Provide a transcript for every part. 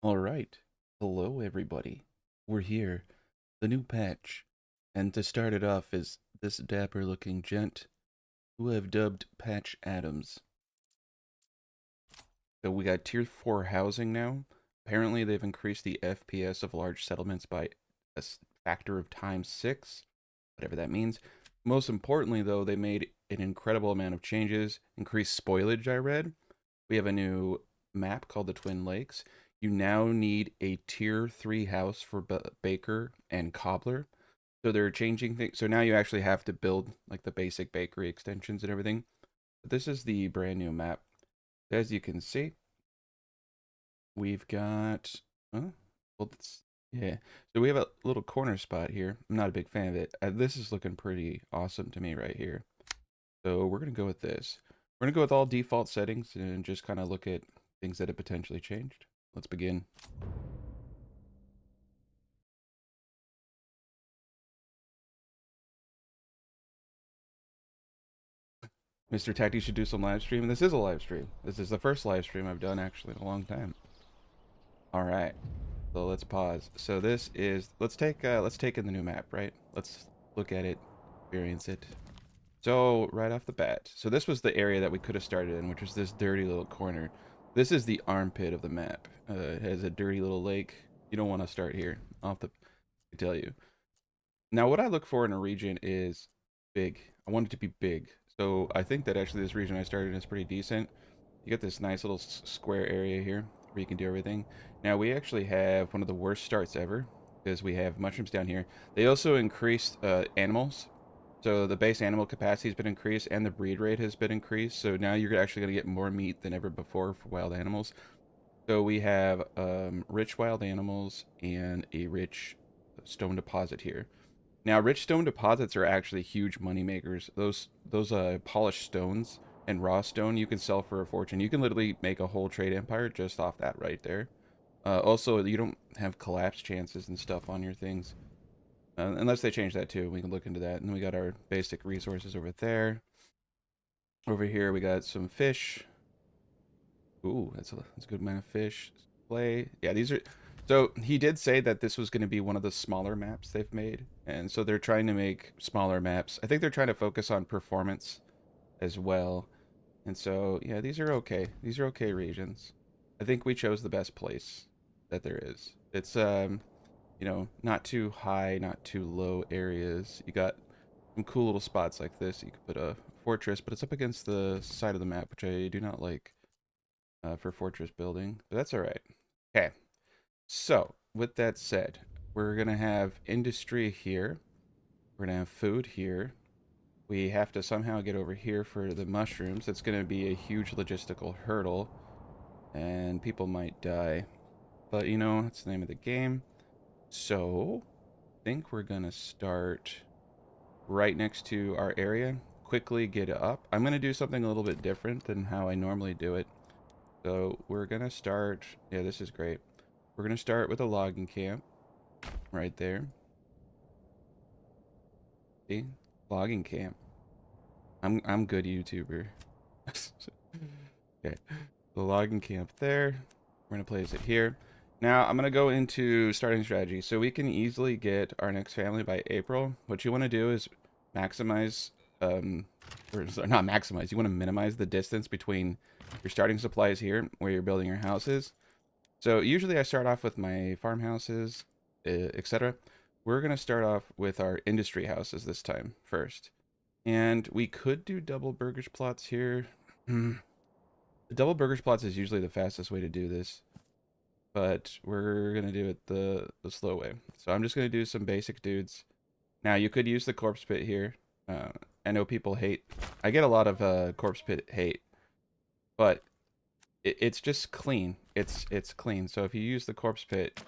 All right. Hello, everybody. We're here, the new patch. And to start it off is this dapper looking gent who I've dubbed Patch Adams. So we got tier 4 housing now. Apparently, they've increased the FPS of large settlements by a factor of times 6, whatever that means. Most importantly, though, they made an incredible amount of changes, increased spoilage, I read. We have a new map called the Twin Lakes. You now need a tier 3 house for Baker and Cobbler. So they're changing things. So now you actually have to build like the basic bakery extensions and everything. But this is the brand new map. As you can see, we've got, well, yeah. So we have a little corner spot here. I'm not a big fan of it. This is looking pretty awesome to me right here. So we're going to go with this. We're going to go with all default settings and just kind of look at things that have potentially changed. Let's begin. Mr. Tacti should do some live stream. And this is a live stream. This is the first live stream I've done actually in a long time. All right. So let's pause. So this is let's take in the new map, right? Let's look at it, experience it. So right off the bat, so this was the area that we could have started in, which was this dirty little corner. This is the armpit of the map. It has a dirty little lake. You don't want to start here. I'll have to tell you. Now, what I look for in a region is big. I want it to be big. So I think that actually this region I started in is pretty decent. You get this nice little square area here where you can do everything. Now, we actually have one of the worst starts ever because we have mushrooms down here. They also increased animals. So the base animal capacity has been increased and the breed rate has been increased. So now you're actually going to get more meat than ever before for wild animals. So we have rich wild animals and a rich stone deposit here. Now, rich stone deposits are actually huge money makers. Those polished stones and raw stone you can sell for a fortune. You can literally make a whole trade empire just off that right there. Also, you don't have collapse chances and stuff on your things. Unless they change that too. We can look into that. And then we got our basic resources over there. Over here, we got some fish. Ooh, that's a good amount of fish. Play. Yeah, these are... So he did say that this was going to be one of the smaller maps they've made. And so they're trying to make smaller maps. I think they're trying to focus on performance as well. And so, yeah, these are okay. These are okay regions. I think we chose the best place that there is. It's, you know, not too high, not too low areas. You got some cool little spots like this. You could put a fortress, but it's up against the side of the map, which I do not like for fortress building. But that's all right. Okay. So, with that said, we're going to have industry here. We're going to have food here. We have to somehow get over here for the mushrooms. It's going to be a huge logistical hurdle, and people might die. But, you know, that's the name of the game. So, I think we're going to start right next to our area. Quickly get up. I'm going to do something a little bit different than how I normally do it. So, we're going to start... Yeah, this is great. We're going to start with a logging camp right there. See? Logging camp. I'm good YouTuber. Okay. The logging camp there. We're going to place it here. Now, I'm going to go into starting strategy. So we can easily get our next family by April. What you want to do is maximize, or not maximize, you want to minimize the distance between your starting supplies here, where you're building your houses. So usually I start off with my farmhouses, etc. We're going to start off with our industry houses this time first. And we could do double Burgage Plots here. The double Burgage Plots is usually the fastest way to do this, but we're going to do it the slow way. So I'm just going to do some basic dudes. Now, you could use the corpse pit here. I know people hate... I get a lot of corpse pit hate, but it's just clean. It's clean. So if you use the corpse pit,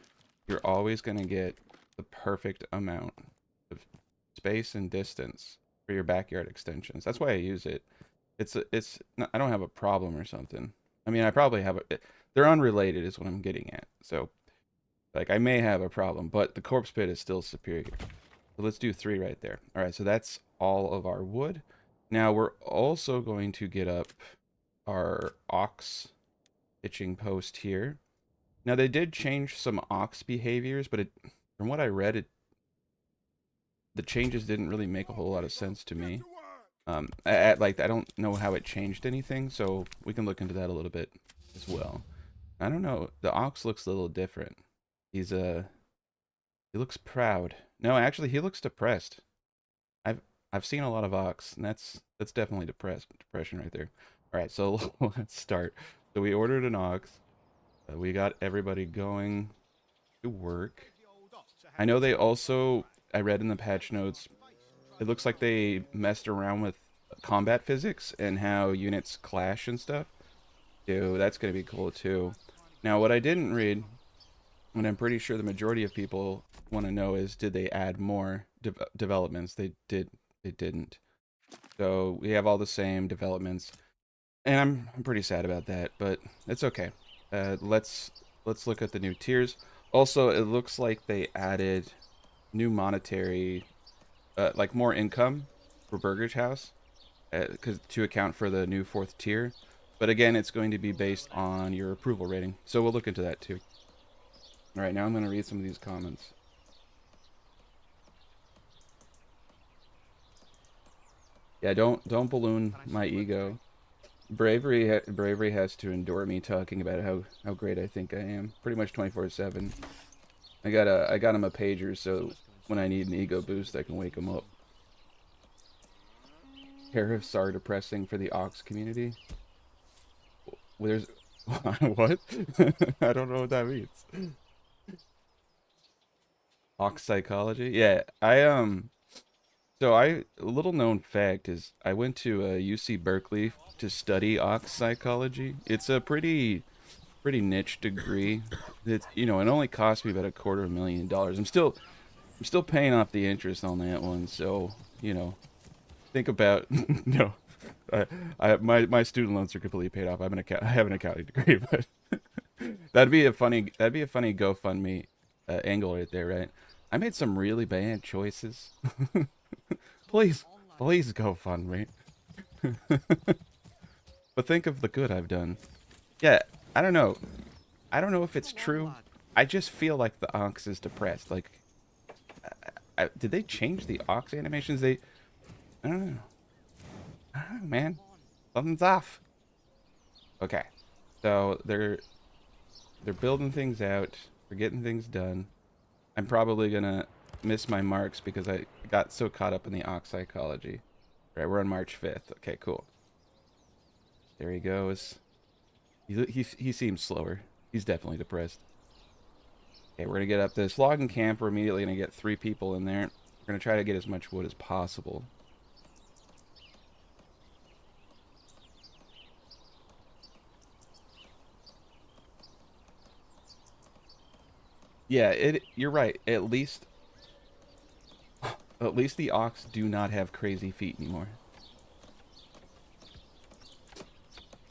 you're always going to get the perfect amount of space and distance for your backyard extensions. That's why I use it. It's not, I don't have a problem or something. I mean, I probably have a... They're unrelated is what I'm getting at. So, like, I may have a problem, but the corpse pit is still superior. So let's do 3 right there. All right, so that's all of our wood. Now we're also going to get up our ox hitching post here. Now they did change some ox behaviors, but from what I read, the changes didn't really make a whole lot of sense to me. Like I don't know how it changed anything, so we can look into that a little bit as well. I don't know. The ox looks a little different. He's he looks proud. No, actually, he looks depressed. I've I've seen a lot of ox, and that's definitely depression right there. All right, so let's start. So we ordered an ox. We got everybody going to work. I know they also, I read in the patch notes, it looks like they messed around with combat physics and how units clash and stuff. So that's going to be cool too. Now, what I didn't read, and I'm pretty sure the majority of people want to know, is did they add more developments? They didn't. So we have all the same developments, and I'm pretty sad about that, but it's okay. Let's look at the new tiers. Also, it looks like they added new monetary, like more income for Burgage House, to account for the new 4th tier. But again, it's going to be based on your approval rating, so we'll look into that too. All right, now I'm going to read some of these comments. Yeah, don't balloon my ego. Bravery has to endure me talking about how great I think I am. Pretty much 24/7. I got him a pager, so when I need an ego boost, I can wake him up. Tariffs are depressing for the Ox community. There's what? I don't know what that means. Ox psychology? Yeah, so a little known fact is I went to UC Berkeley to study Ox psychology. It's a pretty niche degree. It's, you know, it only cost me about $250,000. I'm still paying off the interest on that one, so, you know, think about no. My student loans are completely paid off. I have an accounting degree, but that'd be a funny GoFundMe angle right there, right? I made some really bad choices. Please, please GoFundMe. But think of the good I've done. Yeah, I don't know. I don't know if it's true. I just feel like the Ox is depressed. Like, did they change the Ox animations? I don't know. I don't know, man. Something's off. Okay, so they're building things out. They're getting things done. I'm probably gonna miss my marks because I got so caught up in the Ox psychology. Right, we're on March 5th. Okay, cool. There he goes. He seems slower. He's definitely depressed. Okay, we're gonna get up this logging camp. We're immediately gonna get 3 people in there. We're gonna try to get as much wood as possible. Yeah, you're right. At least the Ox do not have crazy feet anymore.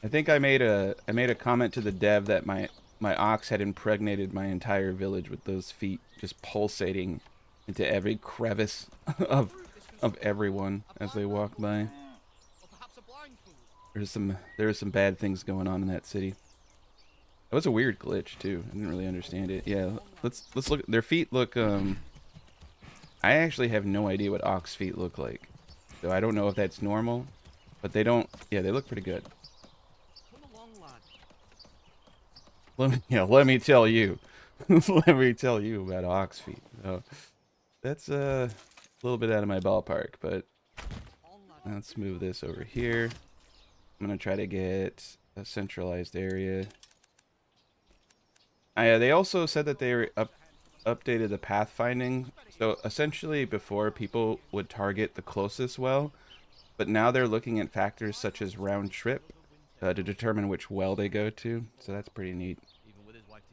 I think I made a comment to the dev that my Ox had impregnated my entire village with those feet just pulsating into every crevice of everyone as they walk by. There's some bad things going on in that city. That was a weird glitch too. I didn't really understand it. Yeah, let's look. Their feet look I actually have no idea what Ox feet look like. So I don't know if that's normal, but they don't. Yeah, they look pretty good. Let me tell you. Let me tell you about Ox feet. That's a little bit out of my ballpark, but let's move this over here. I'm gonna try to get a centralized area. They also said that they updated the pathfinding. So essentially, before people would target the closest well, but now they're looking at factors such as round trip to determine which well they go to. So that's pretty neat.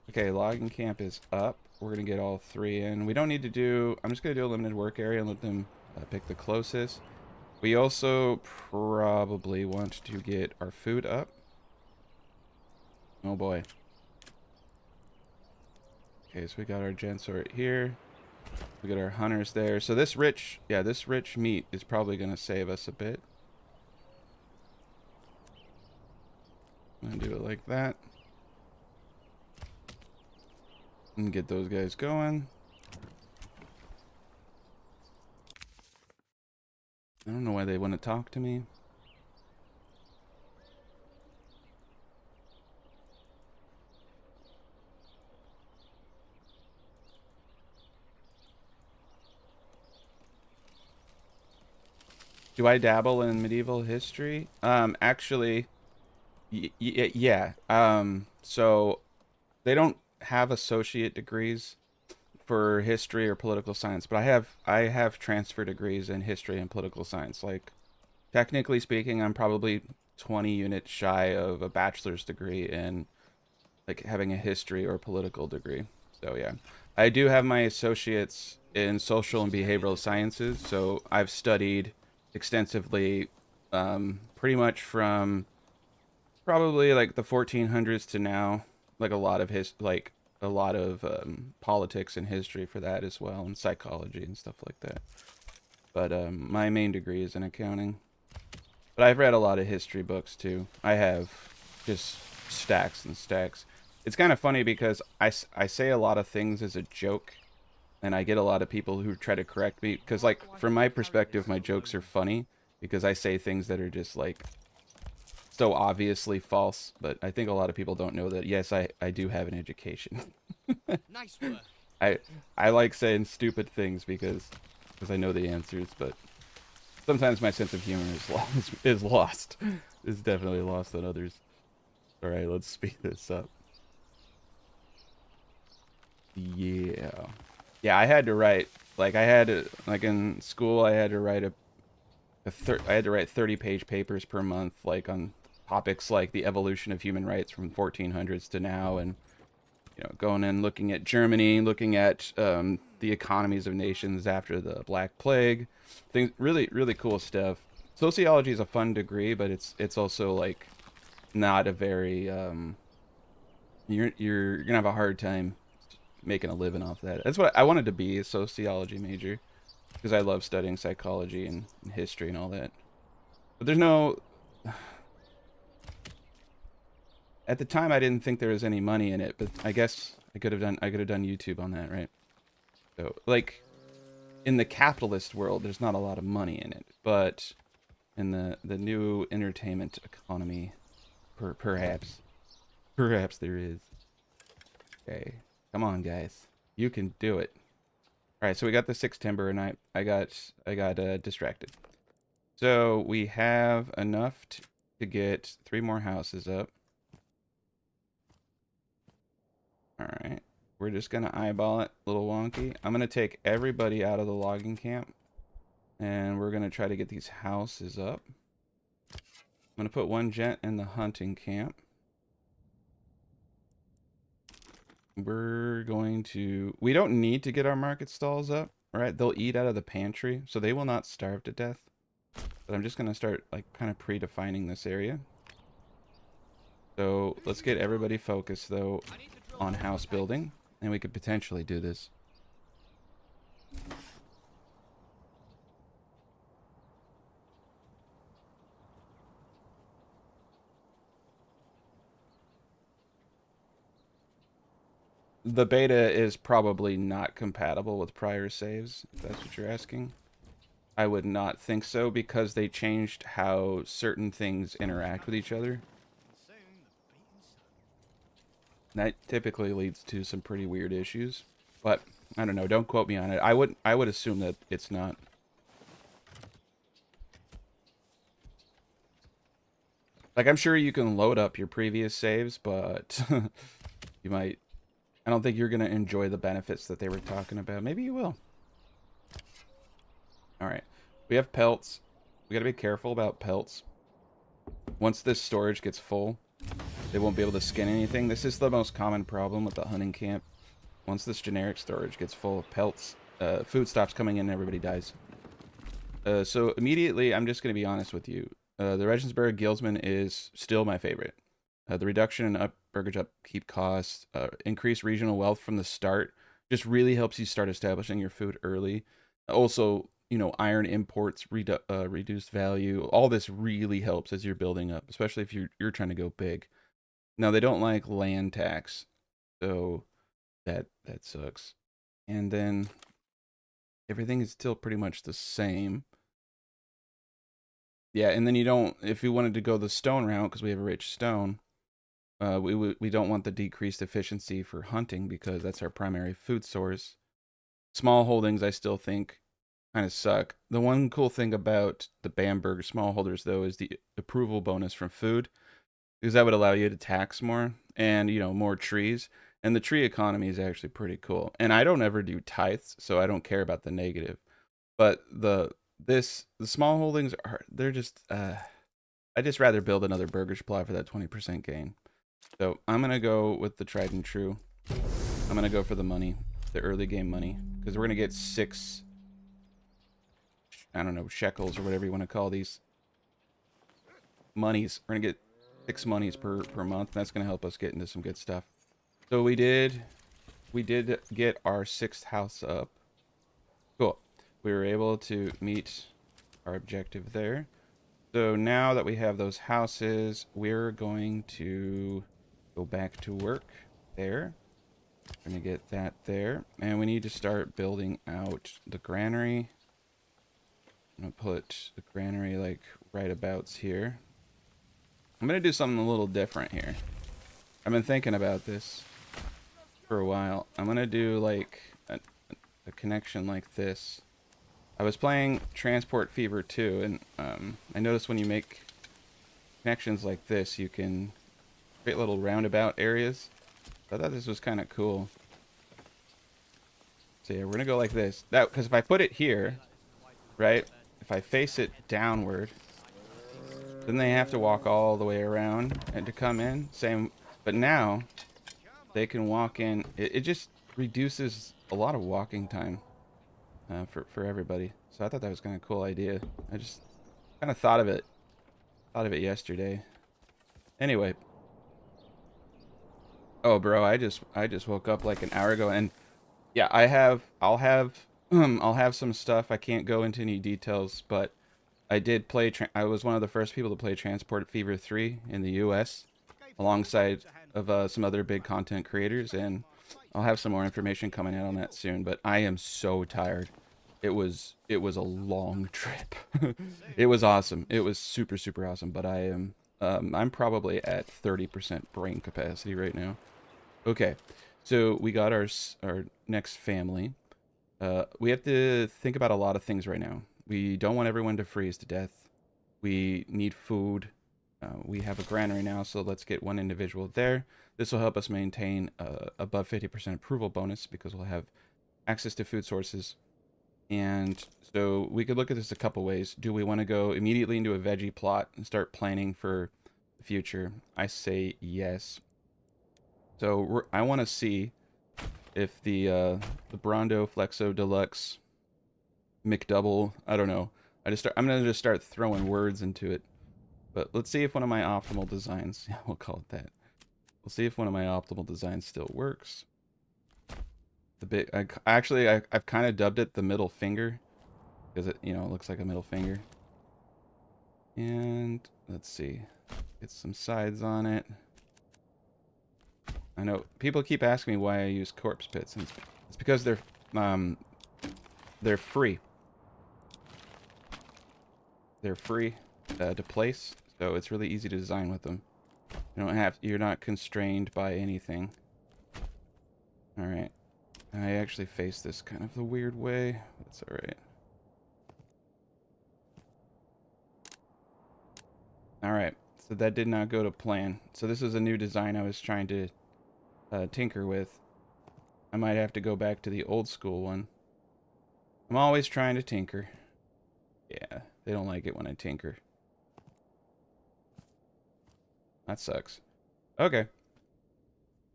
Okay, logging camp is up. We're gonna get all 3 in. We don't need to do. I'm just gonna do a limited work area and let them pick the closest. We also probably want to get our food up. Oh boy. Okay, so we got our gents right here. We got our hunters there. So this rich meat is probably gonna save us a bit. I'm gonna do it like that. And get those guys going. I don't know why they wouldn't talk to me. Do I dabble in medieval history? Actually, yeah. So they don't have associate degrees for history or political science, but I have transfer degrees in history and political science. Like, technically speaking, I'm probably 20 units shy of a bachelor's degree in like having a history or political degree. So yeah, I do have my associates in social and behavioral sciences. So I've studied extensively, pretty much from probably like the 1400s to now. Like a lot of politics and history for that as well, and psychology and stuff like that. But my main degree is in accounting. But I've read a lot of history books too. I have just stacks and stacks. It's kind of funny because I say a lot of things as a joke, and I get a lot of people who try to correct me. Because, like, from my perspective, my jokes are funny because I say things that are just, like, so obviously false. But I think a lot of people don't know that, yes, I do have an education. Nice work. I, I like saying stupid things because I know the answers, but sometimes my sense of humor is lost. Is definitely lost on others. All right, let's speed this up. Yeah, yeah. I had to write like in school. I had to write I had to write 30-page papers per month, like on topics like the evolution of human rights from 1400s to now, and going in looking at Germany, looking at the economies of nations after the Black Plague, things really cool stuff. Sociology is a fun degree, but it's also like not a very you're gonna have a hard time making a living off that. That's what I wanted to be, a sociology major, because I love studying psychology and history and all that. But there's no at the time I didn't think there was any money in it, but I guess I could have done YouTube on that, right? So like in the capitalist world, there's not a lot of money in it, but in the new entertainment economy, perhaps there is. Okay, come on, guys, you can do it. All right, so we got the 6 timber, and I got distracted. So we have enough to get 3 more houses up. All right, we're just gonna eyeball it, a little wonky. I'm gonna take everybody out of the logging camp, and we're gonna try to get these houses up. I'm gonna put 1 gent in the hunting camp. We don't need to get our market stalls up. All right, they'll eat out of the pantry, so they will not starve to death. But I'm just gonna start like kind of predefining this area. So let's get everybody focused though on house building, and we could potentially do this. The beta is probably not compatible with prior saves, if that's what you're asking. I would not think so, because they changed how certain things interact with each other. That typically leads to some pretty weird issues. But I don't know, don't quote me on it. I would assume that it's not. Like, I'm sure you can load up your previous saves, but you might. I don't think you're going to enjoy the benefits that they were talking about. Maybe you will. All right. We have pelts. We got to be careful about pelts. Once this storage gets full, they won't be able to skin anything. This is the most common problem with the hunting camp. Once this generic storage gets full of pelts, food stops coming in and everybody dies. So immediately, I'm just going to be honest with you. The Regensburg guildsmen is still my favorite. The reduction in Burgage upkeep costs, increased regional wealth from the start, just really helps you start establishing your food early. Also, iron imports, reduced value. All this really helps as you're building up, especially if you're trying to go big. Now, they don't like land tax, so That sucks. And then everything is still pretty much the same. Yeah, and then you don't, if you wanted to go the stone route, because we have a rich stone, we don't want the decreased efficiency for hunting because that's our primary food source. Small holdings, I still think, kind of suck. The one cool thing about the Bamberg smallholders, though, is the approval bonus from food, because that would allow you to tax more and, you know, more trees. And the tree economy is actually pretty cool. And I don't ever do tithes, so I don't care about the negative. But the small holdings are, they're just I just rather build another Burgage Plot for that 20% gain. So I'm gonna go with the tried and true. I'm gonna go for the money, the early game money, because we're gonna get 6, I don't know, shekels or whatever you want to call these monies. We're gonna get 6 monies per month. That's gonna help us get into some good stuff. So we did get our 6th house up. Cool. We were able to meet our objective there. So now that we have those houses, we're going to go back to work there. We're going to get that there. And we need to start building out the granary. I'm going to put the granary like right abouts here. I'm going to do something a little different here. I've been thinking about this for a while. I'm going to do like a connection like this. I was playing Transport Fever 2, and I noticed when you make connections like this, you can create little roundabout areas. I thought this was kind of cool. So yeah, we're gonna go like this. That, because if I put it here, right? If I face it downward, then they have to walk all the way around and to come in. Same, but now they can walk in. It just reduces a lot of walking time. For everybody. So I thought that was kind of a cool idea. I just kind of thought of it yesterday. Anyway. Oh, bro, I just woke up like an hour ago, and yeah, I'll have some stuff. I can't go into any details, but I did play. I was one of the first people to play Transport Fever 3 in the U.S. alongside of some other big content creators, and I'll have some more information coming out on that soon. But I am so tired. It was a long trip. It was awesome. It was super awesome. But I'm probably at 30% brain capacity right now. Okay, so we got our next family. We have to think about a lot of things right now. We don't want everyone to freeze to death. We need food. We have a granary now, so let's get one individual there. This will help us maintain above 50% approval bonus because we'll have access to food sources. And so we could look at this a couple ways. Do we want to go immediately into a veggie plot and start planning for the future? I say yes. So I want to see if the Brondo Flexo Deluxe McDouble, I don't know. I'm gonna just start throwing words into it. But let's see if one of my optimal designs, yeah, we'll call it that. We'll see if one of my optimal designs still works. I've kind of dubbed it the middle finger because it, you know, looks like a middle finger. And let's see, get some sides on it. I know people keep asking me why I use corpse pits, and it's because they're free. They're free to place, so it's really easy to design with them. You're not constrained by anything. All right. I actually face this kind of the weird way. That's all right. All right. So that did not go to plan. So this is a new design I was trying to tinker with. I might have to go back to the old school one. I'm always trying to tinker. Yeah, they don't like it when I tinker. That sucks. Okay.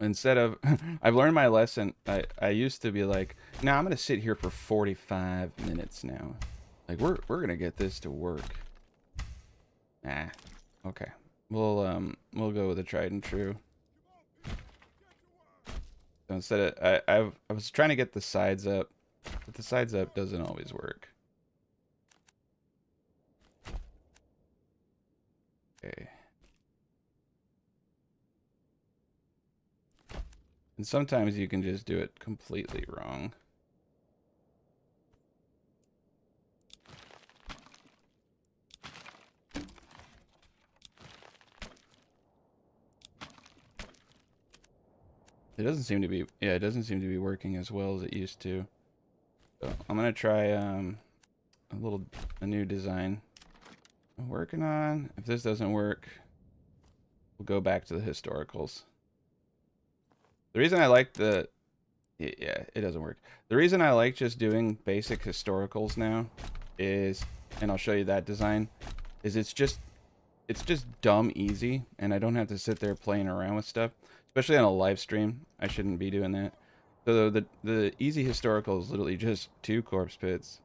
Instead of, I've learned my lesson. I used to be like, nah, I'm gonna sit here for 45 minutes now. Like we're gonna get this to work. Nah. Okay. We'll go with the tried and true. So instead of I was trying to get the sides up, but the sides up doesn't always work. Okay. And sometimes you can just do it completely wrong. It doesn't seem to be, yeah, it doesn't seem to be working as well as it used to. So I'm gonna try a new design I'm working on. If this doesn't work, we'll go back to the historicals. The reason I like the, yeah, it doesn't work. The reason I like just doing basic historicals now is, and I'll show you that design, is it's just dumb easy, and I don't have to sit there playing around with stuff, especially on a live stream. I shouldn't be doing that. So the easy historical is literally just 2 corpse pits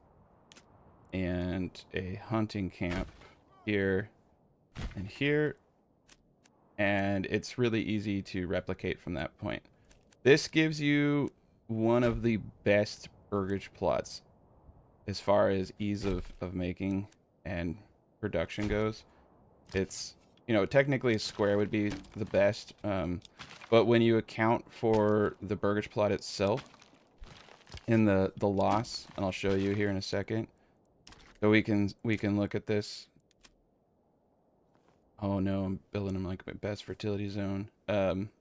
and a hunting camp here and here, and it's really easy to replicate from that point. This gives you one of the best Burgage plots as far as ease of making and production goes. It's, you know, technically a square would be the best, but when you account for the Burgage plot itself in the loss, and I'll show you here in a second, so we can look at this. Oh no, I'm building them like my best fertility zone.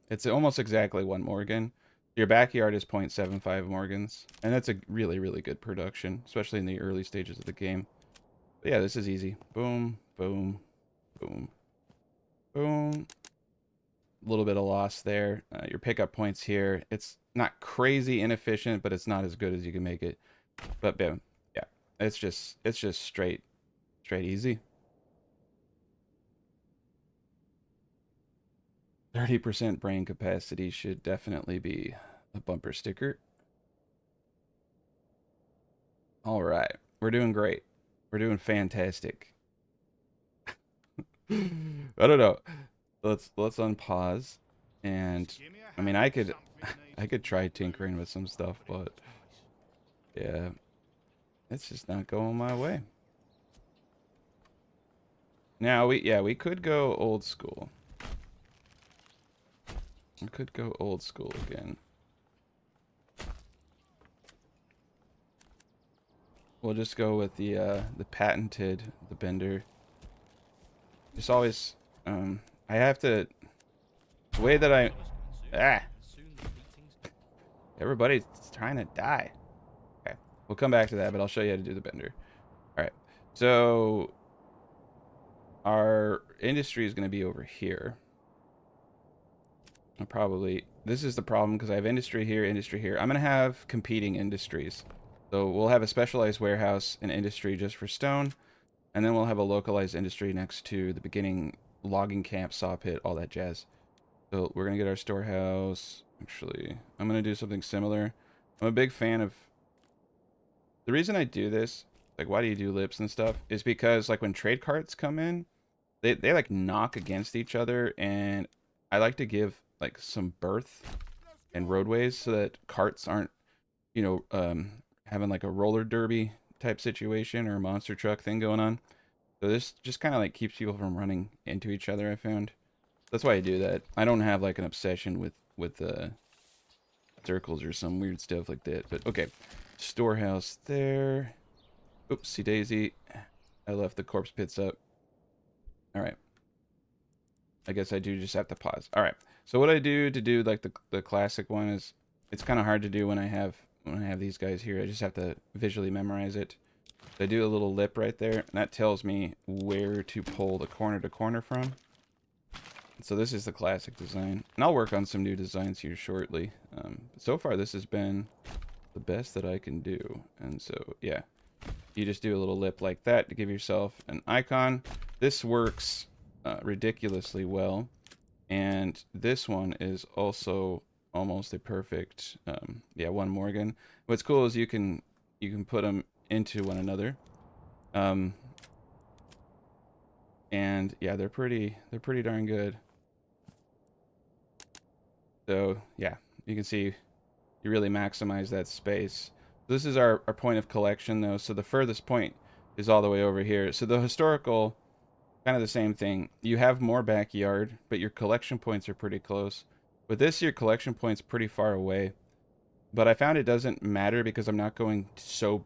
It's almost exactly 1 Morgan. Your backyard is 0.75 Morgans, and that's a really, really good production, especially in the early stages of the game. But yeah, this is easy. Boom, boom, boom, boom. A little bit of loss there. Your pickup points here. It's not crazy inefficient, but it's not as good as you can make it. But boom, yeah, it's just straight easy. 30% brain capacity should definitely be a bumper sticker. All right, we're doing great. We're doing fantastic. I don't know. Let's unpause, and I mean I could try tinkering with some stuff, but yeah, it's just not going my way. Now we could go old school. We could go old school again. We'll just go with the patented, the bender. Just always, I have to, the way that everybody's trying to die. Okay, we'll come back to that, but I'll show you how to do the bender. All right, so our industry is going to be over here. This is the problem because I have industry here, industry here. I'm going to have competing industries. So we'll have a specialized warehouse and industry just for stone, and then we'll have a localized industry next to the beginning logging camp, saw pit, all that jazz. So we're going to get our storehouse. Actually, I'm going to do something similar. I'm a big fan of... The reason I do this, like why do you do lips and stuff, is because like when trade carts come in, they like knock against each other, and I like to give like some berth and roadways so that carts aren't, you know, having like a roller derby type situation or a monster truck thing going on. So this just kind of like keeps people from running into each other, I found. That's why I do that. I don't have like an obsession with circles or some weird stuff like that. But okay, storehouse there. Oopsie daisy. I left the corpse pits up. All right. I guess I do just have to pause. All right. So what I do to do like the classic one is, it's kind of hard to do when I have these guys here. I just have to visually memorize it. So I do a little lip right there, and that tells me where to pull the corner to corner from. So this is the classic design, and I'll work on some new designs here shortly. So far this has been the best that I can do, and so yeah, you just do a little lip like that to give yourself an icon. This works ridiculously well, and this one is also almost a perfect, yeah, 1 Morgan. What's cool is you can put them into one another, and yeah, they're pretty darn good. So yeah, you can see you really maximize that space. This is our point of collection though, so the furthest point is all the way over here. So the historical, kind of the same thing. You have more backyard, but your collection points are pretty close. With this, your collection point's pretty far away. But I found it doesn't matter because I'm not going so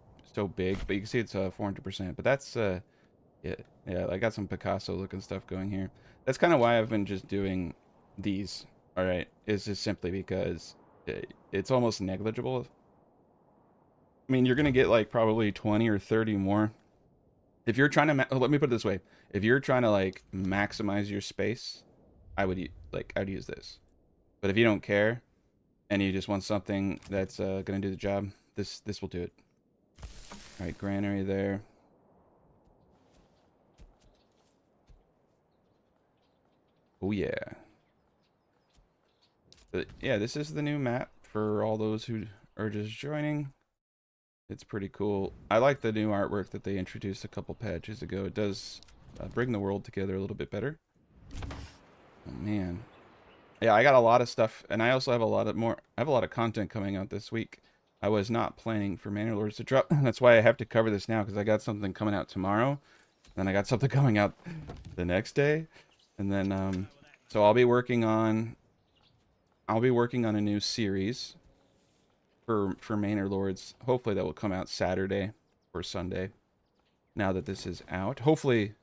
big. But you can see it's 400%. But that's yeah, I got some Picasso looking stuff going here. That's kind of why I've been just doing these. All right, is just simply because it's almost negligible. I mean, you're gonna get like probably 20 or 30 more. If you're trying to, let me put it this way: if you're trying to like maximize your space, I'd use this. But if you don't care and you just want something that's gonna do the job, this will do it. All right, granary there. Oh yeah. But yeah, this is the new map for all those who are just joining. It's pretty cool. I like the new artwork that they introduced a couple patches ago. It does bring the world together a little bit better. Oh man. Yeah, I got a lot of stuff, and I also have I have a lot of content coming out this week. I was not planning for Manor Lords to drop. That's why I have to cover this now, because I got something coming out tomorrow. Then I got something coming out the next day. And then so I'll be working on a new series for Manor Lords. Hopefully that will come out Saturday or Sunday. Now that this is out, hopefully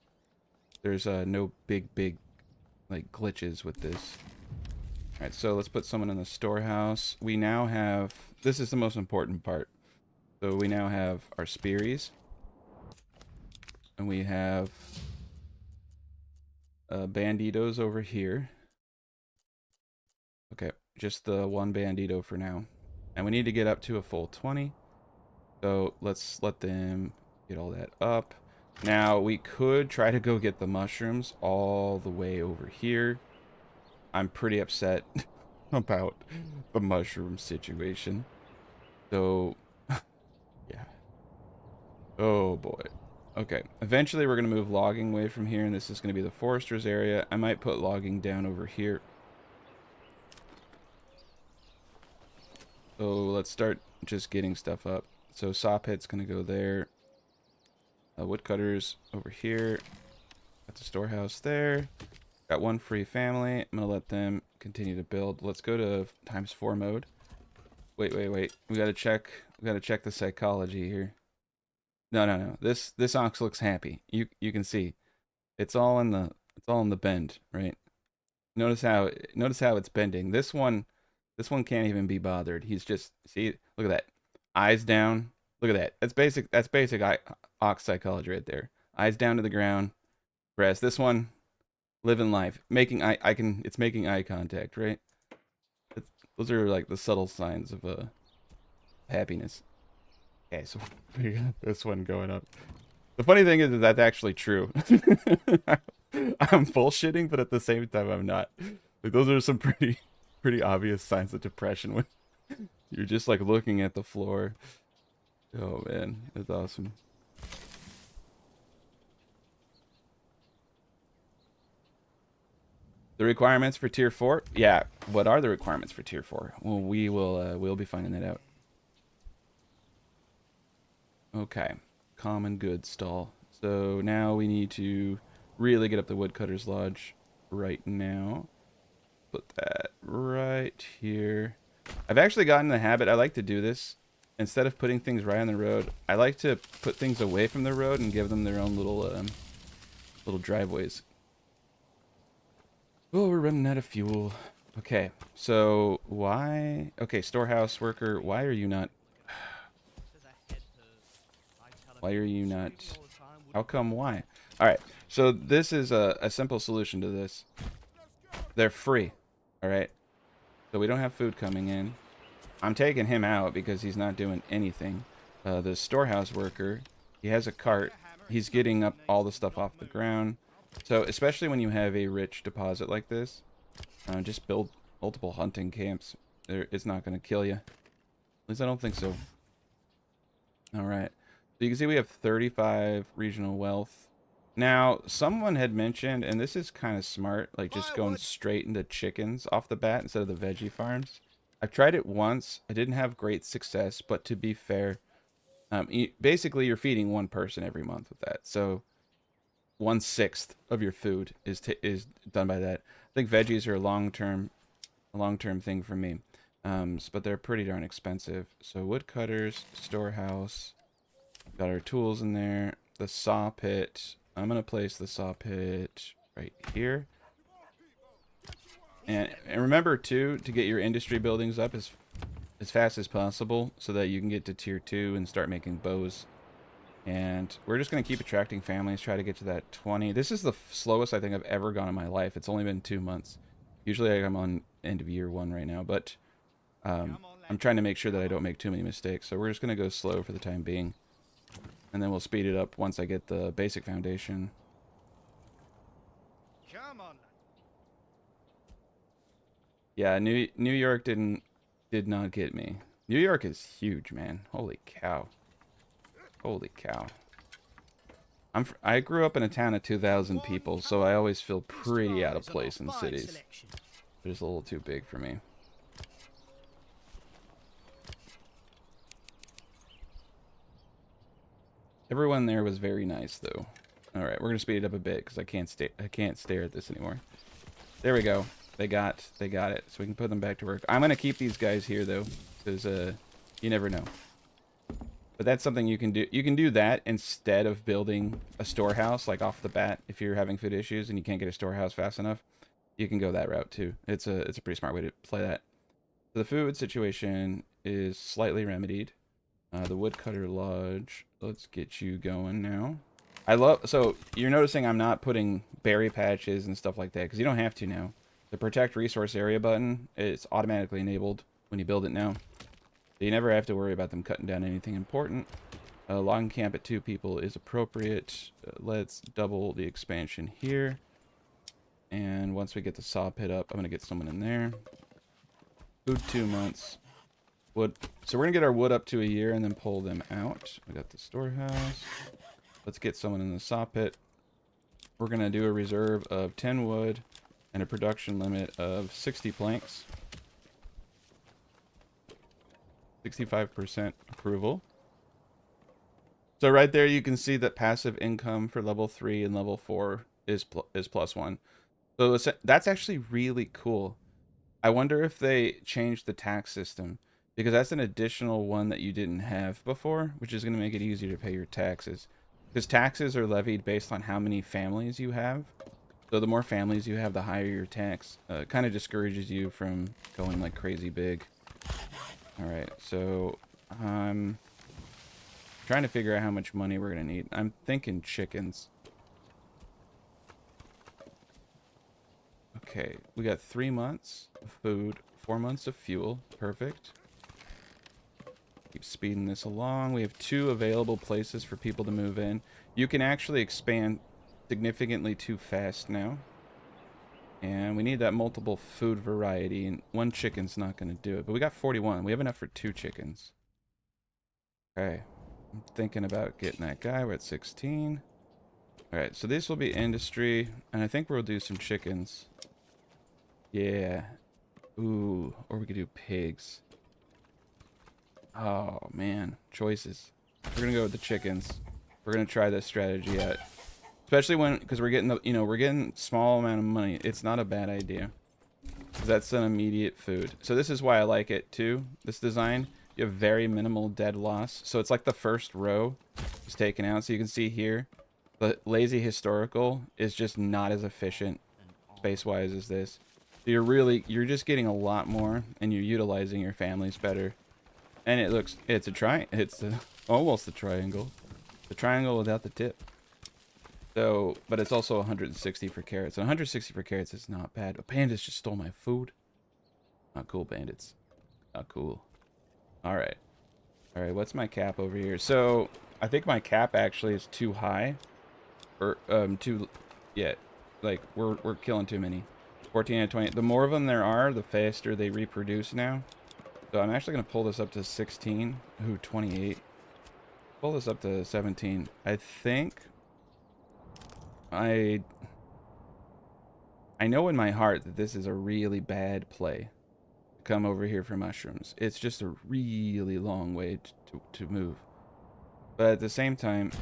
there's no big like glitches with this. All right, so let's put someone in the storehouse. We now have, this is the most important part. So we now have our spearies, and we have banditos over here. Okay, just the one bandito for now. And we need to get up to a full 20. So let's let them get all that up. Now we could try to go get the mushrooms all the way over here. I'm pretty upset about the mushroom situation. So, yeah. Oh boy. Okay, eventually we're going to move logging away from here, and this is going to be the forester's area. I might put logging down over here. So let's start just getting stuff up. So saw pit's going to go there. Woodcutters over here. Got the storehouse there. Got one free family. I'm going to let them continue to build. Let's go to ×4 mode. Wait. We got to check the psychology here. No. This ox looks happy. You can see. It's all in the bend, right? Notice how it's bending. This one can't even be bothered. He's just, see, look at that. Eyes down. Look at that. That's basic ox psychology right there. Eyes down to the ground. Rest. This one, living life. It's making eye contact, right? Those are like the subtle signs of happiness. Okay, so we got this one going up. The funny thing is that that's actually true. I'm bullshitting, but at the same time I'm not. Like, those are some pretty obvious signs of depression when you're just like looking at the floor. Oh man, that's awesome. The requirements for tier 4? Yeah, what are the requirements for tier 4? Well, we'll be finding that out. Okay, common goods stall. So now we need to really get up the woodcutter's lodge right now. Put that right here. I've actually gotten in the habit, I like to do this. Instead of putting things right on the road, I like to put things away from the road and give them their own little driveways. Oh, we're running out of fuel. Okay, so why? Okay, storehouse worker, why are you not? Why are you not? How come? Why? All right, so this is a simple solution to this. They're free. All right, so we don't have food coming in. I'm taking him out because he's not doing anything. The storehouse worker, he has a cart. He's getting up all the stuff off the ground. So especially when you have a rich deposit like this, just build multiple hunting camps. It's not going to kill you. At least I don't think so. All right. So you can see we have 35 regional wealth. Now, someone had mentioned, and this is kind of smart, like just going straight into chickens off the bat instead of the veggie farms. I've tried it once. I didn't have great success, but to be fair, basically you're feeding one person every month with that. So 1/6 of your food is done by that. I think veggies are a long-term thing for me. But they're pretty darn expensive. So woodcutters, storehouse, got our tools in there. The saw pit. I'm gonna place the saw pit right here. And remember too, to get your industry buildings up as fast as possible, so that you can get to tier 2 and start making bows. And we're just gonna keep attracting families, try to get to that 20. This is the slowest I think I've ever gone in my life. It's only been 2 months. Usually I'm on end of year 1 right now, but I'm trying to make sure that I don't make too many mistakes. So we're just gonna go slow for the time being, and then we'll speed it up once I get the basic foundation. Yeah, New York did not get me. New York is huge, man. Holy cow. Holy cow. I grew up in a town of 2,000 people, so I always feel pretty out of place in cities. They're just a little too big for me. Everyone there was very nice, though. All right, we're gonna speed it up a bit because I can't stare at this anymore. There we go. They got it. So we can put them back to work. I'm gonna keep these guys here though, because you never know. But that's something you can do. You can do that instead of building a storehouse, like off the bat. If you're having food issues and you can't get a storehouse fast enough, you can go that route too. It's a pretty smart way to play that. So the food situation is slightly remedied. The woodcutter lodge. Let's get you going now. So you're noticing I'm not putting berry patches and stuff like that because you don't have to now. The protect resource area button is automatically enabled when you build it now. So you never have to worry about them cutting down anything important. Logging camp at 2 people is appropriate. Let's double the expansion here. And once we get the saw pit up, I'm going to get someone in there. Food 2 months. Wood. So we're going to get our wood up to a year and then pull them out. We got the storehouse. Let's get someone in the saw pit. We're going to do a reserve of 10 wood and a production limit of 60 planks. 65% approval. So right there you can see that passive income for level 3 and level 4 is +1. So that's actually really cool. I wonder if they changed the tax system, because that's an additional one that you didn't have before, which is going to make it easier to pay your taxes. Because taxes are levied based on how many families you have. So the more families you have, the higher your tax. It kind of discourages you from going like crazy big. Alright, so I'm trying to figure out how much money we're going to need. I'm thinking chickens. Okay, we got 3 months of food, 4 months of fuel. Perfect. Keep speeding this along. We have 2 available places for people to move in. You can actually expand significantly too fast now. And we need that multiple food variety, and 1 chicken's not going to do it. But we got 41. We have enough for 2 chickens. Okay. I'm thinking about getting that guy. We're at 16. Alright, so this will be industry, and I think we'll do some chickens. Yeah. Ooh, or we could do pigs. Oh, man. Choices. We're going to go with the chickens. We're going to try this strategy out. Especially because we're getting, we're getting small amount of money. It's not a bad idea. That's an immediate food. So this is why I like it too. This design, you have very minimal dead loss. So it's like the first row is taken out. So you can see here, the lazy historical is just not as efficient space-wise as this. So you're just getting a lot more, and you're utilizing your families better. And it's almost a triangle. The triangle without the tip. So, but it's also 160 for carrots. And 160 for carrots is not bad. But bandits just stole my food. Not cool, bandits. Not cool. Alright. Alright, what's my cap over here? So, I think my cap actually is too high. Or, yeah. Like, we're killing too many. 14 out of 20. The more of them there are, the faster they reproduce now. So, I'm actually going to pull this up to 16. Ooh, 28. Pull this up to 17. I think... I know in my heart that this is a really bad play to come over here for mushrooms. It's just a really long way to move. But at the same time,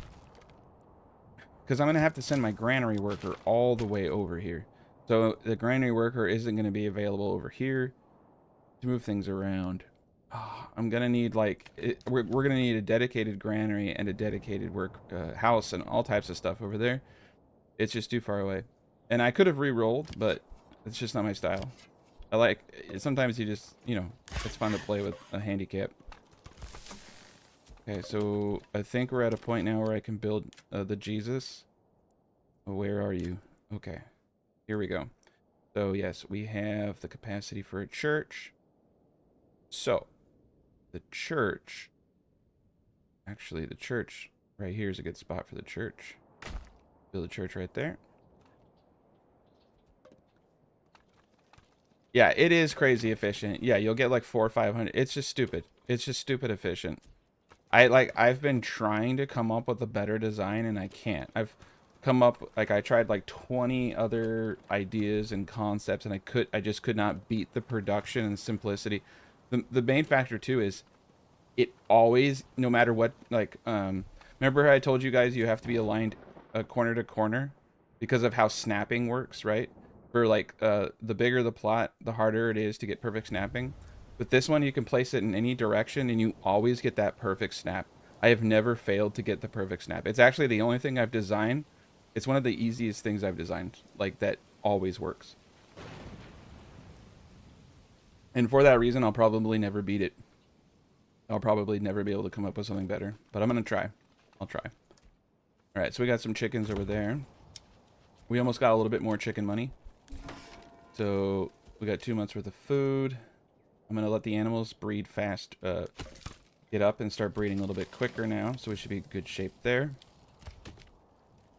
because I'm going to have to send my granary worker all the way over here. So the granary worker isn't going to be available over here. to move things around. Oh, I'm gonna need like we're gonna need a dedicated granary and a dedicated work house and all types of stuff over there. It's just too far away, and I could have re-rolled, but it's just not my style. I like sometimes you just it's fun to play with a handicap. Okay, so I think we're at a point now where I can build the Jesus. Where are you? Okay, here we go. So yes, we have the capacity for a church. So the church, actually the church right here is a good spot for the church. Build a church right there. Yeah, it is crazy efficient. Yeah, you'll get like 400 or 500. It's just stupid. It's just stupid efficient. I've been trying to come up with a better design and I can't. I've come up, like, I tried like 20 other ideas and concepts and I just could not beat the production and simplicity. The main factor too is it always, no matter what, like, remember how I told you guys you have to be aligned corner to corner because of how snapping works, right? For like the bigger the plot, the harder it is to get perfect snapping. With this one, you can place it in any direction and you always get that perfect snap. I have never failed to get the perfect snap. It's actually the only thing I've designed. It's one of the easiest things I've designed, like, that always works. And for that reason, I'll probably never beat it. I'll probably never be able to come up with something better, but I'm gonna try. I'll try. All right, so we got some chickens over there. We almost got a little bit more chicken money. So we got 2 months worth of food. I'm gonna let the animals breed fast, get up and start breeding a little bit quicker now, so we should be in good shape there.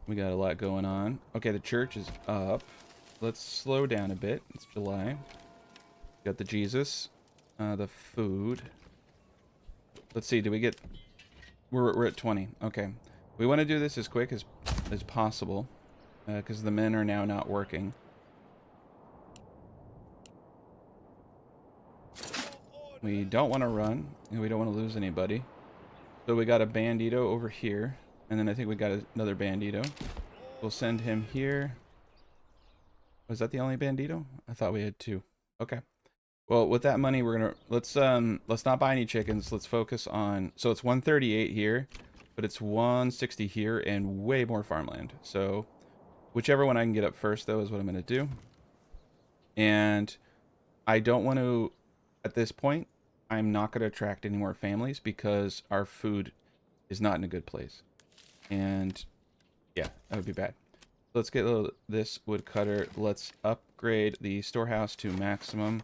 We got a lot going on. Okay, the church is up. Let's slow down a bit. It's July. Got the Jesus, the food. Let's see, do we get... We're at 20. Okay. We want to do this as quick as possible, because the men are now not working. We don't want to run, and we don't want to lose anybody. So we got a bandito over here, and then I think we got another bandito. We'll send him here. Was that the only bandito? I thought we had 2. Okay. Well, with that money, we're gonna let's not buy any chickens. Let's focus on, so it's 138 here, but it's 160 here and way more farmland. So whichever one I can get up first, though, is what I'm gonna do. And I don't want to, at this point, I'm not going to attract any more families because our food is not in a good place. And yeah, that would be bad. Let's get this woodcutter. Let's upgrade the storehouse to maximum.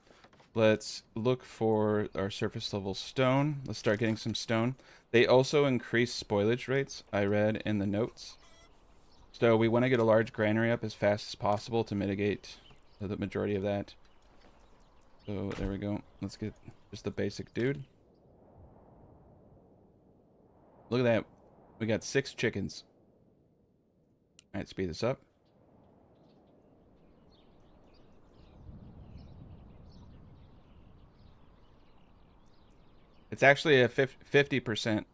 Let's look for our surface level stone. Let's start getting some stone. They also increase spoilage rates, I read in the notes. So we want to get a large granary up as fast as possible to mitigate the majority of that. So there we go. Let's get just the basic dude. Look at that. We got 6 chickens. All right, speed this up. It's actually a 50%,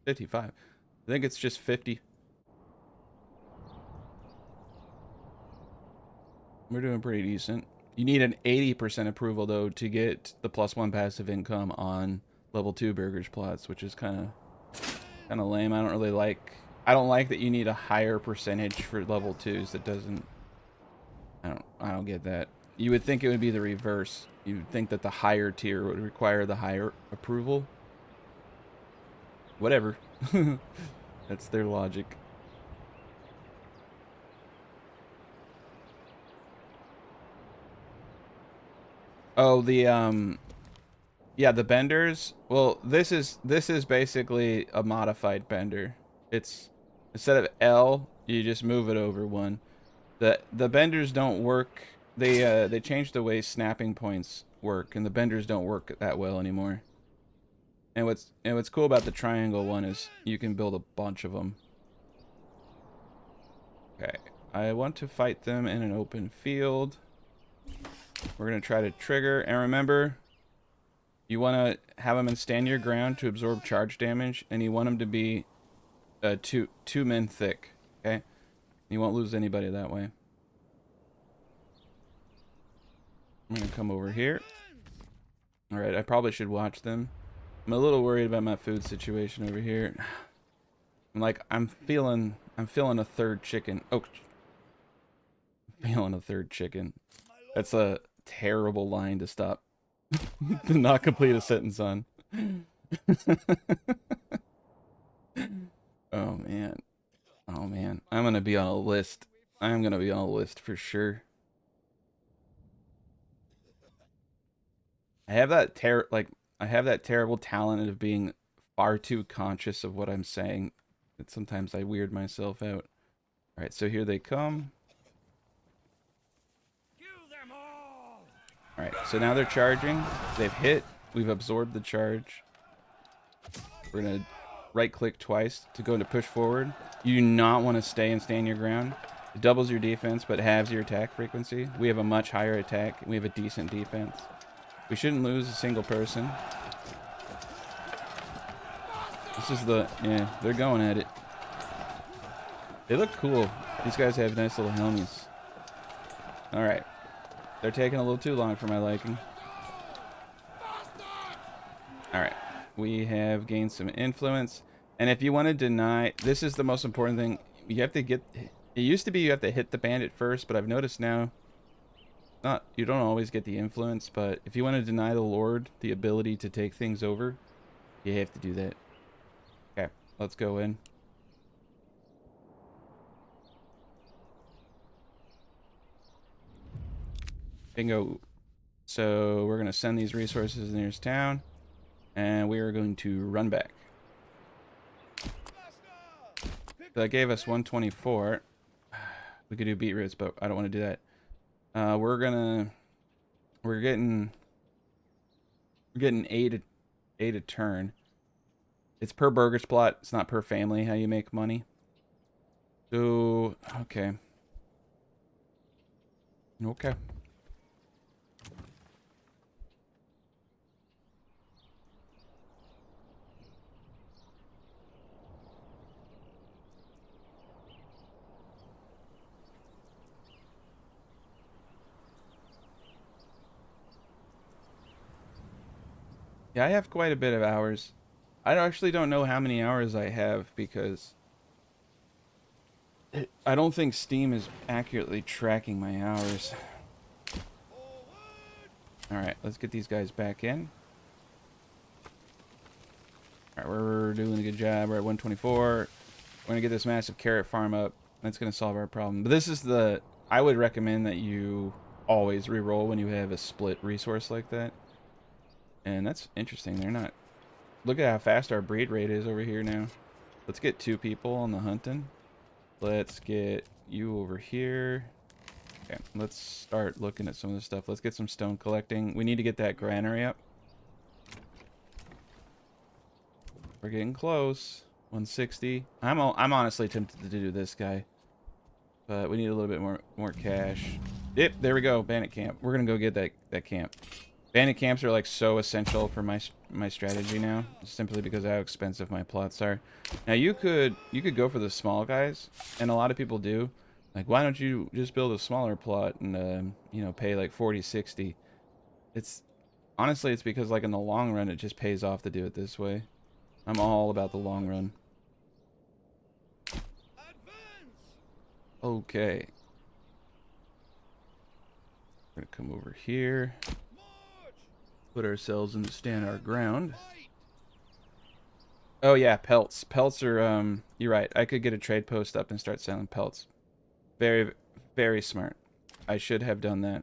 55. I think it's just 50. We're doing pretty decent. You need an 80% approval, though, to get the +1 passive income on level 2 Burgage Plots, which is kind of lame. I don't like that you need a higher percentage for level 2s. That doesn't... I don't get that. You would think it would be the reverse. You would think that the higher tier would require the higher approval. Whatever. That's their logic. Oh, yeah, the benders. Well, this is basically a modified bender. It's, instead of L, you just move it over 1. The benders don't work. They changed the way snapping points work, and the benders don't work that well anymore. And what's cool about the triangle one is you can build a bunch of them. Okay, I want to fight them in an open field. We're gonna try to trigger, and remember, you want to have them stand your ground to absorb charge damage, and you want them to be two men thick. Okay, you won't lose anybody that way. I'm gonna come over here. All right, I probably should watch them. I'm a little worried about my food situation over here. I'm feeling a third chicken. Oh, I'm feeling a third chicken. That's a terrible line to stop. To not complete a sentence on. Oh man. Oh man. I'm gonna be on a list. I'm gonna be on a list for sure. I have that I have that terrible talent of being far too conscious of what I'm saying. That sometimes I weird myself out. Alright, so here they come. Alright, so now they're charging. They've hit. We've absorbed the charge. We're gonna right click twice to go into push forward. You do not want to stay and stand your ground. It doubles your defense but halves your attack frequency. We have a much higher attack. We have a decent defense. We shouldn't lose a single person. This is the... yeah, they're going at it. They look cool. These guys have nice little helmets. Alright. They're taking a little too long for my liking. Alright. We have gained some influence. And if you want to deny... this is the most important thing. You have to get... it used to be you have to hit the bandit first, but I've noticed now... you don't always get the influence, but if you want to deny the Lord the ability to take things over, you have to do that. Okay, let's go in. Bingo. So we're going to send these resources to the nearest town, and we are going to run back. So that gave us 124. We could do beetroots, but I don't want to do that. We're getting 8 a turn. It's per Burgage Plot. It's not per family how you make money. So okay. Okay. Yeah, I have quite a bit of hours. I actually don't know how many hours I have because I don't think Steam is accurately tracking my hours. Alright, let's get these guys back in. Alright, we're doing a good job. We're at 124. We're going to get this massive carrot farm up. That's going to solve our problem. But this is the... I would recommend that you always reroll when you have a split resource like that. And that's interesting. They're not... look at how fast our breed rate is over here now. Let's get 2 people on the hunting. Let's get you over here. Okay, let's start looking at some of this stuff. Let's get some stone collecting. We need to get that granary up. We're getting close. 160. I'm honestly tempted to do this guy, but we need a little bit more cash. Yep, there we go. Bandit camp. We're gonna go get that camp. Bandit camps are like so essential for my strategy now, simply because of how expensive my plots are. Now you could go for the small guys, and a lot of people do. Like, why don't you just build a smaller plot and you know, pay like 40, 60? It's honestly, it's because like in the long run it just pays off to do it this way. I'm all about the long run. Okay. We're gonna come over here. Put ourselves in the stand our ground. Oh yeah, pelts. Pelts are you're right. I could get a trade post up and start selling pelts. Very, very smart. I should have done that.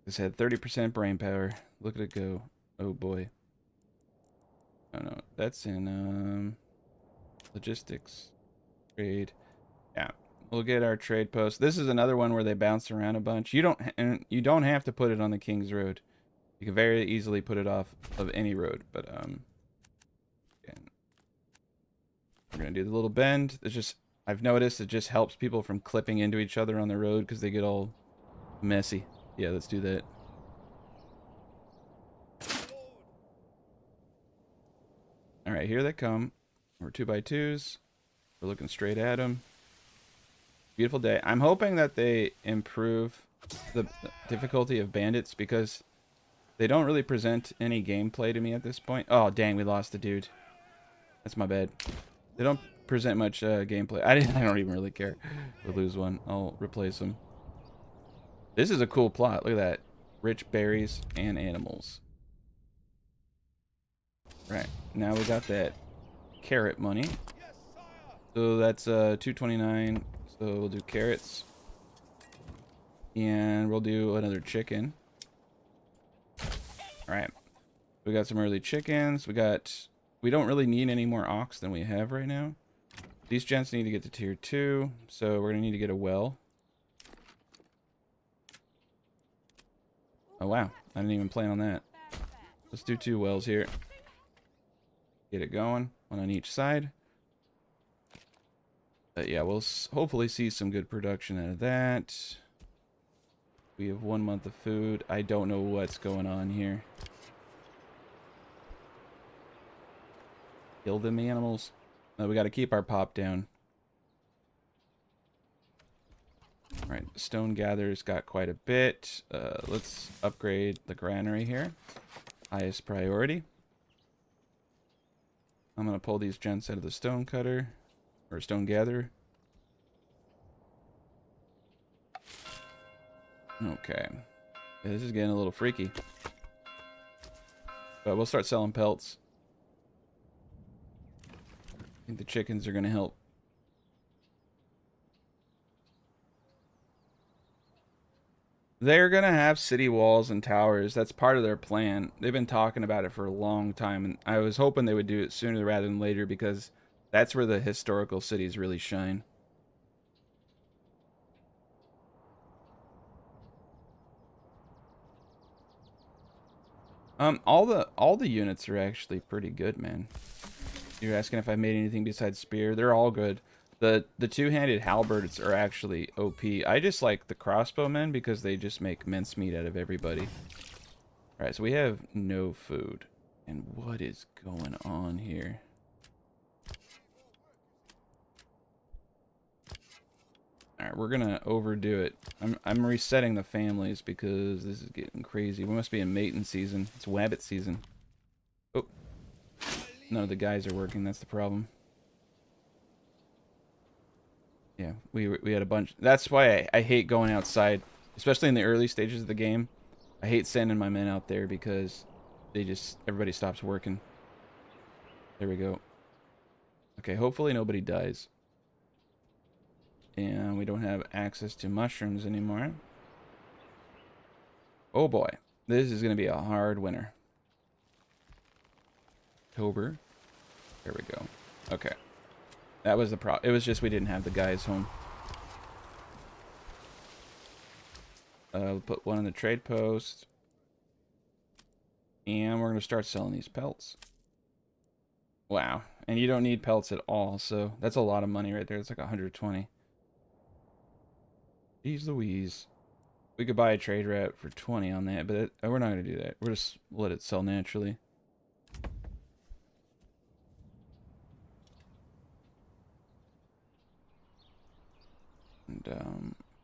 This had 30% brain power. Look at it go. Oh boy. Oh no, that's in logistics. Trade. Yeah. We'll get our trade post. This is another one where they bounce around a bunch. You don't have to put it on the King's Road. You can very easily put it off of any road, but again, we're gonna do the little bend. It's just, I've noticed it just helps people from clipping into each other on the road because they get all messy. Yeah, let's do that. All right, here they come. We're 2x2s. We're looking straight at them. Beautiful day. I'm hoping that they improve the difficulty of bandits, because They don't really present any gameplay to me at this point. Oh, dang, we lost the dude. That's my bad. They don't present much gameplay. I don't even really care if we lose one. I'll replace them. This is a cool plot. Look at that. Rich berries and animals. Right. Now we got that carrot money. So that's 229. So we'll do carrots. And we'll do another chicken. Alright. We got some early chickens. We don't really need any more ox than we have right now. These gents need to get to tier 2. So we're going to need to get a well. Oh wow. I didn't even plan on that. Let's do 2 wells here. Get it going. One on each side. But yeah, we'll hopefully see some good production out of that. We have 1 month of food. I don't know what's going on here. Kill them animals. No, we got to keep our pop down. Alright, stone gatherer's got quite a bit. Let's upgrade the granary here. Highest priority. I'm going to pull these gents out of the stone cutter. Or stone gatherer. Okay. Yeah, this is getting a little freaky. But we'll start selling pelts. I think the chickens are going to help. They're going to have city walls and towers. That's part of their plan. They've been talking about it for a long time. And I was hoping they would do it sooner rather than later because that's where the historical cities really shine. All the units are actually pretty good, man. You're asking if I made anything besides spear. They're all good. The two-handed halberds are actually OP. I just like the crossbowmen because they just make mincemeat out of everybody. Alright, so we have no food. And what is going on here? Alright, we're gonna overdo it. I'm resetting the families because this is getting crazy. We must be in mating season. It's wabbit season. Oh. None of the guys are working, that's the problem. Yeah, we had a bunch. That's why I hate going outside, especially in the early stages of the game. I hate sending my men out there because everybody stops working. There we go. Okay, hopefully nobody dies. And we don't have access to mushrooms anymore. Oh boy, this is going to be a hard winter. October. There we go. Okay. That was the problem. It was just we didn't have the guys home. We'll put one on the trade post. And we're going to start selling these pelts. Wow. And you don't need pelts at all, so that's a lot of money right there. It's like 120. Jeez Louise. We could buy a trade route for 20 on that, but we're not going to do that. We'll just let it sell naturally.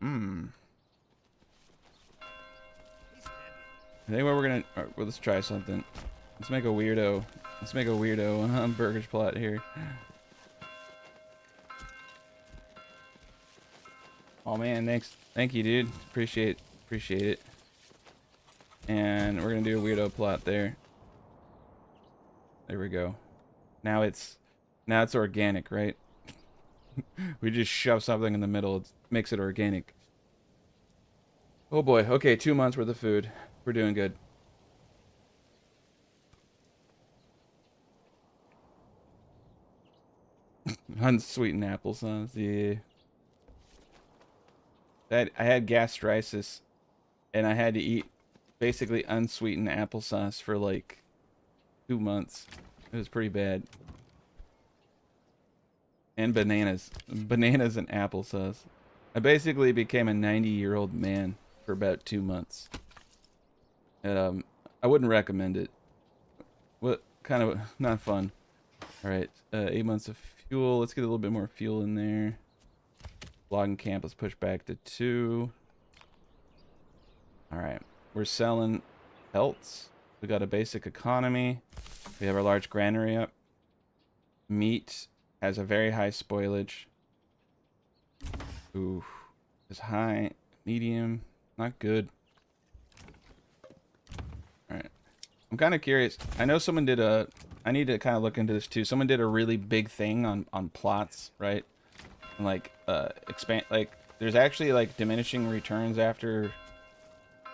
And, I think what we're going to... Well, let's try something. Let's make a weirdo. Let's make a weirdo on Burgage Plot here. Oh man, thanks. Thank you, dude. Appreciate it. And we're gonna do a weirdo plot there. There we go. Now it's organic, right? We just shove something in the middle. It makes it organic. Oh boy. Okay, 2 months worth of food. We're doing good. Unsweetened applesauce, yeah. I had gastritis, and I had to eat basically unsweetened applesauce for like 2 months. It was pretty bad. And bananas. Bananas and applesauce. I basically became a 90-year-old man for about 2 months. And, I wouldn't recommend it. What kind of... not fun. Alright, 8 months of fuel. Let's get a little bit more fuel in there. Logging camp, let's push back to 2. Alright, we're selling pelts. We got a basic economy. We have our large granary up. Meat has a very high spoilage. Ooh, is high, medium, not good. All right, I'm kind of curious. I know someone did a. I need to kind of look into this too. Someone did a really big thing on plots, right? And like expand. Like there's actually like diminishing returns after.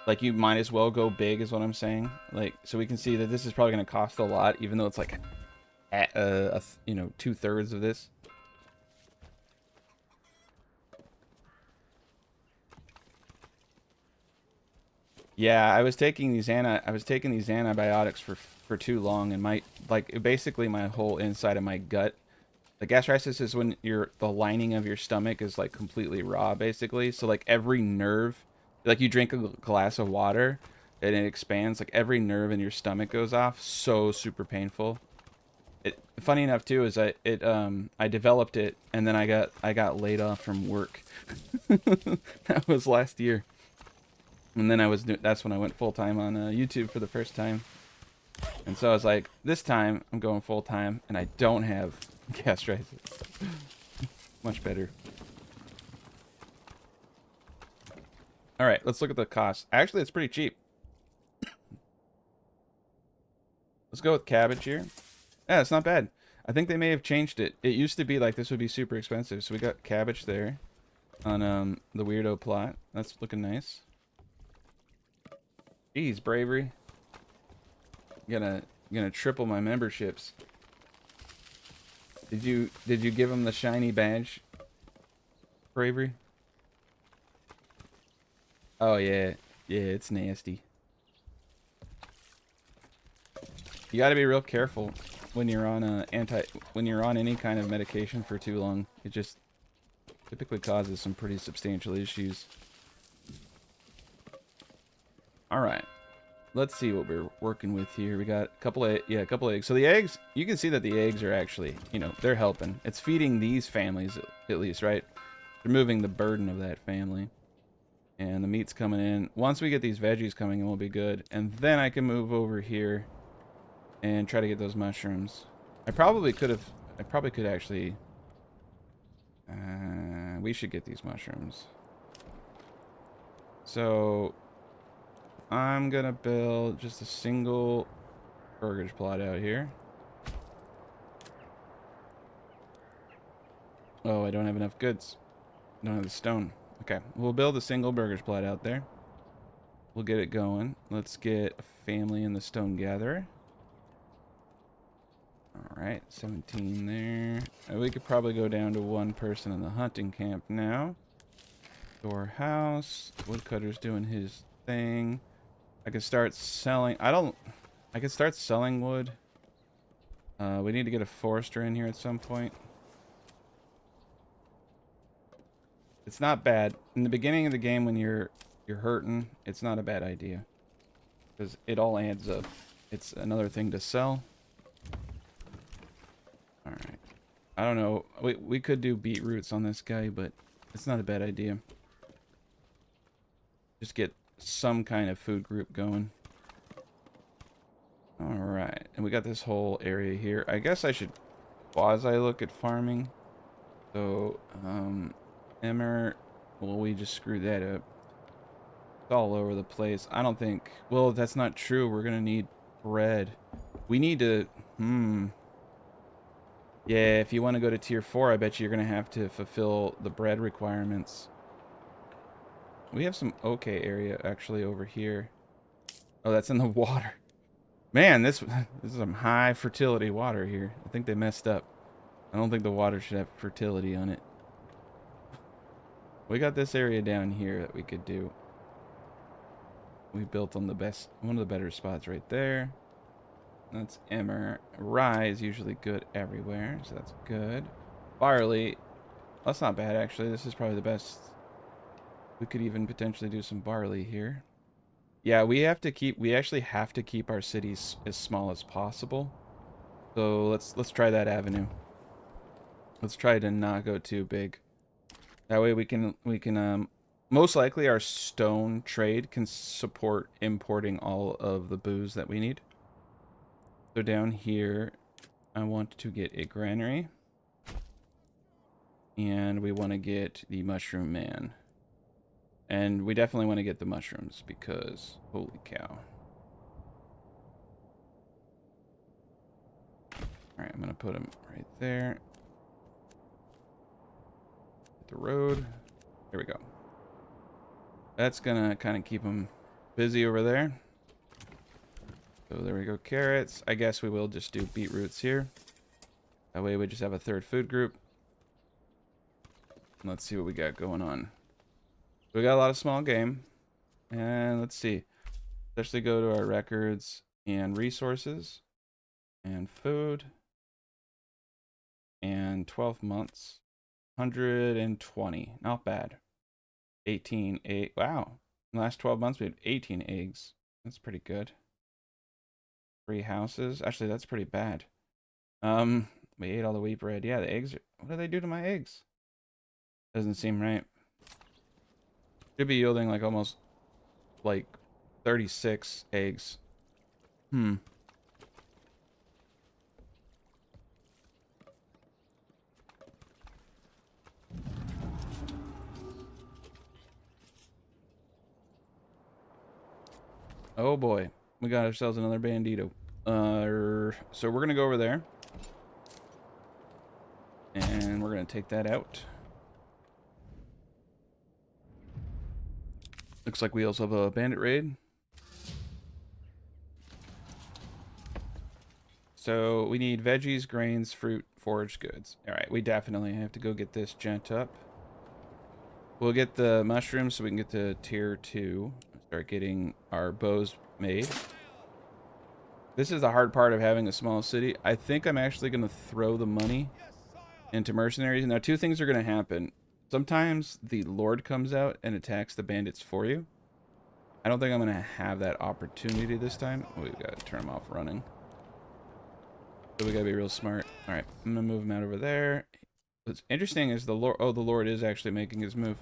Like you might as well go big, is what I'm saying. Like so we can see that this is probably going to cost a lot, even though it's like, you know, 2/3 of this. Yeah, I was taking these antibiotics for too long, and basically my whole inside of my gut. The gastritis is when the lining of your stomach is like completely raw, basically. So like every nerve, like you drink a glass of water and it expands, like every nerve in your stomach goes off. So super painful. Funny enough too is I developed it and then I got laid off from work. That was last year. And then that's when I went full-time on YouTube for the first time. And so I was like, this time I'm going full-time and I don't have gastritis. Much better. All right, let's look at the cost. Actually, it's pretty cheap. Let's go with cabbage here. Yeah, it's not bad. I think they may have changed it. It used to be like this would be super expensive. So we got cabbage there on the weirdo plot. That's looking nice. Jeez, bravery. You're gonna triple my memberships. Did you give him the shiny badge? Bravery? Oh yeah. Yeah, it's nasty. You got to be real careful when you're on when you're on any kind of medication for too long. It just typically causes some pretty substantial issues. All right. Let's see what we're working with here. We got a couple of eggs. So the eggs, you can see that the eggs are actually, you know, they're helping. It's feeding these families at least, right? Removing the burden of that family. And the meat's coming in. Once we get these veggies coming in, we'll be good. And then I can move over here and try to get those mushrooms. I probably could actually... we should get these mushrooms. So... I'm gonna build just a single burgage plot out here. Oh, I don't have enough goods. I don't have the stone. Okay, we'll build a single burgage plot out there. We'll get it going. Let's get a family in the stone gatherer. Alright, 17 there. We could probably go down to 1 person in the hunting camp now. Storehouse. Woodcutter's doing his thing. I can start selling. I can start selling wood. We need to get a forester in here at some point. It's not bad. In the beginning of the game when you're hurting, it's not a bad idea. Because it all adds up. It's another thing to sell. Alright. I don't know. We could do beetroots on this guy, but it's not a bad idea. Just get some kind of food group going. Alright, and we got this whole area here. I guess I should quasi look at farming. So, Emmer, well, we just screwed that up. It's all over the place. I don't think, well, that's not true. We're gonna need bread. We need to, yeah, if you want to go to tier 4, I bet you're gonna have to fulfill the bread requirements. We have some okay area actually over here. Oh, that's in the water. Man, this is some high fertility water here. I think they messed up. I don't think the water should have fertility on it. We got this area down here that we could do. We built on one of the better spots right there. That's emmer. Rye is usually good everywhere, so that's good. Barley, that's not bad actually. This is probably the best. We could even potentially do some barley here. Yeah, we actually have to keep our cities as small as possible. So let's try that avenue. Let's try to not go too big. That way we can most likely our stone trade can support importing all of the booze that we need. So down here, I want to get a granary. And we want to get the mushroom man. And we definitely want to get the mushrooms because, holy cow. Alright, I'm going to put them right there. The road. Here we go. That's going to kind of keep them busy over there. So there we go, carrots. I guess we will just do beetroots here. That way we just have a third food group. Let's see what we got going on. We got a lot of small game. And let's see. Especially go to our records and resources. And food. And 12 months. 120. Not bad. 18 egg. Wow. In the last 12 months we had 18 eggs. That's pretty good. 3 houses. Actually, that's pretty bad. We ate all the wheat bread. Yeah, the eggs. What do they do to my eggs? Doesn't seem right. Should be yielding like almost like 36 eggs. Oh boy, we got ourselves another bandito. So we're gonna go over there, and we're gonna take that out. Looks like we also have a bandit raid. So we need veggies, grains, fruit, foraged goods. All right, we definitely have to go get this gent up. We'll get the mushrooms so we can get to tier 2. Start getting our bows made. This is the hard part of having a small city. I think I'm actually going to throw the money into mercenaries. Now, 2 things are going to happen. Sometimes the Lord comes out and attacks the bandits for you. I don't think I'm going to have that opportunity this time. Oh, we've got to turn them off running. So we got to be real smart. All right, I'm going to move him out over there. What's interesting is the Lord. Oh, the Lord is actually making his move.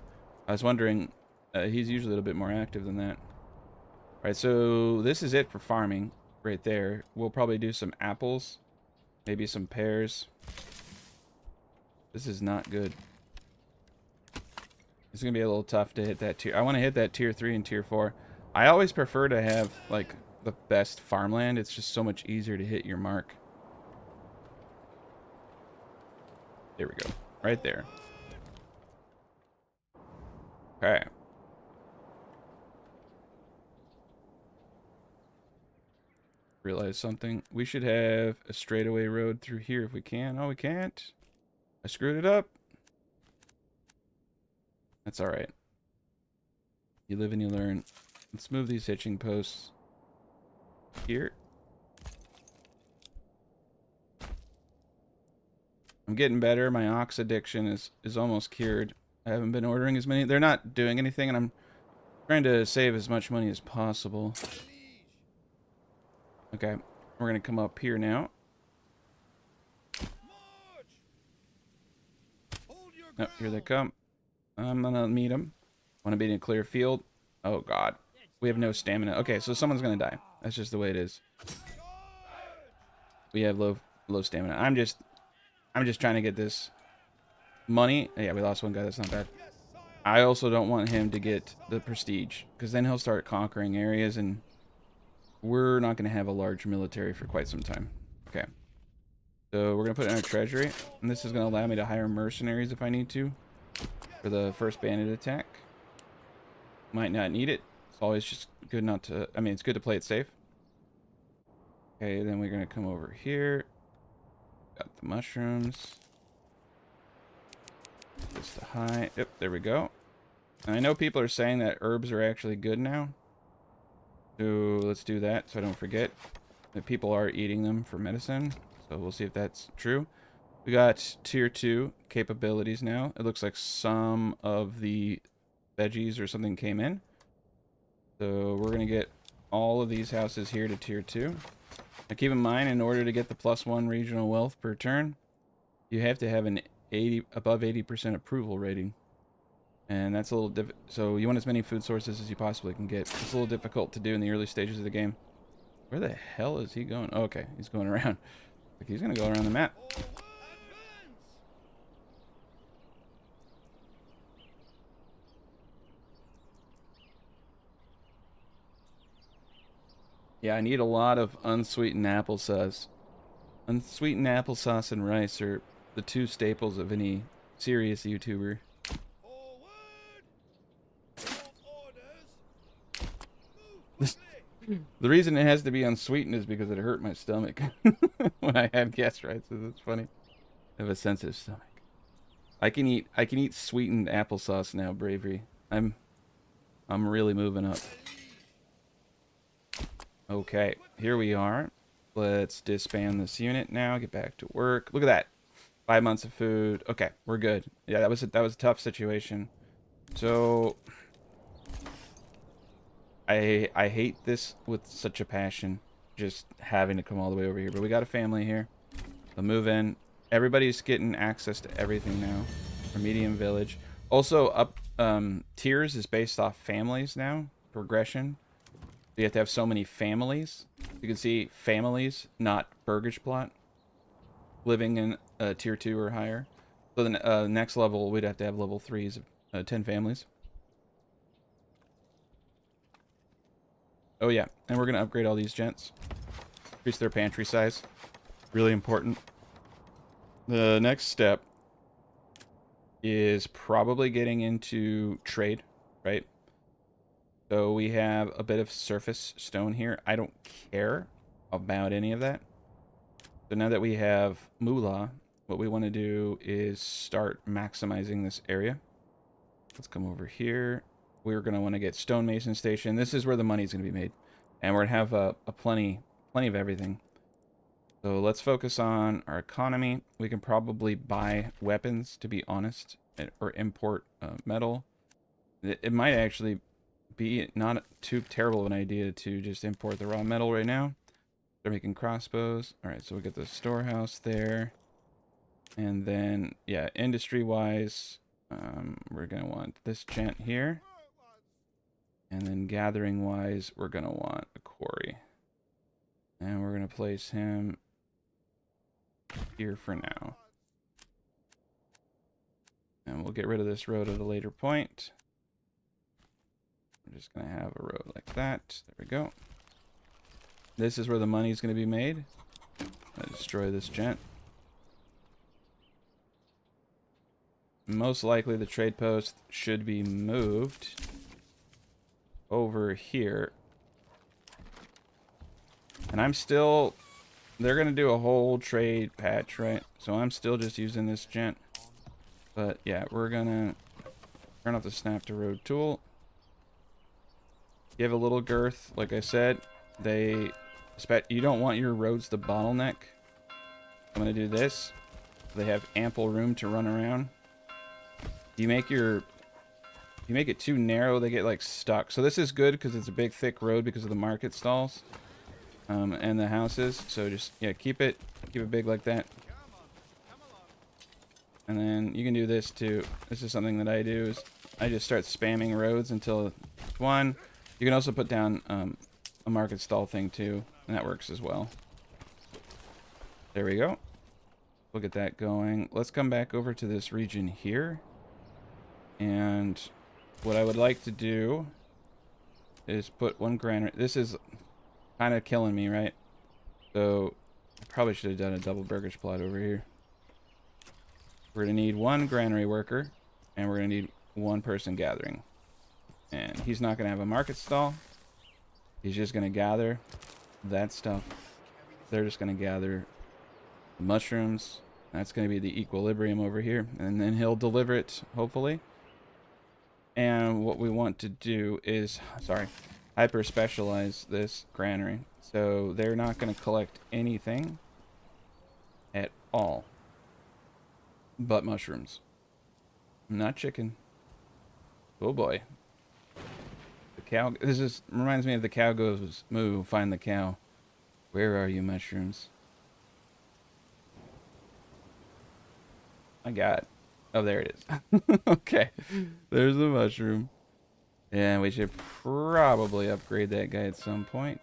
I was wondering, he's usually a little bit more active than that. All right, so this is it for farming right there. We'll probably do some apples, maybe some pears. This is not good. It's going to be a little tough to hit that tier. I want to hit that tier 3 and tier 4. I always prefer to have, like, the best farmland. It's just so much easier to hit your mark. There we go. Right there. Okay. Realize something. We should have a straightaway road through here if we can. Oh, we can't. I screwed it up. That's alright. You live and you learn. Let's move these hitching posts here. I'm getting better. My ox addiction is almost cured. I haven't been ordering as many. They're not doing anything, and I'm trying to save as much money as possible. Okay, we're going to come up here now. Oh, here they come. I'm going to meet them. Want to be in a clear field. Oh, God. We have no stamina. Okay, so someone's going to die. That's just the way it is. We have low stamina. I'm just trying to get this money. Yeah, we lost one guy. That's not bad. I also don't want him to get the prestige, because then he'll start conquering areas, and we're not going to have a large military for quite some time. Okay. So we're going to put it in our treasury, and this is going to allow me to hire mercenaries if I need to for the first bandit attack. Might not need it. It's always just good not to... I mean, it's good to play it safe. Okay, then we're going to come over here. Got the mushrooms. Just to hide. Yep, there we go. And I know people are saying that herbs are actually good now. So let's do that so I don't forget that people are eating them for medicine. So we'll see if that's true. We got tier 2 capabilities now. It looks like some of the veggies or something came in. So we're going to get all of these houses here to tier 2. Now keep in mind, in order to get the +1 regional wealth per turn, you have to have an above 80% approval rating. And that's a little so you want as many food sources as you possibly can get. It's a little difficult to do in the early stages of the game. Where the hell is he going? Oh, okay, he's going around. Like he's gonna go around the map. Yeah, I need a lot of unsweetened applesauce. Unsweetened applesauce and rice are the two staples of any serious YouTuber. The reason it has to be unsweetened is because it hurt my stomach when I had guests, right? So that's funny. I have a sensitive stomach. I can eat sweetened applesauce now, Bravery. I'm really moving up. Okay, here we are. Let's disband this unit now. Get back to work. Look at that. 5 months of food. Okay, we're good. Yeah, that was a tough situation. So I hate this with such a passion, just having to come all the way over here. But we got a family here. They'll move in. Everybody's getting access to everything now. Our medium village. Also, up tiers is based off families now. Progression. You have to have so many families. You can see families, not Burgage Plot, living in tier 2 or higher. So the next level, we'd have to have level 3s of 10 families. Oh yeah, and we're going to upgrade all these gents. Increase their pantry size. Really important. The next step is probably getting into trade, right? So we have a bit of surface stone here. I don't care about any of that. So now that we have moolah, what we want to do is start maximizing this area. Let's come over here. We're going to want to get stonemason station. This is where the money's going to be made. And we're going to have a plenty of everything. So let's focus on our economy. We can probably buy weapons, to be honest, or import metal. It might actually be not too terrible of an idea to just import the raw metal right now. They're making crossbows. All right, so we get the storehouse there. And then, yeah, industry-wise, we're going to want this gent here. And then gathering-wise, we're going to want a quarry. And we're going to place him here for now. And we'll get rid of this road at a later point. We're just going to have a road like that. There we go. This is where the money's going to be made. I destroy this gent. Most likely the trade post should be moved over here. And I'm still... They're going to do a whole trade patch, right? So I'm still just using this gent. But yeah, we're going to turn off the snap to road tool. Give a little girth, like I said. You don't want your roads to bottleneck. I'm going to do this. They have ample room to run around. You make it too narrow, they get like stuck. So this is good because it's a big thick road because of the market stalls. And the houses. So just, yeah, keep it big like that. And then you can do this too. This is something that I do, is I just start spamming roads until it's one. You can also put down a market stall thing too, and that works as well. There we go. We'll get that going. Let's come back over to this region here. And what I would like to do is put one granary. This is kind of killing me, right? So I probably should have done a double Burgage plot over here. We're going to need one granary worker, and we're going to need one person gathering. And he's not going to have a market stall. He's just going to gather that stuff. They're just going to gather mushrooms. That's going to be the equilibrium over here. And then he'll deliver it, hopefully. And what we want to do is, hyper specialize this granary. So they're not going to collect anything at all but mushrooms. Not chicken. Oh boy. The cow. This reminds me of the cow goes moo, find the cow. Where are you, mushrooms? My God. Oh, there it is. Okay. There's the mushroom. And we should probably upgrade that guy at some point.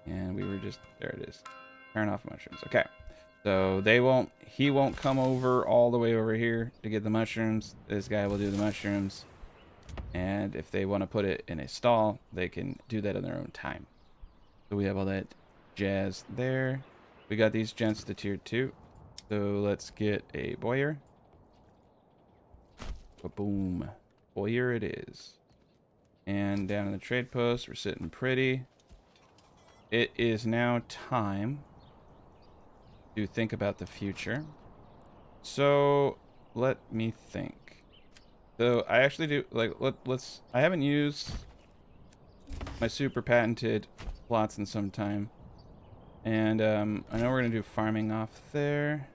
And we were just... There it is. Turn off mushrooms. Okay. So he won't come over all the way over here to get the mushrooms. This guy will do the mushrooms. And if they want to put it in a stall, they can do that in their own time. So we have all that jazz there. We got these gents to tier 2. So let's get a boyer. Boom. Boyer it is. And down in the trade post, we're sitting pretty. It is now time to think about the future. So let me think. So I actually do like let's I haven't used my super patented plots in some time. And I know we're gonna do farming off there.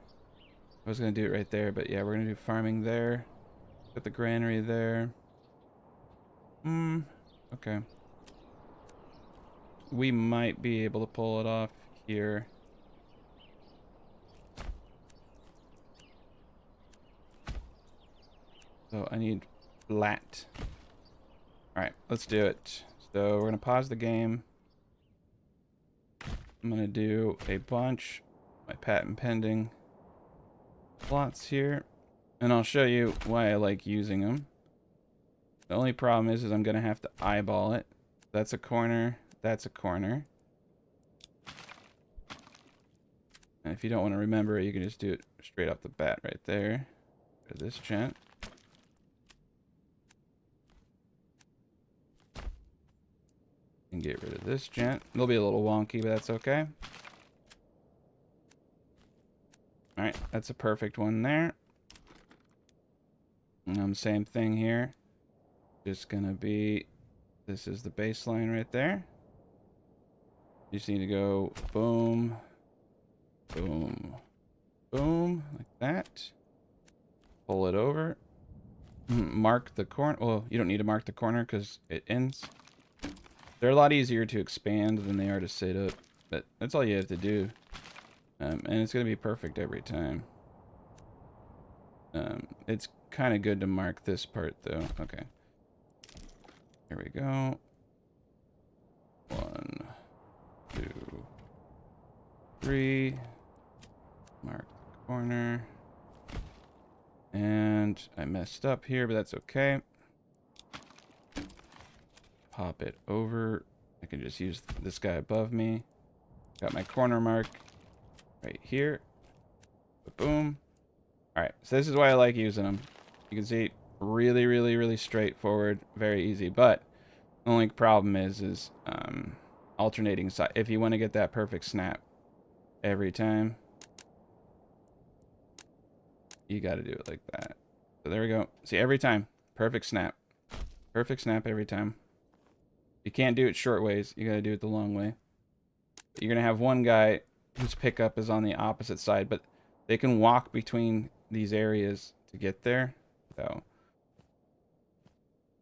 I was gonna do it right there, but yeah, we're gonna do farming there. Put the granary there. Okay. We might be able to pull it off here. So I need flat. Alright, let's do it. So we're gonna pause the game. I'm gonna do a bunch of my patent pending plots here. And I'll show you why I like using them. The only problem is I'm gonna have to eyeball it. That's a corner. That's a corner. And if you don't want to remember it, you can just do it straight off the bat right there. This gent. And get rid of this gent. It'll be a little wonky, but that's okay. Alright, that's a perfect one there. Same thing here. Just gonna be, this is the baseline right there. You just need to go boom, boom, boom, like that. Pull it over. Mark the corner. Well, you don't need to mark the corner because it ends. They're a lot easier to expand than they are to sit up, but that's all you have to do. And it's gonna be perfect every time. It's kind of good to mark this part though. Okay. Here we go. 1, 2, 3. Mark the corner. And I messed up here, but that's okay. Pop it over. I can just use this guy above me. Got my corner mark right here. Boom. Alright, so this is why I like using them. You can see really, really, really straightforward, very easy. But the only problem is alternating side. If you want to get that perfect snap every time, you got to do it like that. So there we go. See, every time, perfect snap. Perfect snap every time. You can't do it short ways. You got to do it the long way. You're going to have one guy whose pickup is on the opposite side, but they can walk between these areas to get there. So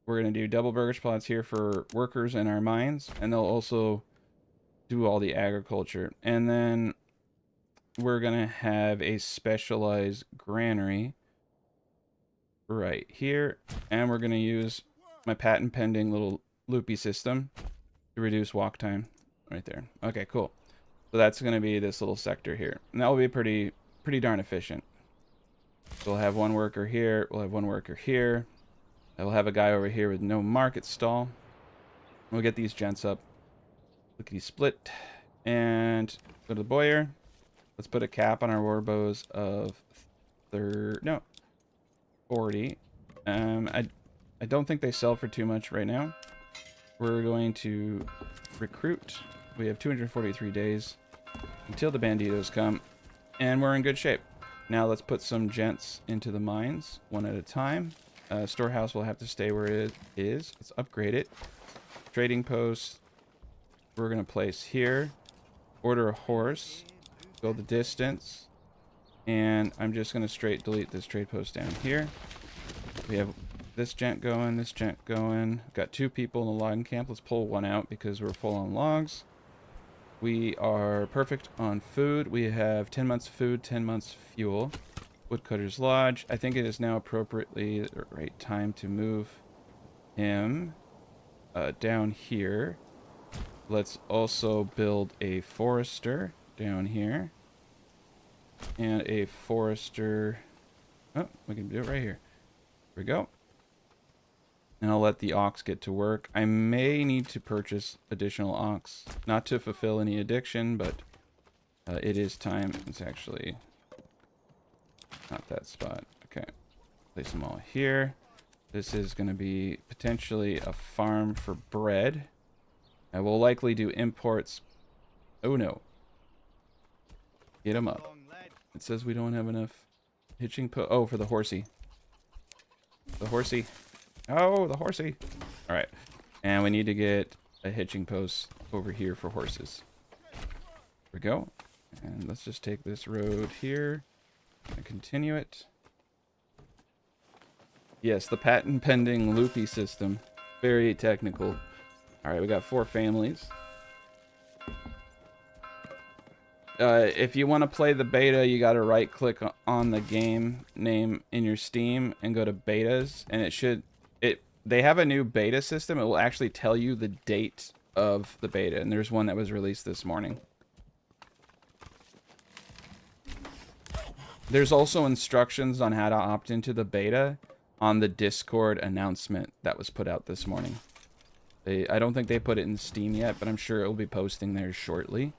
we're going to do double burgage plots here for workers in our mines, and they'll also do all the agriculture. And then we're going to have a specialized granary right here, and we're going to use my patent pending little loopy system to reduce walk time right there. Okay, cool. So that's going to be this little sector here, and that will be pretty darn efficient. So we'll have one worker here, we'll have one worker here, we'll have a guy over here with no market stall. We'll get these gents up. Lickety split, and go to the boyer. Let's put a cap on our war bows of 40. I don't think they sell for too much right now. We're going to recruit. We have 243 days until the banditos come, and we're in good shape. Now let's put some gents into the mines one at a time. Storehouse will have to stay where it is. Let's upgrade it. Trading post, we're going to place here. Order a horse. Go the distance. And I'm just going to straight delete this trade post down here. We have this gent going, this gent going. Got 2 people in the logging camp. Let's pull one out because we're full on logs. We are perfect on food. We have 10 months food, 10 months fuel. Woodcutter's Lodge. I think it is now appropriately the right time to move him down here. Let's also build a forester down here. And a forester... Oh, we can do it right here. There we go. And I'll let the ox get to work. I may need to purchase additional ox. Not to fulfill any addiction, but it is time. It's actually not that spot. Okay. Place them all here. This is going to be potentially a farm for bread. I will likely do imports. Oh no. Get them up. It says we don't have enough hitching post. Oh, for the horsey. The horsey. Oh, the horsey. All right. And we need to get a hitching post over here for horses. There we go. And let's just take this road here and continue it. Yes, the patent pending loopy system. Very technical. All right, we got 4 families. If you want to play the beta, you got to right click on the game name in your Steam and go to betas, and they have a new beta system. It will actually tell you the date of the beta, and there's one that was released this morning. There's also instructions on how to opt into the beta on the Discord announcement that was put out this morning. I don't think they put it in Steam yet, but I'm sure it will be posting there shortly.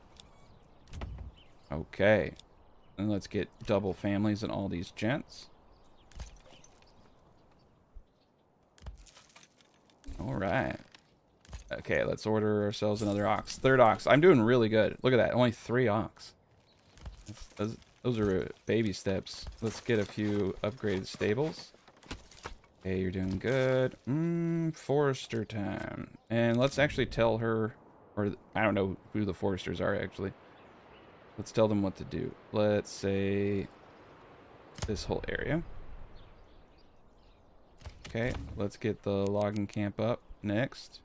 Okay. And let's get double families and all these gents. Alright. Okay, let's order ourselves another ox. 3rd ox. I'm doing really good. Look at that. Only 3 ox. Those are baby steps. Let's get a few upgraded stables. Okay, you're doing good. Forester time. And let's actually tell her, or I don't know who the foresters are actually. Let's tell them what to do. Let's say this whole area. Okay, let's get the logging camp up next.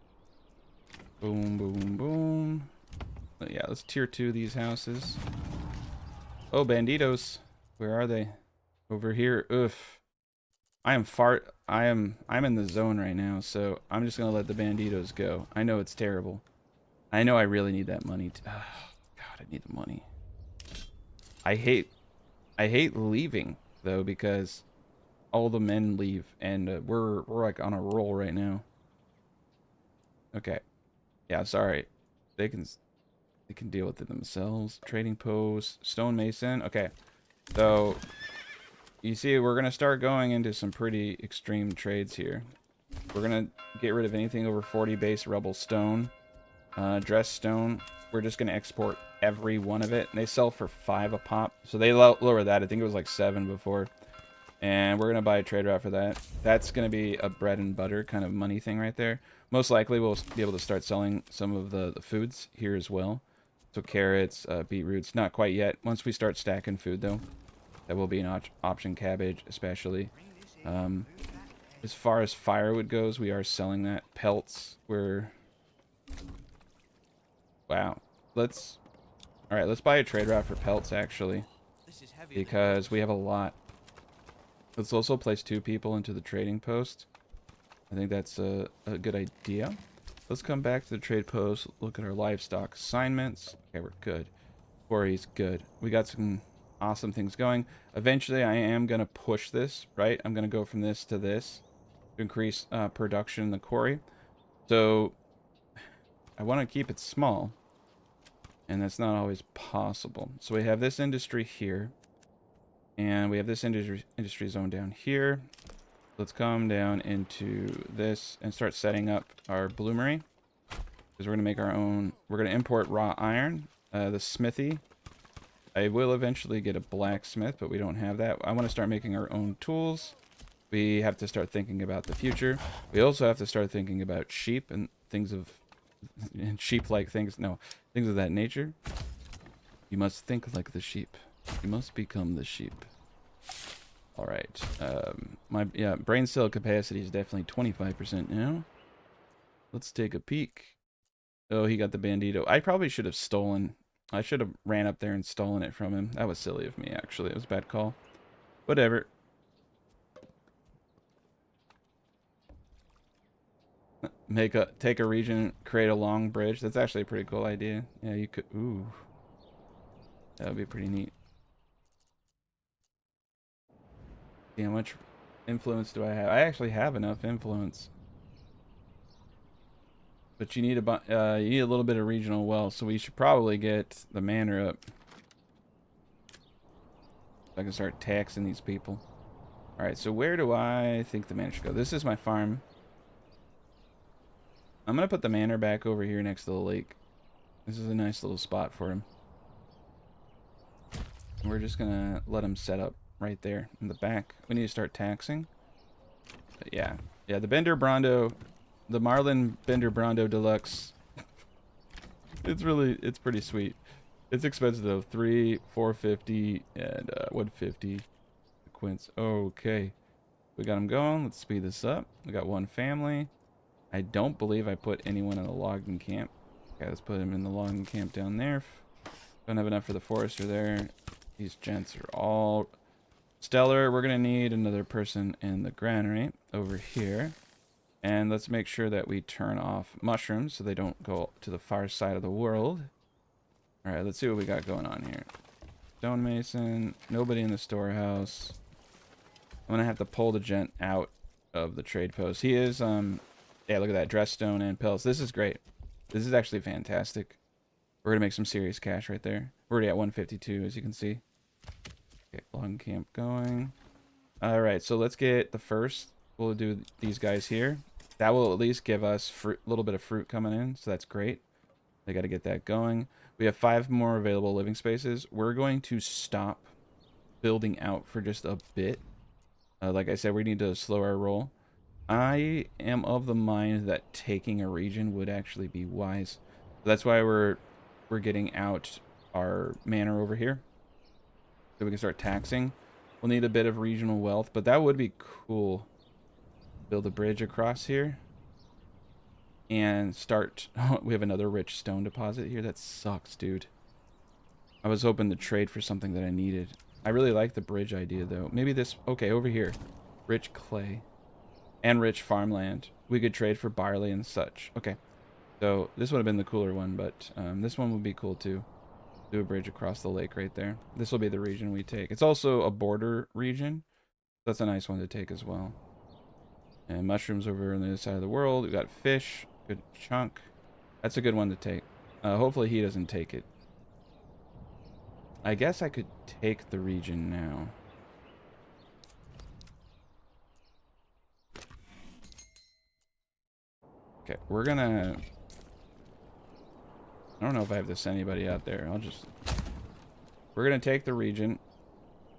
Boom, boom, boom. Yeah, let's tier 2 these houses. Oh, banditos. Where are they? Over here. Oof. I'm in the zone right now, so I'm just gonna let the banditos go. I know it's terrible. I know I really need that money. God, I need the money. I hate leaving though, because all the men leave, and we're like on a roll right now. Okay, yeah, sorry. They can deal with it themselves. Trading post, stonemason. Okay, so you see, we're gonna start going into some pretty extreme trades here. We're gonna get rid of anything over 40 base rubble stone, dress stone. We're just gonna export every one of it. And they sell for 5 a pop, so they lower that. I think it was like 7 before. And we're gonna buy a trade route for that. That's gonna be a bread and butter kind of money thing right there. Most likely we'll be able to start selling some of the foods here as well. So carrots, beetroots, not quite yet. Once we start stacking food though, that will be an option. Cabbage especially. As far as firewood goes, we are selling that. Pelts, wow. Alright, let's buy a trade route for pelts actually, because we have a lot. Let's also place 2 people into the trading post. I think that's a good idea. Let's come back to the trade post, look at our livestock assignments. Okay, we're good. Quarry's good. We got some awesome things going. Eventually, I am going to push this, right? I'm going to go from this to this to increase production in the quarry. So, I want to keep it small, and that's not always possible. So we have this industry here, and we have this industry zone down here. Let's come down into this and start setting up our bloomery, because we're going to make our own. We're going to import raw iron, the smithy. I will eventually get a blacksmith, but we don't have that. I want to start making our own tools. We have to start thinking about the future. We also have to start thinking about sheep and things of and sheep-like things. No, things of that nature. You must think like the sheep. You must become the sheep. All right. My brain cell capacity is definitely 25% now. Let's take a peek. Oh, he got the bandito. I probably should have stolen. I should have ran up there and stolen it from him. That was silly of me, actually. It was a bad call. Whatever. Take a region, create a long bridge. That's actually a pretty cool idea. Yeah, you could. Ooh, that would be pretty neat. See how much influence do I have? I actually have enough influence, but you need you need a little bit of regional wealth. So we should probably get the manor up. So I can start taxing these people. All right. So where do I think the manor should go? This is my farm. I'm gonna put the manor back over here next to the lake. This is a nice little spot for him. We're just gonna let him set up right there in the back. We need to start taxing. But yeah, the Bender Brondo, the Marlin Bender Brondo Deluxe. It's pretty sweet. It's expensive though. 450 and 150 quints. Okay, we got him going. Let's speed this up. We got one family. I don't believe I put anyone in the logging camp. Okay, let's put him in the logging camp down there. Don't have enough for the forester there. These gents are all stellar. We're going to need another person in the granary over here. And let's make sure that we turn off mushrooms so they don't go to the far side of the world. Alright, let's see what we got going on here. Stonemason. Nobody in the storehouse. I'm going to have to pull the gent out of the trade post. He is, yeah, look at that. Dress stone and pelts. This is great. This is actually fantastic. We're going to make some serious cash right there. We're already at 152, as you can see. Okay, long camp going. Alright, so let's get the first. We'll do these guys here. That will at least give us a little bit of fruit coming in, so that's great. They got to get that going. We have 5 more available living spaces. We're going to stop building out for just a bit. Like I said, we need to slow our roll. I am of the mind that taking a region would actually be wise. That's why we're getting out our manor over here, so we can start taxing. We'll need a bit of regional wealth, but that would be cool. Build a bridge across here and start. We have another rich stone deposit here. That sucks, dude. I was hoping to trade for something that I needed. I really like the bridge idea though. Maybe this. Okay, over here, rich clay and rich farmland. We could trade for barley and such. Okay, so this would have been the cooler one, but this one would be cool too. Do a bridge across the lake right there. This will be the region we take. It's also a border region. That's a nice one to take as well. And mushrooms over on the other side of the world. We've got fish. Good chunk. That's a good one to take. Hopefully he doesn't take it. I guess I could take the region now. Okay, we're gonna... I don't know if I have to send anybody out there. We're gonna take the region,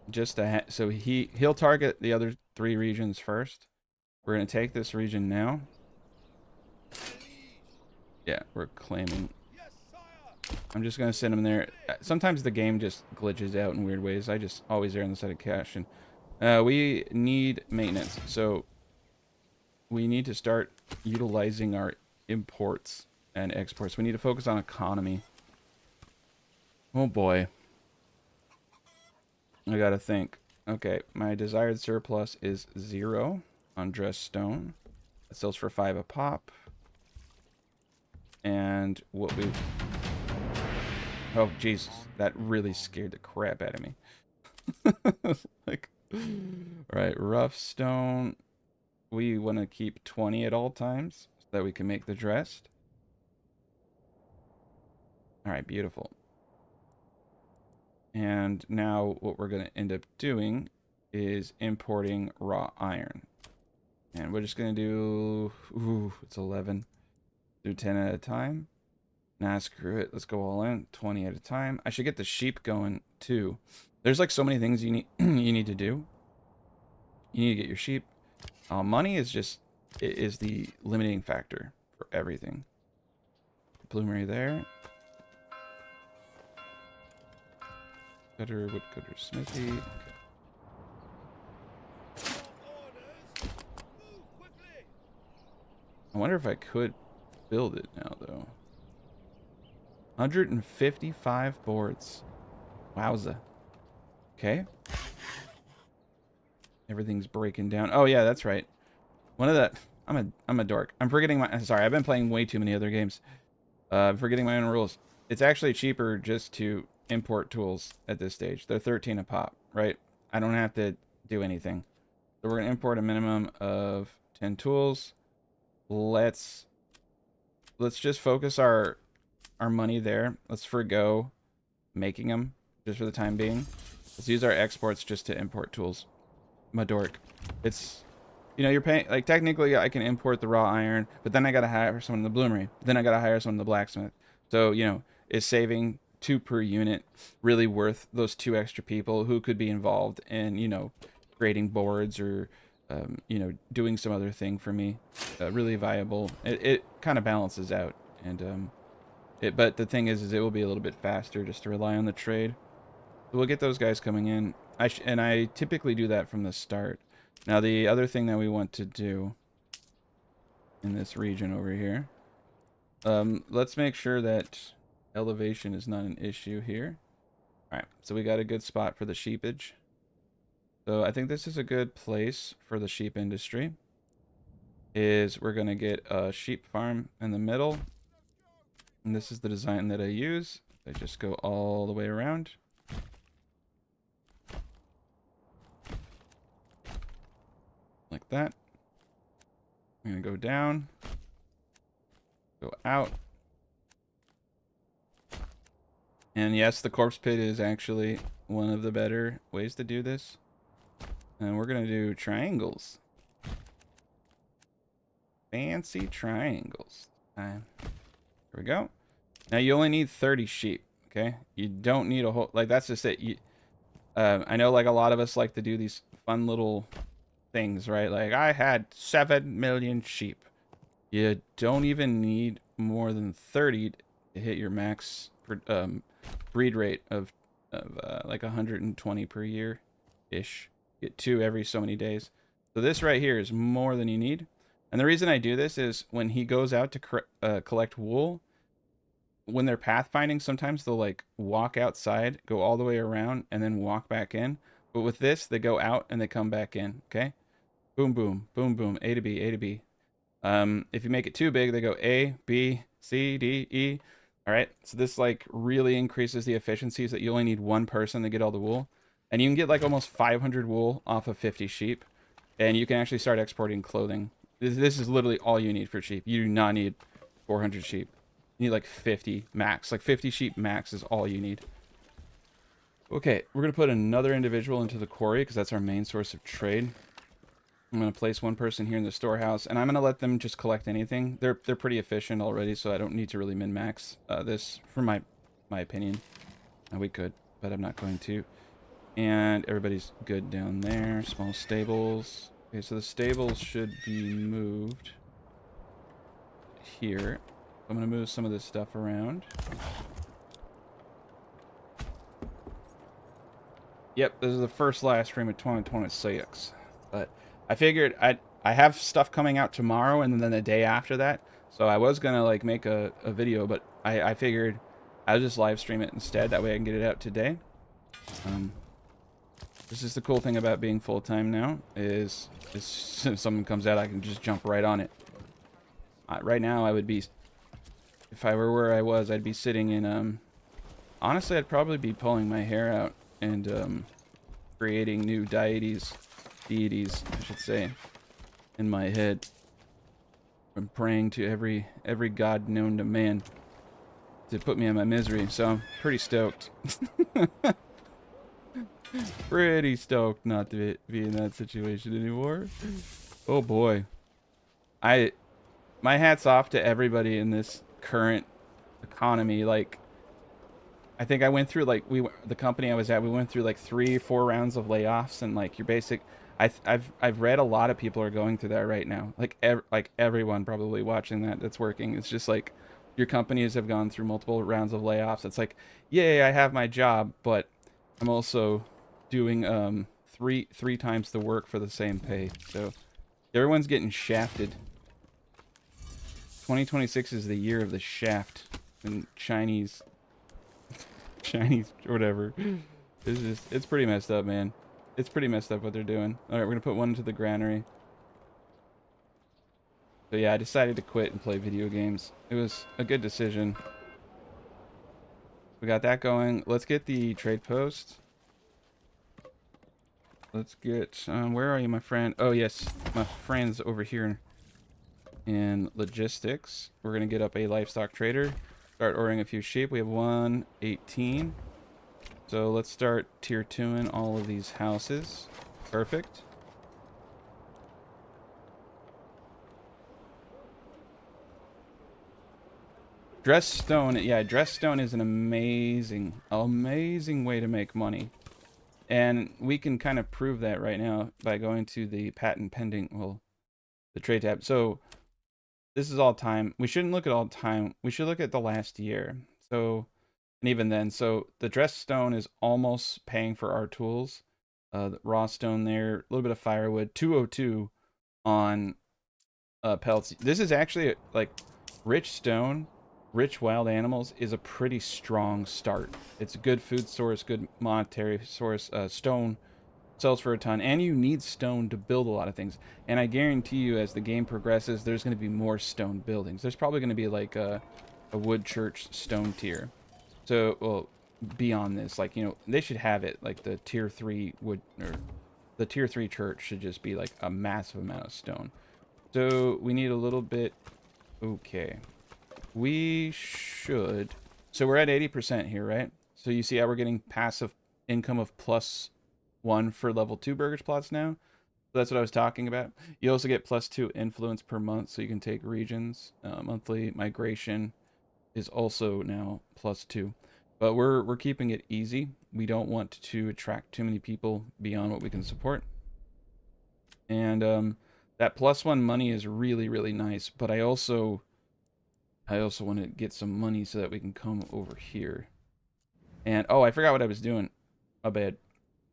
just to so he'll target the other 3 regions first. We're gonna take this region now. Yeah, we're claiming. I'm just gonna send him there. Sometimes the game just glitches out in weird ways. I just always err on the side of caution. We need maintenance, so we need to start utilizing our imports and exports. We need to focus on economy. Oh boy. I gotta think. Okay, my desired surplus is 0 on dressed stone. It sells for 5 a pop. And what we... Oh, Jesus. That really scared the crap out of me. Like... Alright, rough stone. We want to keep 20 at all times so that we can make the dressed. Alright, beautiful. And now what we're going to end up doing is importing raw iron. And we're just going to do... Ooh, it's 11. Do 10 at a time. Nah, screw it. Let's go all in. 20 at a time. I should get the sheep going too. There's like so many things you need you need to do. You need to get your sheep. Money is just... It is the limiting factor for everything. Bloomery there. Cutter, woodcutter, smithy. Okay. I wonder if I could build it now, though. 155 boards. Wowza. Okay. Everything's breaking down. Oh yeah, that's right. One of the I'm a dork. I'm forgetting my. Sorry, I've been playing way too many other games. I'm forgetting my own rules. It's actually cheaper just to import tools at this stage. They're 13 a pop, right? I don't have to do anything. So we're gonna import a minimum of 10 tools. Let's just focus our money there. Let's forgo making them just for the time being. Let's use our exports just to import tools. I'm a dork. It's, you know, you're paying, like, technically I can import the raw iron, but then I gotta hire someone in the bloomery. Then I gotta hire someone in the blacksmith. So, you know, is saving 2 per unit really worth those 2 extra people who could be involved in, you know, creating boards or, you know, doing some other thing for me? Really viable. It kind of balances out. And, but the thing is it will be a little bit faster just to rely on the trade. So we'll get those guys coming in. And I typically do that from the start. Now the other thing that we want to do in this region over here, let's make sure that elevation is not an issue here. All right, so we got a good spot for the sheepage. So I think this is a good place for the sheep industry. Is we're gonna get a sheep farm in the middle. And this is the design that I use. I just go all the way around. Like that. I'm going to go down. Go out. And yes, the corpse pit is actually one of the better ways to do this. And we're going to do triangles. Fancy triangles. Here we go. Now you only need 30 sheep, okay? You don't need a whole, like, that's just it. I know, like, a lot of us like to do these fun little things, right? Like, I had 7 million sheep. You don't even need more than 30 to hit your max breed rate of like 120 per year ish. Get 2 every so many days. So this right here is more than you need. And the reason I do this is when he goes out to collect wool, when they're pathfinding, sometimes they'll like walk outside, go all the way around, and then walk back in. But with this, they go out and they come back in. Okay, boom, boom, boom, boom, A to B, A to B. If you make it too big, they go A, B, C, D, E. All right, so this like really increases the efficiencies that you only need 1 person to get all the wool, and you can get like almost 500 wool off of 50 sheep, and you can actually start exporting clothing. This is literally all you need for sheep. You do not need 400 sheep. You need like 50 max. Like 50 sheep max is all you need. Okay, we're going to put another individual into the quarry because that's our main source of trade. I'm going to place 1 person here in the storehouse, and I'm going to let them just collect anything. They're pretty efficient already, so I don't need to really min-max this, for my opinion. We could, but I'm not going to. And everybody's good down there. Small stables. Okay, so the stables should be moved here. I'm going to move some of this stuff around. Yep, this is the first live stream of 2026. But I figured I have stuff coming out tomorrow and then the day after that. So I was going to like make a video, but I figured I'll just live stream it instead. That way I can get it out today. This is the cool thing about being full-time now, is if something comes out, I can just jump right on it. Right now, I would be, if I were where I was, I'd be sitting in, honestly, I'd probably be pulling my hair out and creating new deities, I should say, in my head. I'm praying to every god known to man to put me in my misery, so I'm pretty stoked. Pretty stoked not to be in that situation anymore. Oh boy. My hat's off to everybody in this current economy. Like, I think I went through, like, the company I was at, we went through like 3-4 rounds of layoffs, and like your basic, I've read a lot of people are going through that right now. Like everyone probably watching that's working. It's just like your companies have gone through multiple rounds of layoffs. It's like, yay, I have my job, but I'm also doing three times the work for the same pay. So everyone's getting shafted. 2026 is the year of the shaft in Chinese whatever. It's pretty messed up, man. It's pretty messed up what they're doing. All right, we're gonna put one into the granary. So yeah, I decided to quit and play video games. It was a good decision. We got that going. Let's get the trade post. Let's get, where are you, my friend? Oh yes, my friend's over here in logistics. We're gonna get up a livestock trader. Start ordering a few sheep. We have 118. So let's start tier 2ing all of these houses. Perfect. Dress stone, yeah, dress stone is an amazing way to make money. And we can kind of prove that right now by going to the patent pending, well, the trade tab. So this is all time. We shouldn't look at all time. We should look at the last year. So, and even then, so the dress stone is almost paying for our tools. The raw stone there, a little bit of firewood, 202 on pelts. This is actually like rich stone, rich wild animals is a pretty strong start. It's a good food source, good monetary source. Stone sells for a ton, and you need stone to build a lot of things. And I guarantee you, as the game progresses, there's going to be more stone buildings. There's probably going to be like a wood church stone tier. So, well, beyond this, like, you know, they should have it like the tier 3 wood, or the tier 3 church should just be like a massive amount of stone. So we need a little bit. Okay, we should, so we're at 80% here, right? So you see how we're getting passive income of +1 for level 2 Burgage Plots now. So that's what I was talking about. You also get +2 influence per month, so you can take regions. Monthly migration is also now +2, but we're keeping it easy. We don't want to attract too many people beyond what we can support. And that +1 money is really, really nice, but I also want to get some money so that we can come over here. And oh, I forgot what I was doing. My bad.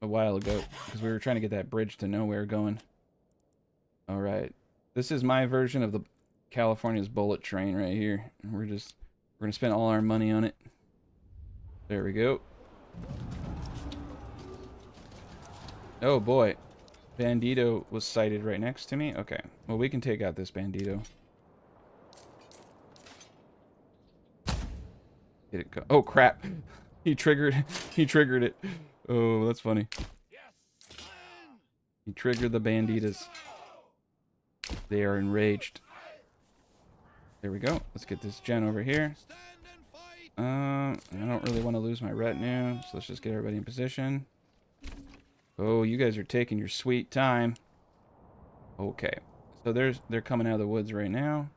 A while ago, because we were trying to get that bridge to nowhere going. All right, this is my version of the California's bullet train right here. We're gonna spend all our money on it. There we go. Oh boy, Bandito was sighted right next to me. Okay, well, we can take out this Bandito. Did it go? Oh crap! He triggered it. Oh, that's funny. He triggered the banditas. They are enraged. There we go. Let's get this gen over here. I don't really want to lose my retinue, so let's just get everybody in position. Oh, you guys are taking your sweet time. Okay, so they're coming out of the woods right now.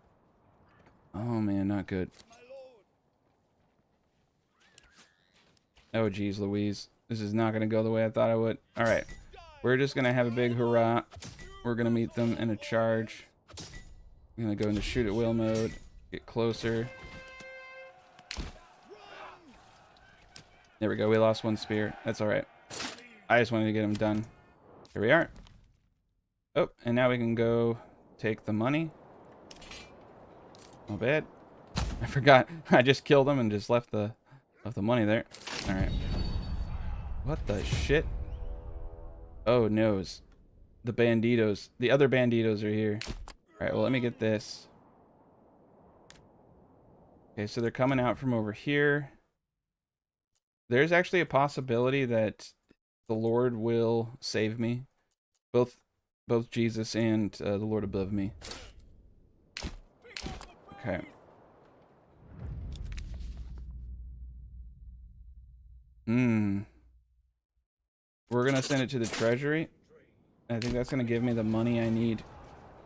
Oh man, not good. Oh geez, Louise. This is not going to go the way I thought it would. Alright. We're just going to have a big hurrah. We're going to meet them in a charge. I'm going to go into shoot at will mode. Get closer. There we go. We lost one spear. That's alright. I just wanted to get him done. Here we are. Oh, and now we can go take the money. Not bad. I forgot. I just killed him and just left the money there. Alright. What the shit? Oh, noes. The banditos. The other banditos are here. Alright, well, let me get this. Okay, so they're coming out from over here. There's actually a possibility that the Lord will save me. Both Jesus and the Lord above me. Okay. We're gonna send it to the treasury. I think that's gonna give me the money I need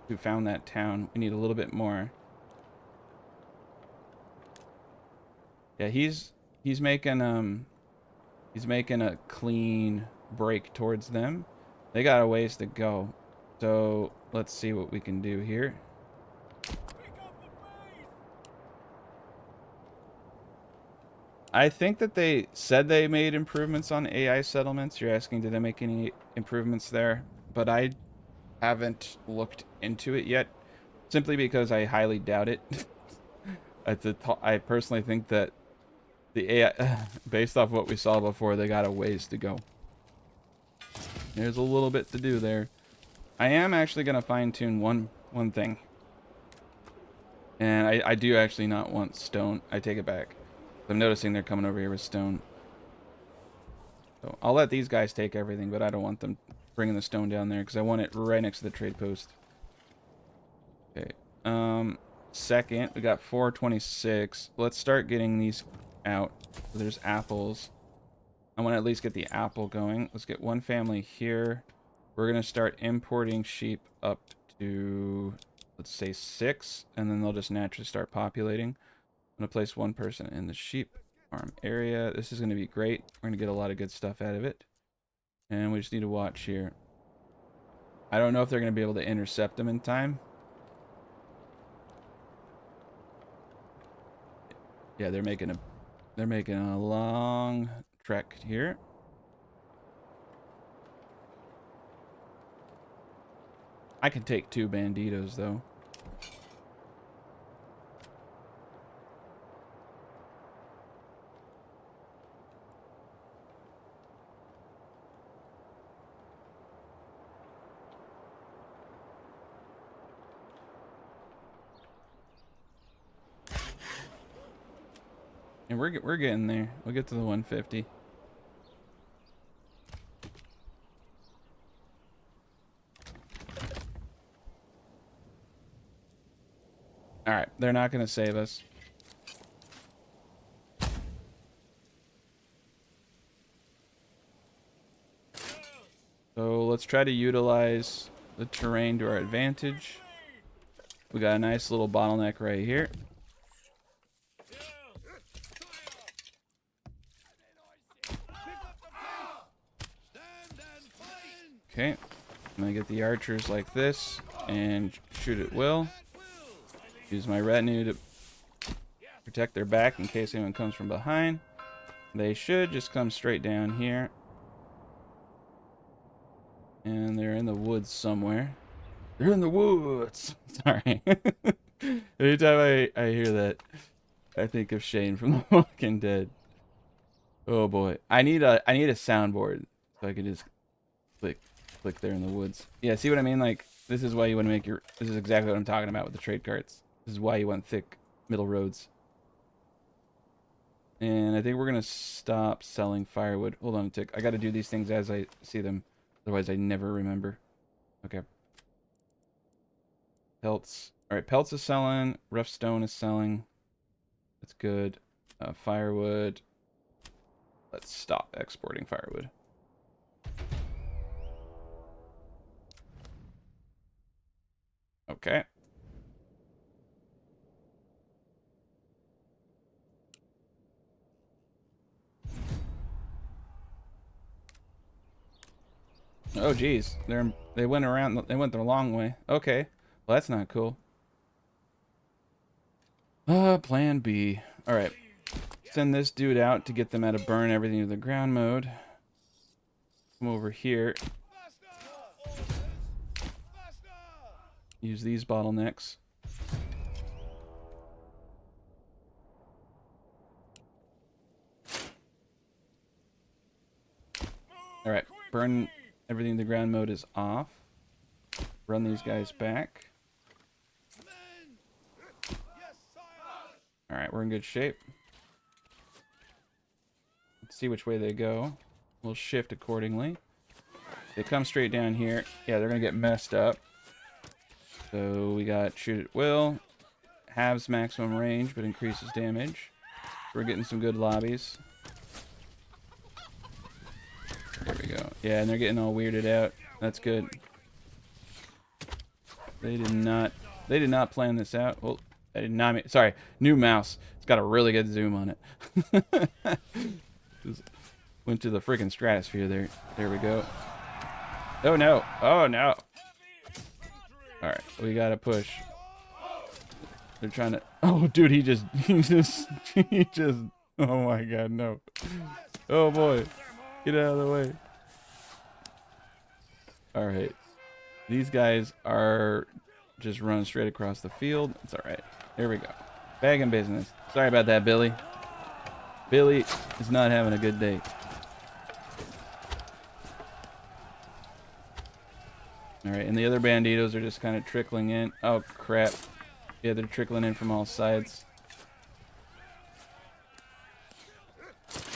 to found that town. We need a little bit more. Yeah, he's making a clean break towards them. They got a ways to go. So let's see what we can do here. I think that they said they made improvements on AI settlements. You're asking, did they make any improvements there? But I haven't looked into it yet, simply because I highly doubt it. I personally think that the AI, based off what we saw before, they got a ways to go. There's a little bit to do there. I am actually going to fine-tune one thing. And I do actually not want stone. I take it back. I'm noticing they're coming over here with stone. So I'll let these guys take everything, but I don't want them bringing the stone down there because I want it right next to the trade post. Okay. Second, we got 426. Let's start getting these out. So there's apples. I want to at least get the apple going. Let's get one family here. We're going to start importing sheep up to, let's say 6, and then they'll just naturally start populating. I'm going to place one person in the sheep farm area. This is going to be great. We're going to get a lot of good stuff out of it. And we just need to watch here. I don't know if they're going to be able to intercept them in time. Yeah, they're making a long trek here. I can take 2 banditos though. And we're getting there. We'll get to the 150. All right, they're not going to save us. So let's try to utilize the terrain to our advantage. We got a nice little bottleneck right here. Okay, I'm gonna get the archers like this and shoot at will. Use my retinue to protect their back in case anyone comes from behind. They should just come straight down here. And they're in the woods somewhere. They're in the woods! Sorry. Anytime I hear that, I think of Shane from The Walking Dead. Oh boy. I need a soundboard so I can just click there in the woods. Yeah, see what I mean? Like, this is why you want to make your... This is exactly what I'm talking about with the trade carts. This is why you want thick middle roads. And I think we're going to stop selling firewood. Hold on a tick. I got to do these things as I see them. Otherwise, I never remember. Okay. Pelts. Alright, pelts is selling. Rough stone is selling. That's good. Firewood. Let's stop exporting firewood. Okay. Oh geez, they went around. They went the long way. Okay, well that's not cool. Plan B. All right, send this dude out to get them out of burn everything to the ground mode. Come over here. Use these bottlenecks. All right, burn. Everything in the ground mode is off. Run these guys back. Alright, we're in good shape. Let's see which way they go. We'll shift accordingly. They come straight down here. Yeah, they're going to get messed up. So we got shoot at will. Halves maximum range, but increases damage. We're getting some good lobbies. There we go. Yeah, and they're getting all weirded out. That's good. They did not plan this out. Well, I did not. Sorry, new mouse. It's got a really good zoom on it. Just went to the freaking stratosphere there. There we go. Oh no! Oh no! All right, we gotta push. They're trying to. Oh, dude, he just. Oh my God, no! Oh boy. Get out of the way. Alright. These guys are just running straight across the field. It's alright. There we go. Bagging business. Sorry about that, Billy. Billy is not having a good day. Alright, and the other banditos are just kind of trickling in. Oh, crap. Yeah, they're trickling in from all sides.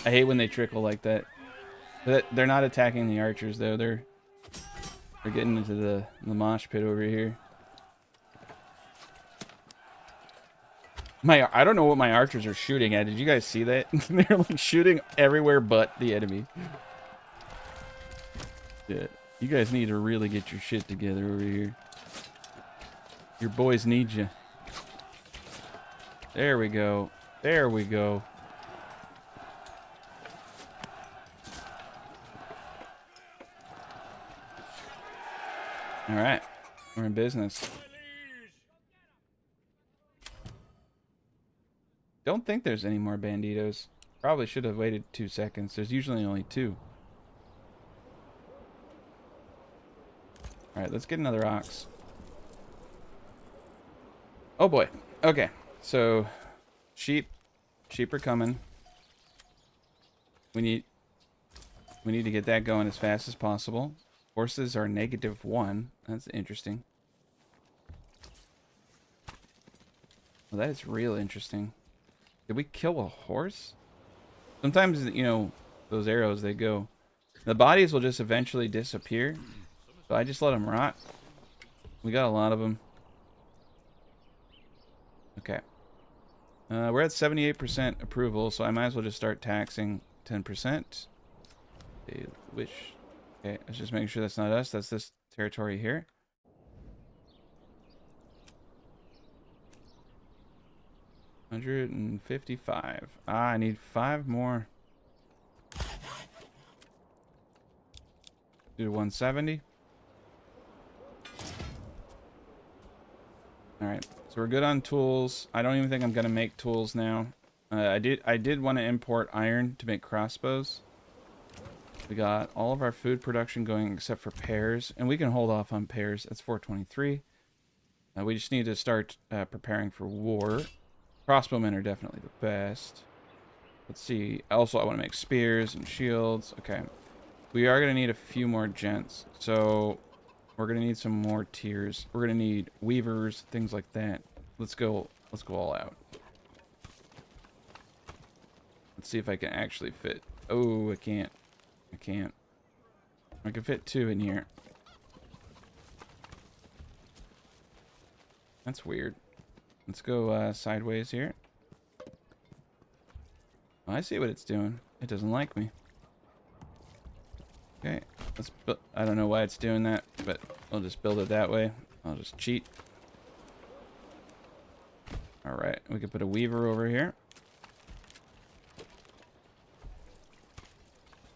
I hate when they trickle like that. They're not attacking the archers, though. They're getting into the mosh pit over here. I don't know what my archers are shooting at. Did you guys see that? They're like shooting everywhere but the enemy. Yeah, you guys need to really get your shit together over here. Your boys need you. There we go. There we go. All right, we're in business. Don't think there's any more banditos. Probably should have waited 2 seconds. There's usually only 2. Alright, let's get another ox. Oh boy. Okay, so sheep are coming. We need to get that going as fast as possible. Horses are -1. That's interesting. Well, that is real interesting. Did we kill a horse? Sometimes, you know, those arrows, they go. The bodies will just eventually disappear. So I just let them rot. We got a lot of them. Okay. We're at 78% approval, so I might as well just start taxing 10%. Which, okay, let's just make sure that's not us. That's this territory here. $155. Ah, I need 5 more. Do 170. All right, so we're good on tools. I don't even think I'm gonna make tools now. I did want to import iron to make crossbows. We got all of our food production going except for pears, and we can hold off on pears. That's 423. We just need to start preparing for war. Crossbowmen are definitely the best. Let's see. Also, I want to make spears and shields. Okay. We are going to need a few more gents. So, we're going to need some more tiers. We're going to need weavers, things like that. Let's go all out. Let's see if I can actually fit. Oh, I can't. I can't. I can fit 2 in here. That's weird. Let's go sideways here. Oh, I see what it's doing. It doesn't like me. Okay, I don't know why it's doing that, but I'll just build it that way. I'll just cheat. Alright, we can put a weaver over here.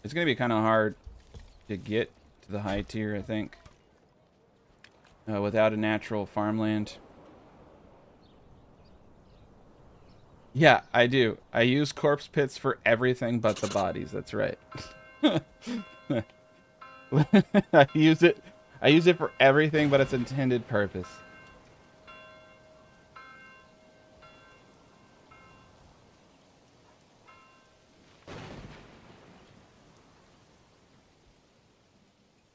It's going to be kind of hard to get to the high tier, I think. Without a natural farmland. Yeah, I do. I use corpse pits for everything but the bodies. That's right. I use it for everything but its intended purpose.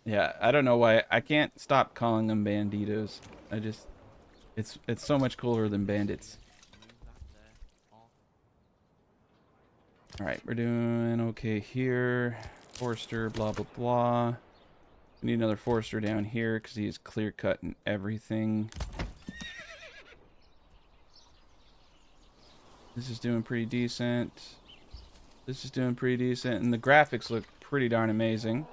Yeah, I don't know why. I can't stop calling them banditos. It's so much cooler than bandits. Alright, we're doing okay here. Forester, blah, blah, blah. We need another Forester down here because he is clear-cut and everything. This is doing pretty decent. This is doing pretty decent. And the graphics look pretty darn amazing.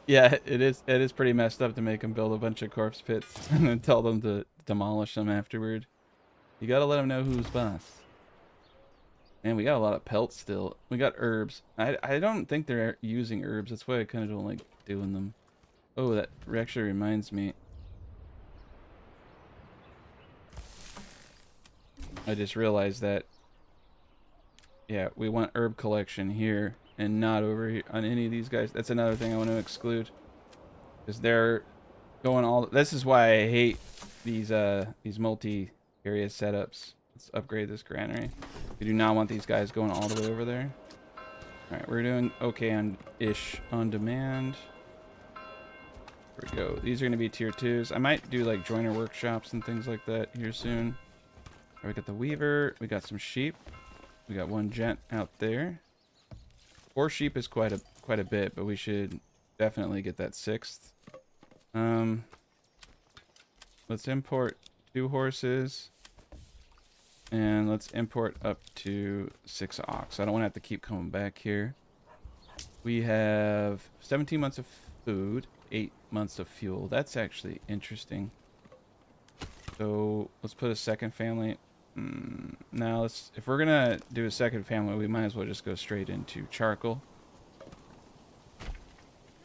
Yeah, it is pretty messed up to make them build a bunch of corpse pits and then tell them to demolish them afterward. You gotta let them know who's boss. And we got a lot of pelts still. We got herbs. I don't think they're using herbs. That's why I kind of don't like doing them. Oh, that actually reminds me. I just realized that. Yeah, we want herb collection here. And not over here on any of these guys. That's another thing I want to exclude. Because they're going all... This is why I hate these multi-area setups. Let's upgrade this granary. We do not want these guys going all the way over there. All right, we're doing okay on demand. There we go. These are going to be tier 2s. I might do like joiner workshops and things like that here soon. All right, we got the weaver. We got some sheep. We got one gent out there. 4 sheep is quite a bit, but we should definitely get that 6th. Let's import 2 horses. And let's import up to 6 ox. I don't want to have to keep coming back here. We have 17 months of food, 8 months of fuel. That's actually interesting. So let's put a second family. Now if we're gonna do a second family, we might as well just go straight into charcoal.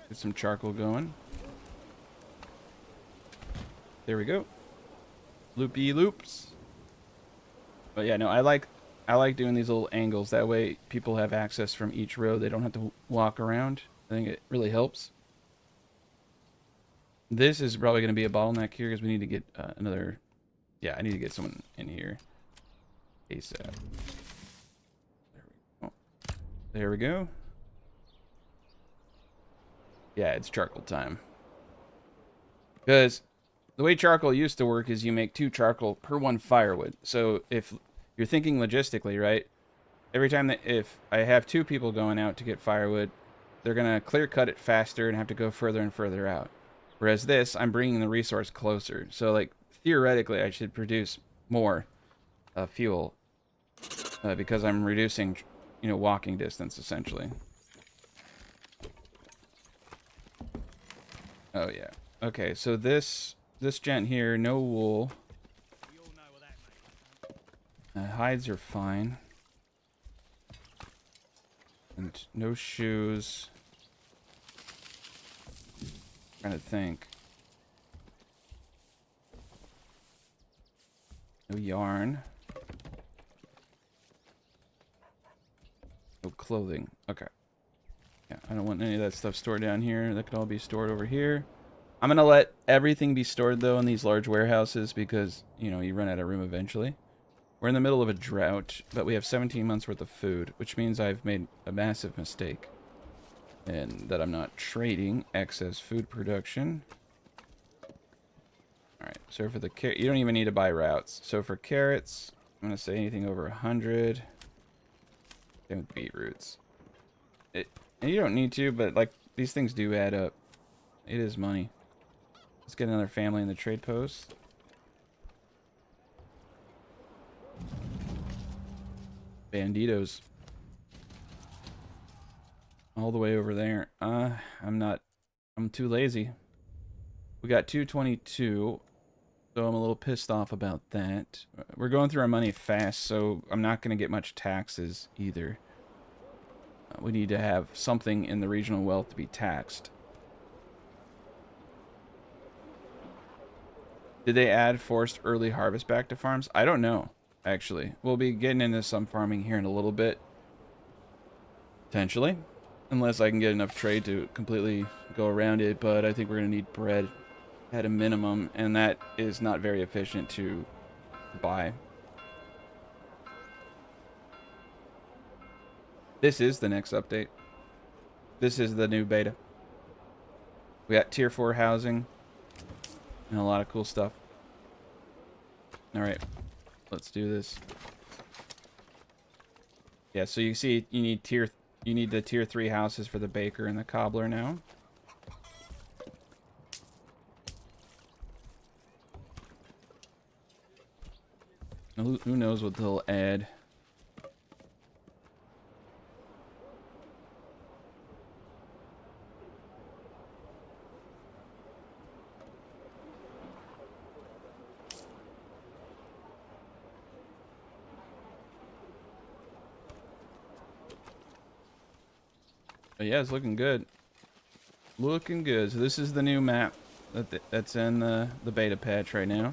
Get some charcoal going. There we go. Loopy loops. But yeah, no, I like doing these little angles. That way people have access from each road. They don't have to walk around. I think it really helps. This is probably going to be a bottleneck here because we need to get another... Yeah, I need to get someone in here ASAP. There we go. There we go. Yeah, it's charcoal time. Because the way charcoal used to work is you make 2 charcoal per 1 firewood. So if you're thinking logistically, right? Every time that if I have 2 people going out to get firewood, they're going to clear cut it faster and have to go further and further out. Whereas this, I'm bringing the resource closer. So like theoretically, I should produce more fuel because I'm reducing, you know, walking distance essentially. Oh yeah. Okay, so this gent here, no wool. Hides are fine. And no shoes. Trying to think. No yarn. No clothing. Okay. Yeah, I don't want any of that stuff stored down here. That could all be stored over here. I'm going to let everything be stored, though, in these large warehouses because, you know, you run out of room eventually. We're in the middle of a drought, but we have 17 months worth of food, which means I've made a massive mistake. And that I'm not trading excess food production. Alright, so for the carrot, you don't even need to buy routes. So for carrots, I'm going to say anything over 100. Don't beetroots. And you don't need to, but like these things do add up. It is money. Let's get another family in the trade post. Banditos. All the way over there. I'm too lazy. We got 222. So I'm a little pissed off about that. We're going through our money fast, so I'm not going to get much taxes either. We need to have something in the regional wealth to be taxed. Did they add forced early harvest back to farms? I don't know, actually. We'll be getting into some farming here in a little bit. Potentially. Unless I can get enough trade to completely go around it, but I think we're going to need bread at a minimum, and that is not very efficient to buy. This is the next update. This is the new beta. We got tier 4 housing and a lot of cool stuff. Alright, let's do this. Yeah, so you see you need the tier 3 houses for the baker and the cobbler now. Who knows what they'll add. But yeah, it's looking good. Looking good. So this is the new map that's in the beta patch right now.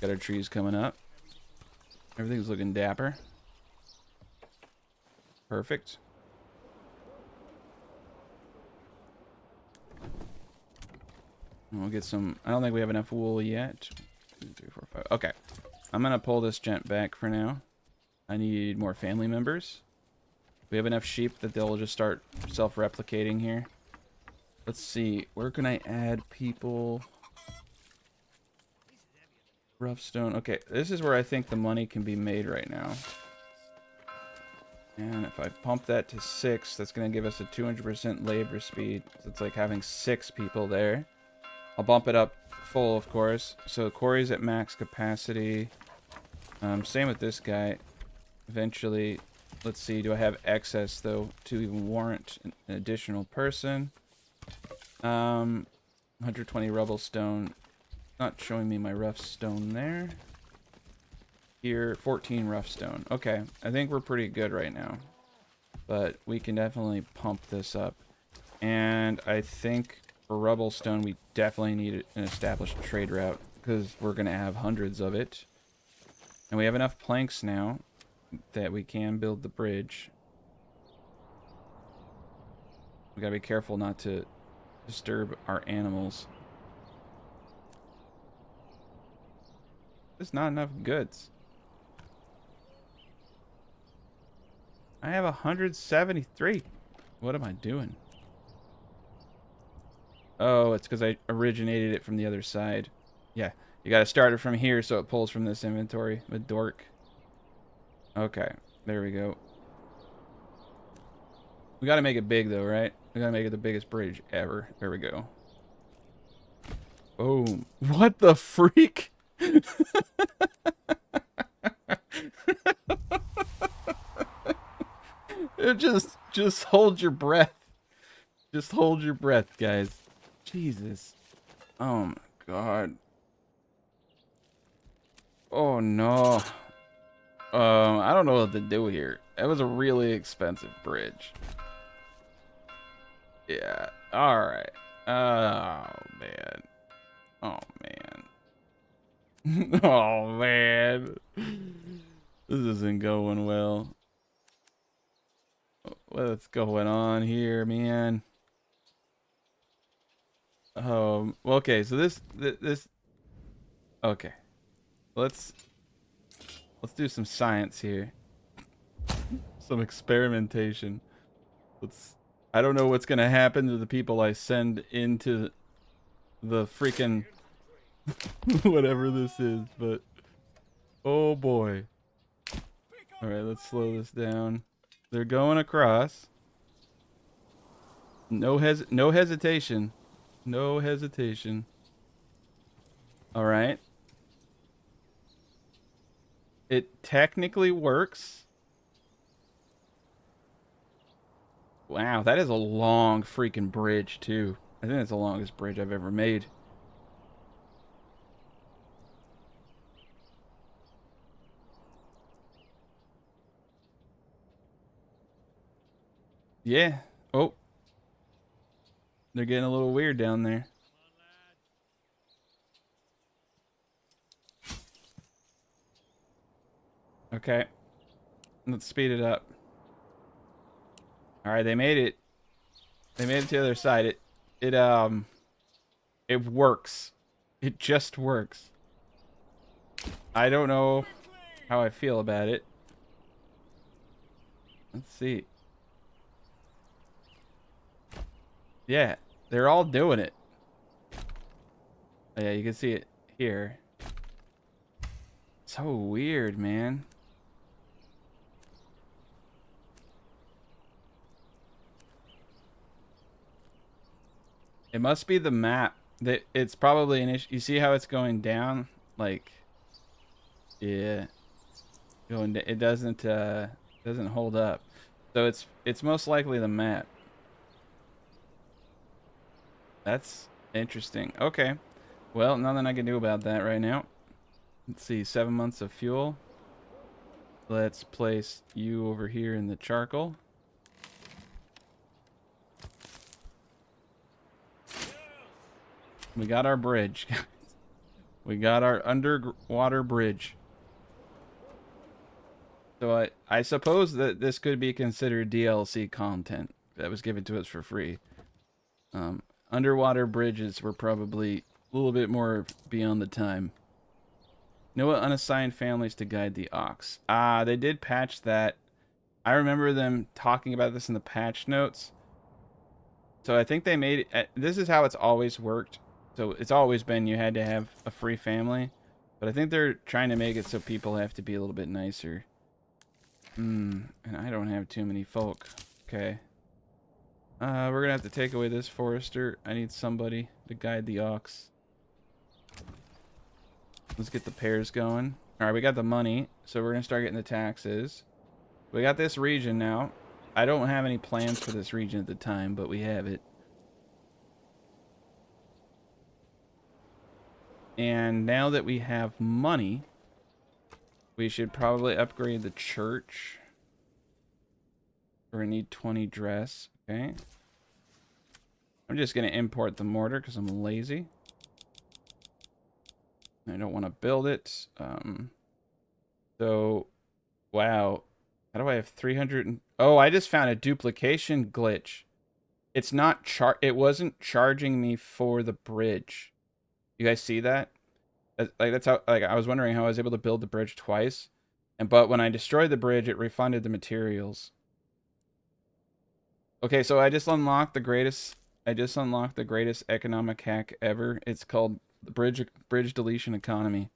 Got our trees coming up. Everything's looking dapper. Perfect. And we'll get some... I don't think we have enough wool yet. 2, 3, 4, 5. Okay. I'm going to pull this gent back for now. I need more family members. We have enough sheep that they'll just start self-replicating here. Let's see. Where can I add people? Rough stone. Okay, this is where I think the money can be made right now. And if I pump that to 6, that's going to give us a 200% labor speed. So it's like having 6 people there. I'll bump it up full, of course. So quarry's at max capacity. Same with this guy. Eventually, let's see. Do I have excess, though, to even warrant an additional person? 120 rubble stone. Not showing me my rough stone there. Here, 14 rough stone. Okay, I think we're pretty good right now. But we can definitely pump this up. And I think for rubble stone, we definitely need an established trade route. Because we're going to have hundreds of it. And we have enough planks now that we can build the bridge. We gotta be careful not to disturb our animals. There's not enough goods. I have 173. What am I doing? Oh, it's because I originated it from the other side. Yeah, you gotta start it from here so it pulls from this inventory with dork. Okay, there we go. We gotta make it big though, right? We gotta make it the biggest bridge ever. There we go. Boom. What the freak? Just hold your breath. Just hold your breath, guys. Jesus. Oh my god. Oh no. I don't know what to do here. That was a really expensive bridge. Yeah. Alright. Oh man. Oh man. Oh man. This isn't going well. What's going on here, man? Okay, so this okay. Let's do some science here. Some experimentation. I don't know what's gonna happen to the people I send into the freaking whatever this is, but oh boy. Alright, let's slow this down. They're going across. No hesitation. No hesitation. Alright. It technically works. Wow, that is a long freaking bridge, too. I think it's the longest bridge I've ever made. Yeah. Oh. They're getting a little weird down there. Okay. Let's speed it up. Alright, they made it. They made it to the other side. It works. It just works. I don't know how I feel about it. Let's see. Yeah, they're all doing it. Oh, yeah, you can see it here. So weird, man. It must be the map. That it's probably an issue. You see how it's going down? Like, yeah, it doesn't hold up. So it's most likely the map. That's interesting. Okay. Well, nothing I can do about that right now. Let's see, 7 months of fuel. Let's place you over here in the charcoal. We got our bridge. We got our underwater bridge. So I suppose that this could be considered DLC content that was given to us for free. Underwater bridges were probably a little bit more beyond the time. Know unassigned families to guide the ox. Ah, they did patch that. I remember them talking about this in the patch notes. So I think they made it. This is how it's always worked. So it's always been you had to have a free family. But I think they're trying to make it so people have to be a little bit nicer. And I don't have too many folk. Okay. We're going to have to take away this forester. I need somebody to guide the ox. Let's get the pairs going. Alright, we got the money. So we're going to start getting the taxes. We got this region now. I don't have any plans for this region at the time, but we have it. And now that we have money, we should probably upgrade the church. We're going to need 20 dress. Okay. I'm just going to import the mortar because I'm lazy. I don't want to build it. So, wow. How do I have 300? Oh, I just found a duplication glitch. It's not it wasn't charging me for the bridge. You guys see that? That's how, like, I was wondering how I was able to build the bridge twice. But when I destroyed the bridge, it refunded the materials. Okay, so I just unlocked the greatest economic hack ever. It's called the bridge deletion economy.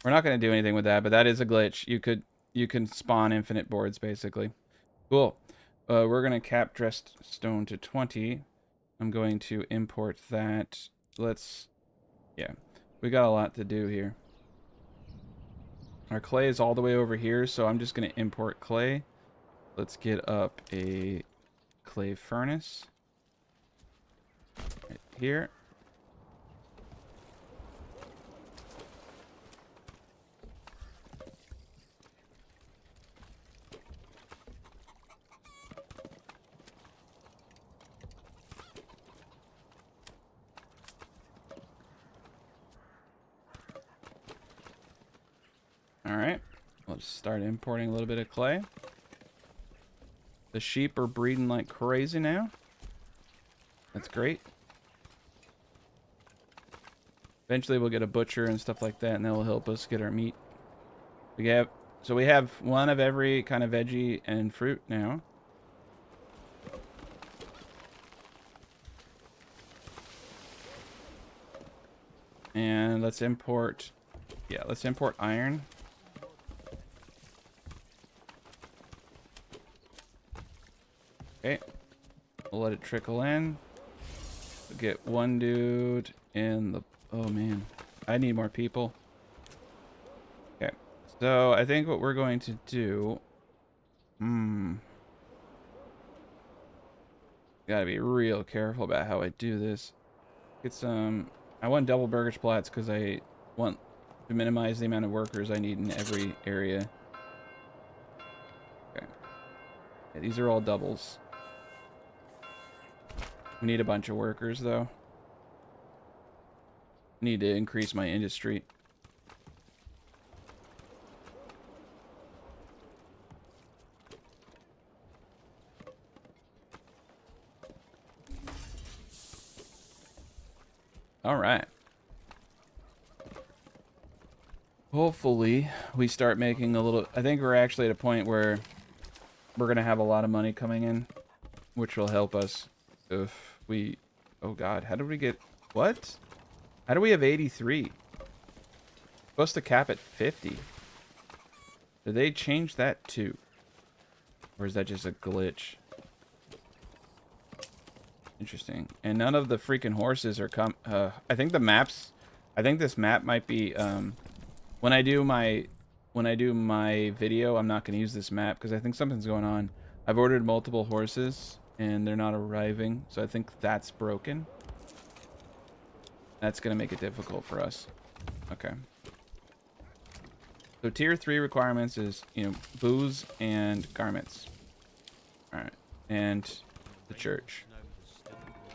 We're not going to do anything with that, but that is a glitch. You can spawn infinite boards basically. Cool. We're going to cap dressed stone to 20. I'm going to import that. Yeah. We got a lot to do here. Our clay is all the way over here, so I'm just going to import clay. Let's get up a clay furnace. Right here. Alright, let's start importing a little bit of clay. The sheep are breeding like crazy now. That's great. Eventually we'll get a butcher and stuff like that, and that will help us get our meat. So we have one of every kind of veggie and fruit now. And let's import iron. Okay, we'll let it trickle in. We'll get one dude in the... Oh man, I need more people. Okay, so I think what we're going to do... Gotta be real careful about how I do this. Get some... I want double Burgage Plots because I want to minimize the amount of workers I need in every area. Okay. Yeah, these are all doubles. We need a bunch of workers, though. Need to increase my industry. All right. Hopefully, we start making a little... I think we're actually at a point where we're going to have a lot of money coming in, which will help us if we... Oh, God. How did we get... What? How do we have 83? Supposed to cap at 50. Did they change that too? Or is that just a glitch? Interesting. And none of the freaking horses are I think the maps... I think this map might be... When I do my video, I'm not going to use this map because I think something's going on. I've ordered multiple horses and they're not arriving, so I think that's broken. That's going to make it difficult for us. Okay. So tier 3 requirements is, you know, booze and garments. Alright. And the church.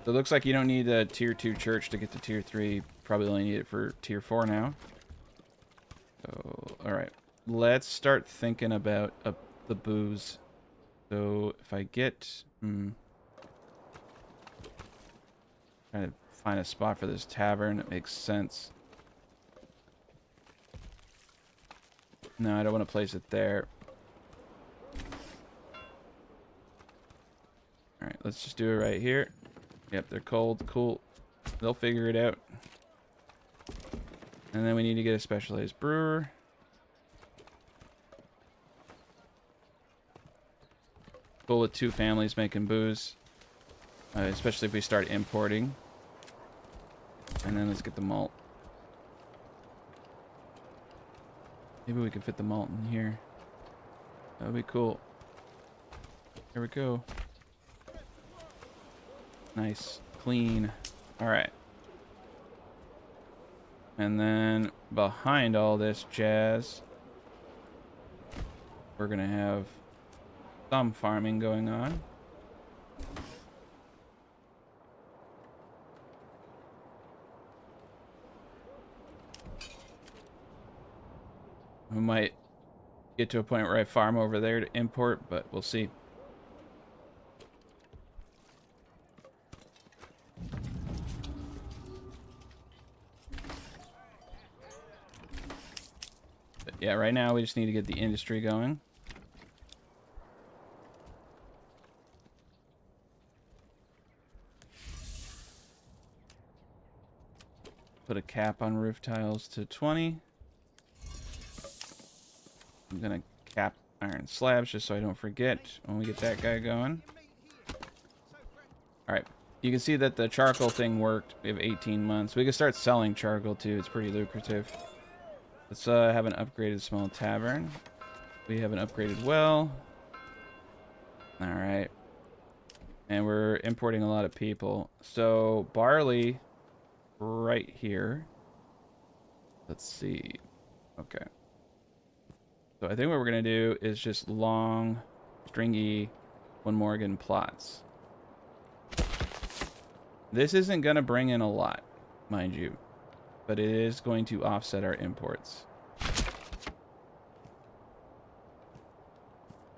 So it looks like you don't need a tier 2 church to get to tier 3. Probably only need it for tier 4 now. So, alright. Let's start thinking about the booze. So if I get... Trying to find a spot for this tavern that makes sense. No, I don't want to place it there. Alright, let's just do it right here. Yep, they're cold. Cool. They'll figure it out. And then we need to get a specialized brewer. Cool with 2 families making booze. Especially if we start importing. And then let's get the malt. Maybe we can fit the malt in here. That would be cool. Here we go. Nice. Clean. Alright. And then behind all this jazz, we're going to have some farming going on. We might get to a point where I farm over there to import, but we'll see. But yeah, right now we just need to get the industry going. Put a cap on roof tiles to 20. I'm gonna cap iron slabs just so I don't forget when we get that guy going. Alright, you can see that the charcoal thing worked. We have 18 months. We can start selling charcoal too. It's pretty lucrative. Let's have an upgraded small tavern. We have an upgraded well. Alright. And we're importing a lot of people. So, barley right here. Let's see. Okay. So I think what we're going to do is just long, stringy, Morgan plots. This isn't going to bring in a lot, mind you, but it is going to offset our imports.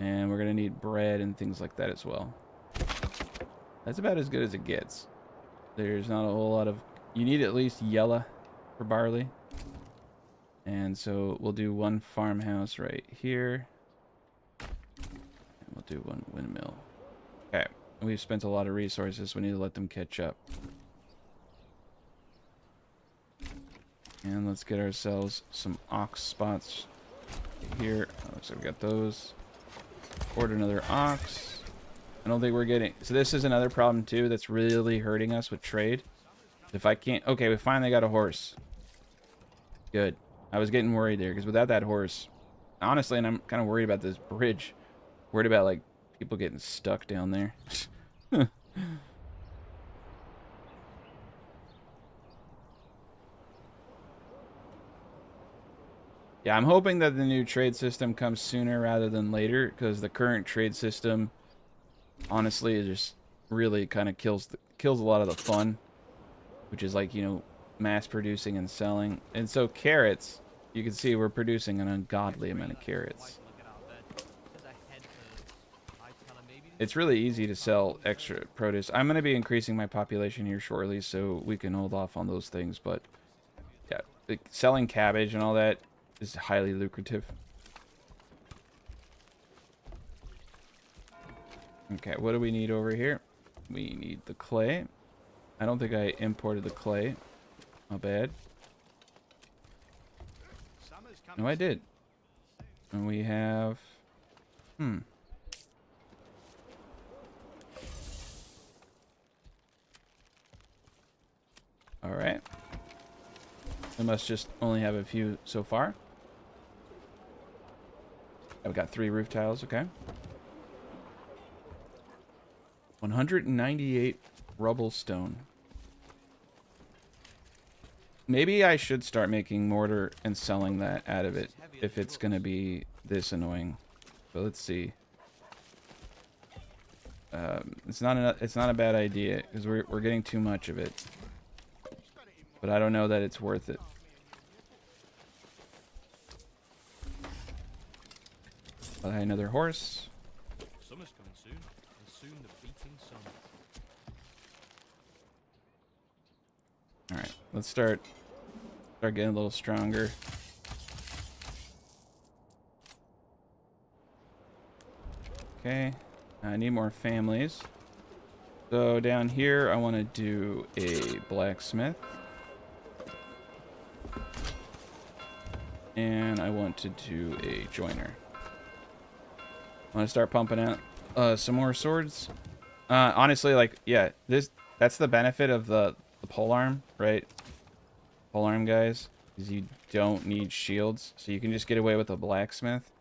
And we're going to need bread and things like that as well. That's about as good as it gets. There's not a whole lot of... You need at least yellow for barley. And so we'll do 1 farmhouse right here. And we'll do 1 windmill. Okay. We've spent a lot of resources. We need to let them catch up. And let's get ourselves some ox spots here. Oh, so we got those. Order another ox. I don't think we're getting... So this is another problem too that's really hurting us with trade. If I can't... Okay, we finally got a horse. Good. I was getting worried there, because without that horse... Honestly, and I'm kind of worried about this bridge. Worried about, like, people getting stuck down there. Yeah, I'm hoping that the new trade system comes sooner rather than later, because the current trade system, honestly, it just really kind of kills a lot of the fun. Which is like, you know, mass producing and selling. And so carrots, you can see we're producing an ungodly amount of carrots. It's really easy to sell extra produce. I'm going to be increasing my population here shortly, so we can hold off on those things. But yeah, like selling cabbage and all that is highly lucrative. Okay, what do we need over here? We need the clay. I don't think I imported the clay. Not bad. No, I did. And we have... Alright. I must just only have a few so far. I've got 3 roof tiles, okay. 198 rubble stone. Maybe I should start making mortar and selling that out of it if it's going to be this annoying. But let's see. It's not a bad idea because we're getting too much of it. But I don't know that it's worth it. Buy another horse. Summer's coming soon, and soon the beating sun. let's start getting a little stronger. Okay, I need more families. So down here, I want to do a blacksmith. And I want to do a joiner. I want to start pumping out some more swords. Honestly, like, yeah, that's the benefit of the polearm, right? Polearm guys, is you don't need shields, so you can just get away with a blacksmith.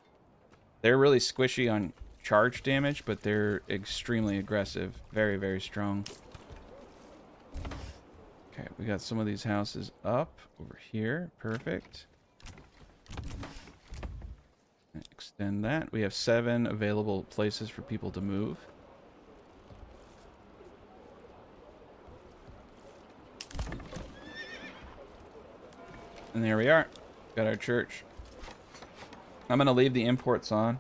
They're really squishy on charge damage, but they're extremely aggressive. Very, very strong. Okay, we got some of these houses up over here. Perfect. Extend that. We have 7 available places for people to move. And there we are. Got our church. I'm going to leave the imports on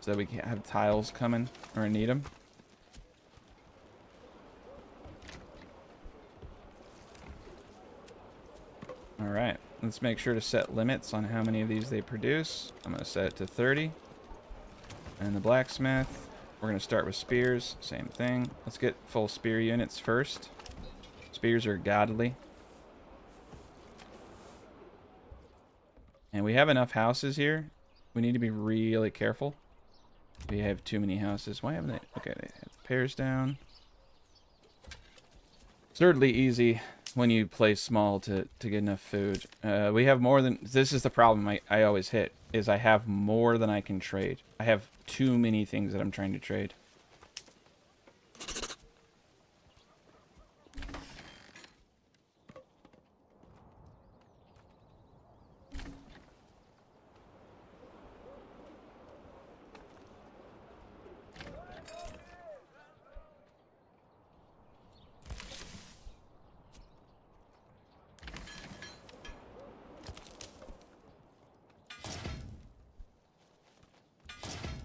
so that we can have tiles coming or need them. All right. Let's make sure to set limits on how many of these they produce. I'm going to set it to 30. And the blacksmith, we're going to start with spears. Same thing. Let's get full spear units first. Spears are godly. And we have enough houses here. We need to be really careful. We have too many houses. Why haven't they? Okay, they have the pairs down. Certainly easy when you play small to get enough food. We have more than... This is the problem I always hit, is I have more than I can trade. I have too many things that I'm trying to trade.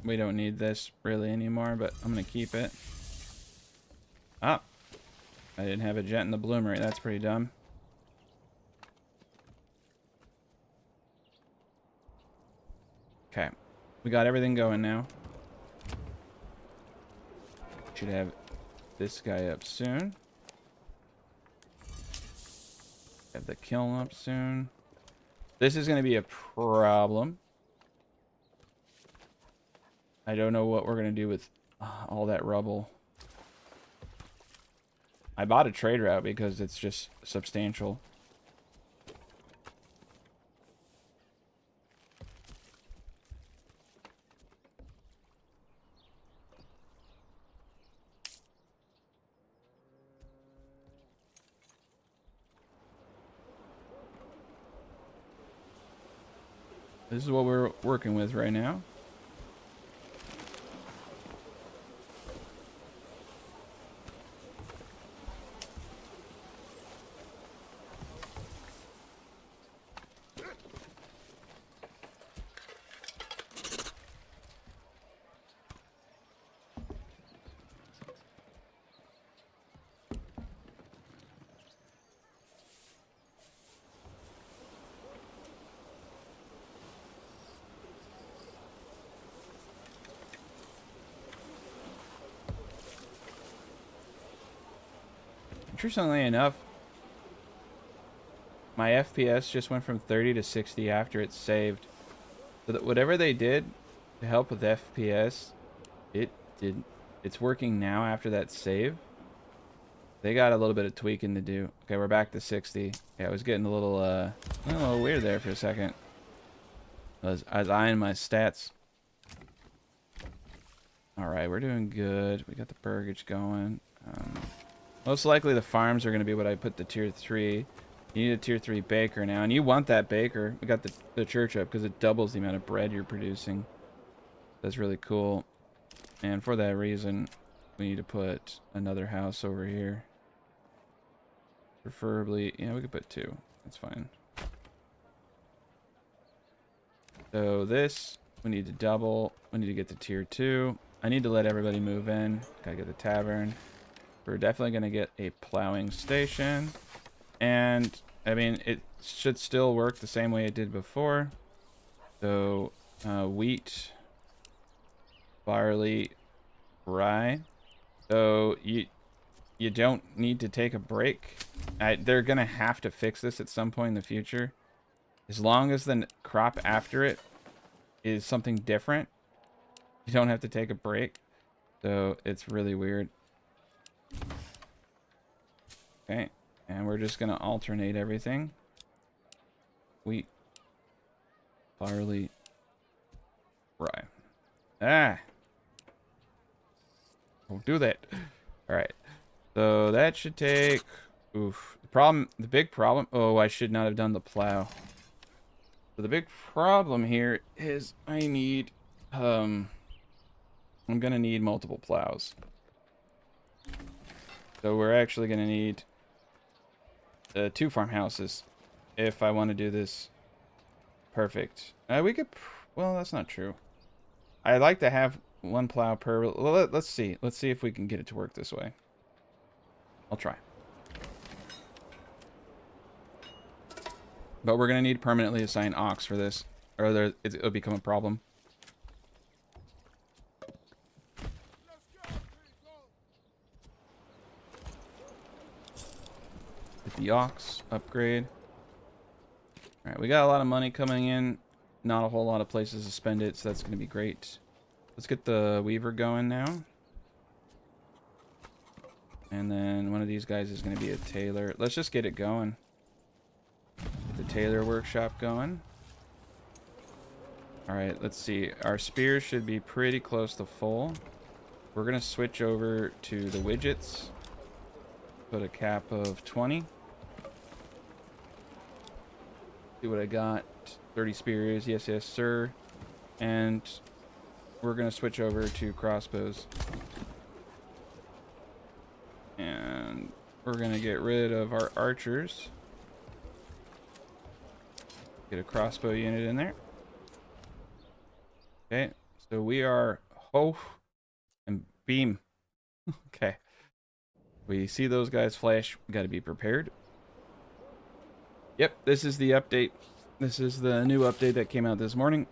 We don't need this really anymore, but I'm going to keep it. Ah, I didn't have a jet in the bloomery. That's pretty dumb. Okay, we got everything going now. Should have this guy up soon. Have the kiln up soon. This is going to be a problem. I don't know what we're going to do with all that rubble. I bought a trade route because it's just substantial. This is what we're working with right now. Interestingly enough, my FPS just went from 30 to 60 after it saved. So that whatever they did to help with FPS, it's working now after that save. They got a little bit of tweaking to do. Okay, we're back to 60. Yeah, I was getting a little weird there for a second. I was eyeing my stats. Alright, we're doing good. We got the Burgage going. Most likely the farms are going to be what I put the tier 3. You need a tier 3 baker now, and you want that baker. We got the church up because it doubles the amount of bread you're producing. That's really cool. And for that reason, we need to put another house over here. Preferably, yeah, we could put 2. That's fine. So this, we need to double. We need to get to tier 2. I need to let everybody move in. Gotta get the tavern. We're definitely going to get a plowing station. And, I mean, it should still work the same way it did before. So, wheat, barley, rye. So, you don't need to take a break. They're going to have to fix this at some point in the future. As long as the crop after it is something different, you don't have to take a break. So, it's really weird. Okay, and we're just going to alternate everything. Wheat, barley, rye. Ah! Don't do that. Alright. So that should take... Oof. The big problem... Oh, I should not have done the plow. So the big problem here is I need... I'm going to need multiple plows. So we're actually going to need 2 farmhouses if I want to do this perfect. We could... Well, that's not true. I'd like to have 1 plow per... Let's see. Let's see if we can get it to work this way. I'll try. But we're going to need permanently assign ox for this, or it'll become a problem. Get the ox upgrade. Alright, we got a lot of money coming in. Not a whole lot of places to spend it, so that's going to be great. Let's get the weaver going now. And then one of these guys is going to be a tailor. Let's just get it going. Get the tailor workshop going. Alright, let's see. Our spears should be pretty close to full. We're going to switch over to the widgets. Put a cap of 20. See what I got. 30 spears. Yes, yes, sir. And we're going to switch over to crossbows. And we're going to get rid of our archers. Get a crossbow unit in there. Okay, so we are ho and beam. Okay. We see those guys flash. We got to be prepared. Yep, this is the update. This is the new update that came out this morning.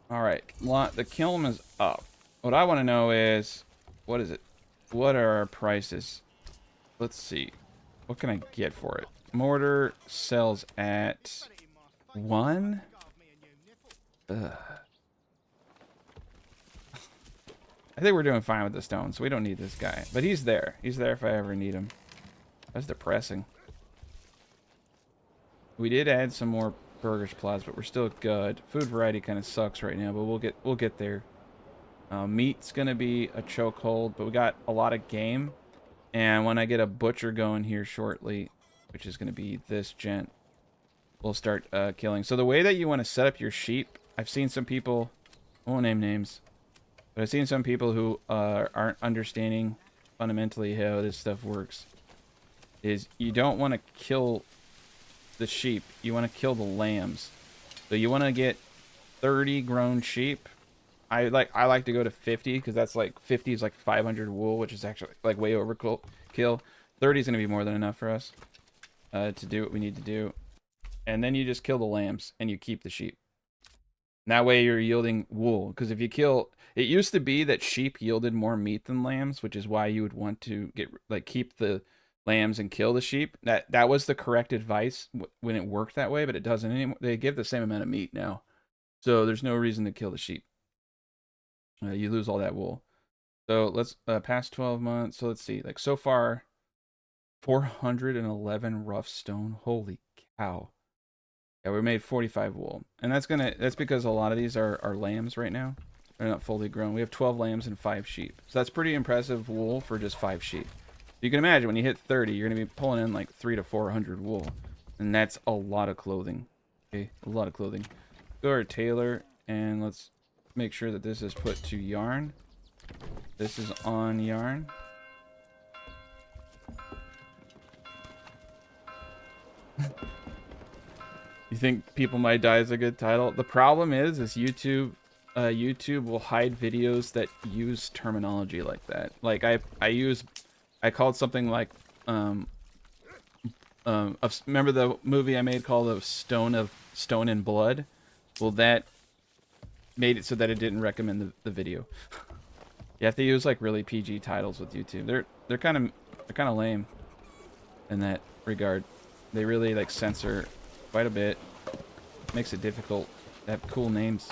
Alright, the kiln is up. What I want to know is, what is it? What are our prices? Let's see. What can I get for it? Mortar sells at 1? Ugh. I think we're doing fine with the stone, so we don't need this guy. But he's there. He's there if I ever need him. That's depressing. We did add some more Burgage Plots, but we're still good. Food variety kind of sucks right now, but we'll get there. Meat's gonna be a chokehold, but we got a lot of game. And when I get a butcher going here shortly, which is gonna be this gent, we'll start killing. So the way that you want to set up your sheep, I've seen some people, I won't name names, but I've seen some people who aren't understanding fundamentally how this stuff works. Is you don't want to kill the sheep, you want to kill the lambs. So you want to get 30 grown sheep. I like to go to 50 because that's like 50 is like 500 wool, which is actually like way overkill. 30 is going to be more than enough for us to do what we need to do. And then you just kill the lambs and you keep the sheep. And that way you're yielding wool, because if you kill, it used to be that sheep yielded more meat than lambs, which is why you would want to keep the lambs and kill the sheep. That was the correct advice when it worked that way, but it doesn't anymore. They give the same amount of meat now, so there's no reason to kill the sheep. You lose all that wool. So let's past 12 months. So let's see. Like so far, 411 rough stone. Holy cow! Yeah, we made 45 wool, and that's because a lot of these are lambs right now. They're not fully grown. We have 12 lambs and 5 sheep. So that's pretty impressive wool for just 5 sheep. You can imagine when you hit 30, you're gonna be pulling in like 300 to 400 wool, and that's a lot of clothing. Okay, a lot of clothing. Go to our tailor and let's make sure that this is put to yarn. This is on yarn. You think People Might Die is a good title? The problem is YouTube will hide videos that use terminology like that. Like I called something like remember the movie I made called of Stone and Blood? Well, that made it so that it didn't recommend the video. You have to use like really PG titles with YouTube. They're kind of lame in that regard. They really like censor quite a bit. Makes it difficult to have cool names.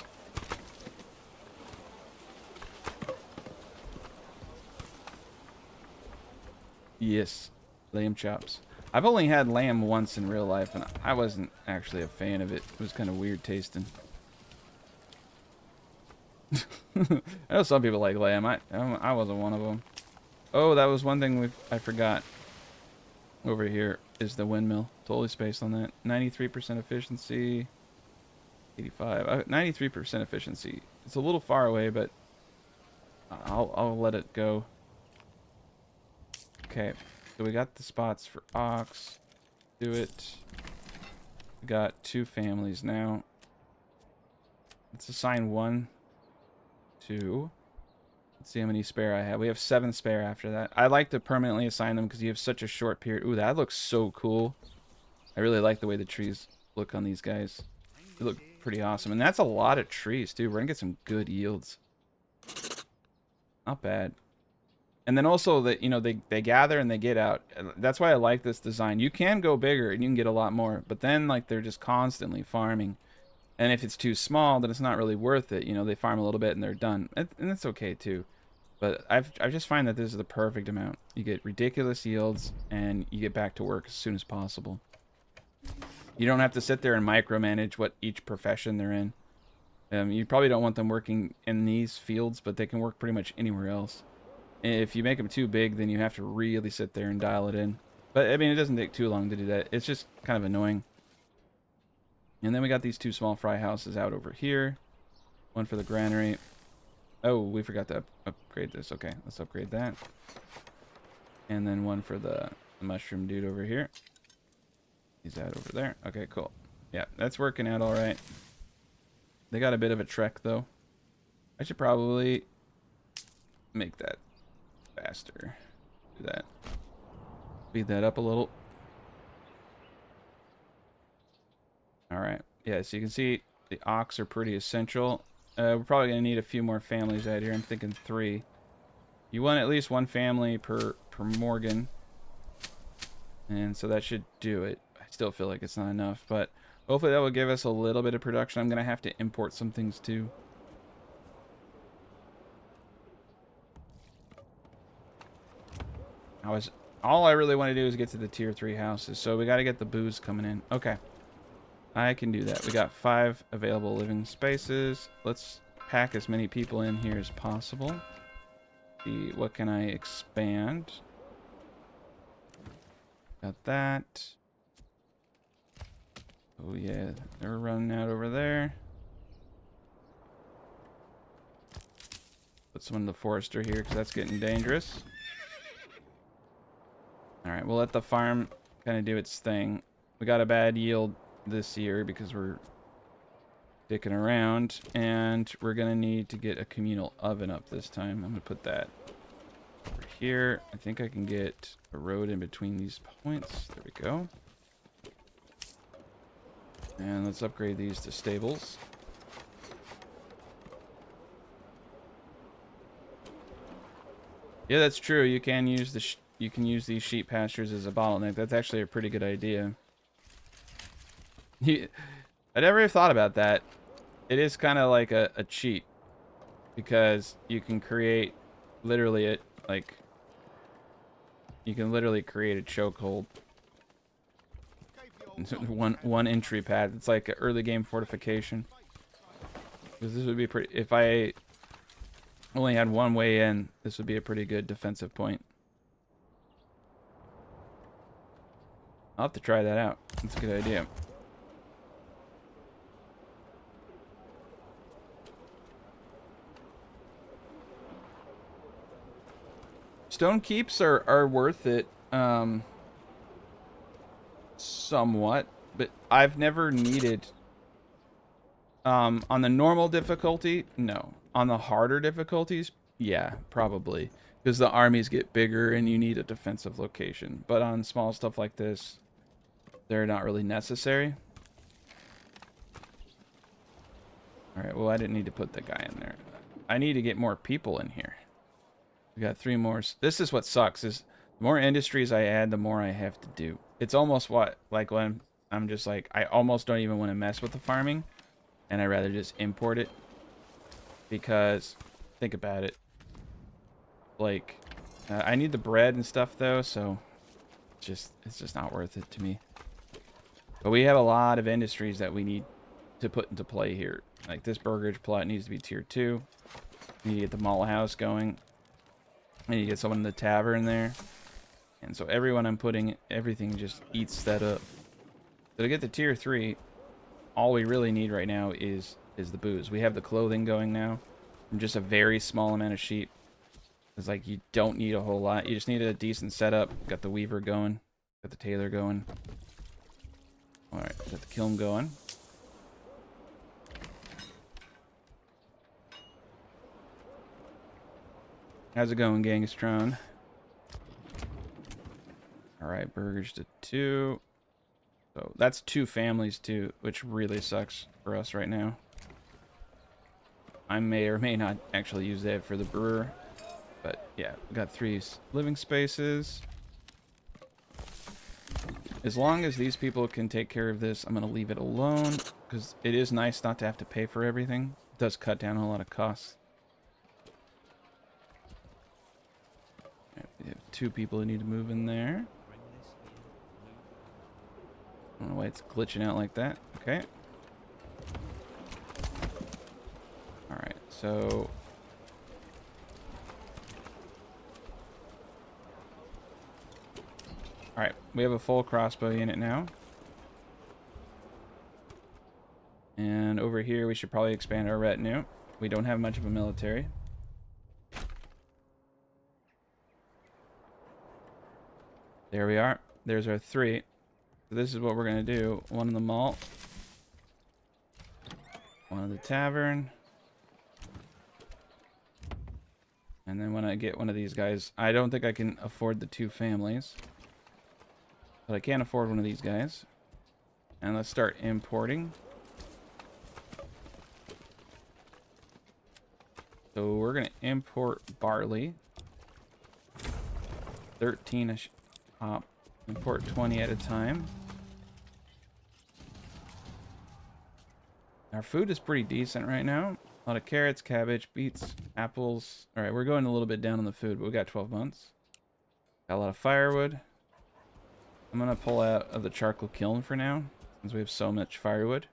Yes, lamb chops. I've only had lamb once in real life, and I wasn't actually a fan of it. It was kind of weird tasting. I know some people like lamb. I wasn't one of them. Oh, that was one thing I forgot. Over here is the windmill. Totally spaced on that. 93% efficiency. 85. 93% efficiency. It's a little far away, but I'll let it go. Okay, so we got the spots for ox. Do it. We got 2 families now. Let's assign 1, 2. Let's see how many spare I have. We have 7 spare after that. I like to permanently assign them because you have such a short period. Ooh, that looks so cool. I really like the way the trees look on these guys. They look pretty awesome. And that's a lot of trees, too. We're going to get some good yields. Not bad. And then also, that they gather and they get out. That's why I like this design. You can go bigger and you can get a lot more. But then, like, they're just constantly farming. And if it's too small, then it's not really worth it. They farm a little bit and they're done. And that's okay, too. But I just find that this is the perfect amount. You get ridiculous yields and you get back to work as soon as possible. You don't have to sit there and micromanage what each profession they're in. You probably don't want them working in these fields, but they can work pretty much anywhere else. If you make them too big, then you have to really sit there and dial it in. But, I mean, it doesn't take too long to do that. It's just kind of annoying. And then we got these 2 small fry houses out over here. One for the granary. Oh, we forgot to upgrade this. Okay, let's upgrade that. And then one for the mushroom dude over here. He's out over there. Okay, cool. Yeah, that's working out all right. They got a bit of a trek, though. I should probably make that faster. Do that. Speed that up a little. Alright. Yeah, so you can see the ox are pretty essential. We're probably going to need a few more families out here. I'm thinking 3. You want at least 1 family per Morgan. And so that should do it. I still feel like it's not enough, but hopefully that will give us a little bit of production. I'm going to have to import some things too. All I really want to do is get to the tier 3 houses, so we got to get the booze coming in. Okay, I can do that. We got 5 available living spaces. Let's pack as many people in here as possible. See, what can I expand? Got that. Oh yeah, they're running out over there. Put some in the forester here because that's getting dangerous. Alright, we'll let the farm kind of do its thing. We got a bad yield this year because we're dicking around, and we're going to need to get a communal oven up this time. I'm going to put that over here. I think I can get a road in between these points. There we go. And let's upgrade these to stables. Yeah, that's true. You can use these sheep pastures as a bottleneck. That's actually a pretty good idea. I never even thought about that. It is kind of like a cheat, because you can create literally you can literally create a chokehold. one entry pad. It's like an early game fortification. Because this would be pretty. If I only had one way in, this would be a pretty good defensive point. I'll have to try that out. That's a good idea. Stone keeps are worth it, somewhat, but I've never needed... on the normal difficulty, no. On the harder difficulties, yeah, probably. Because the armies get bigger and you need a defensive location. But on small stuff like this, they're not really necessary. Alright, well, I didn't need to put the guy in there. I need to get more people in here. We got 3 more. This is what sucks, is the more industries I add, the more I have to do. It's almost what, like when I'm just like, I almost don't even want to mess with the farming. And I'd rather just import it. Because, think about it. Like, I need the bread and stuff though, so it's just not worth it to me. But we have a lot of industries that we need to put into play here. Like this Burgage Plot needs to be tier 2. We need to get the mall house going. I need to get someone in the tavern there. And so everyone I'm putting, everything just eats that up. So to get to tier 3, all we really need right now is the booze. We have the clothing going now from just a very small amount of sheep. It's like you don't need a whole lot. You just need a decent setup. Got the weaver going. Got the tailor going. Alright, got the kiln going. How's it going, Gangstron? Alright, Burgage to 2. So that's 2 families too, which really sucks for us right now. I may or may not actually use that for the brewer. But yeah, we got 3 living spaces. As long as these people can take care of this, I'm going to leave it alone. Because it is nice not to have to pay for everything. It does cut down a lot of costs. Right, we have 2 people who need to move in there. I don't know why it's glitching out like that. Okay. Alright, so... Alright, we have a full crossbow unit now. And over here we should probably expand our retinue. We don't have much of a military. There we are. There's our 3. So this is what we're going to do. 1 in the malt. 1 in the tavern. And then when I get one of these guys, I don't think I can afford the 2 families. But I can't afford one of these guys. And let's start importing. So we're going to import barley. 13 a hop. Import 20 at a time. Our food is pretty decent right now. A lot of carrots, cabbage, beets, apples. Alright, we're going a little bit down on the food, but we got 12 months. Got a lot of firewood. I'm going to pull out of the charcoal kiln for now, since we have so much firewood.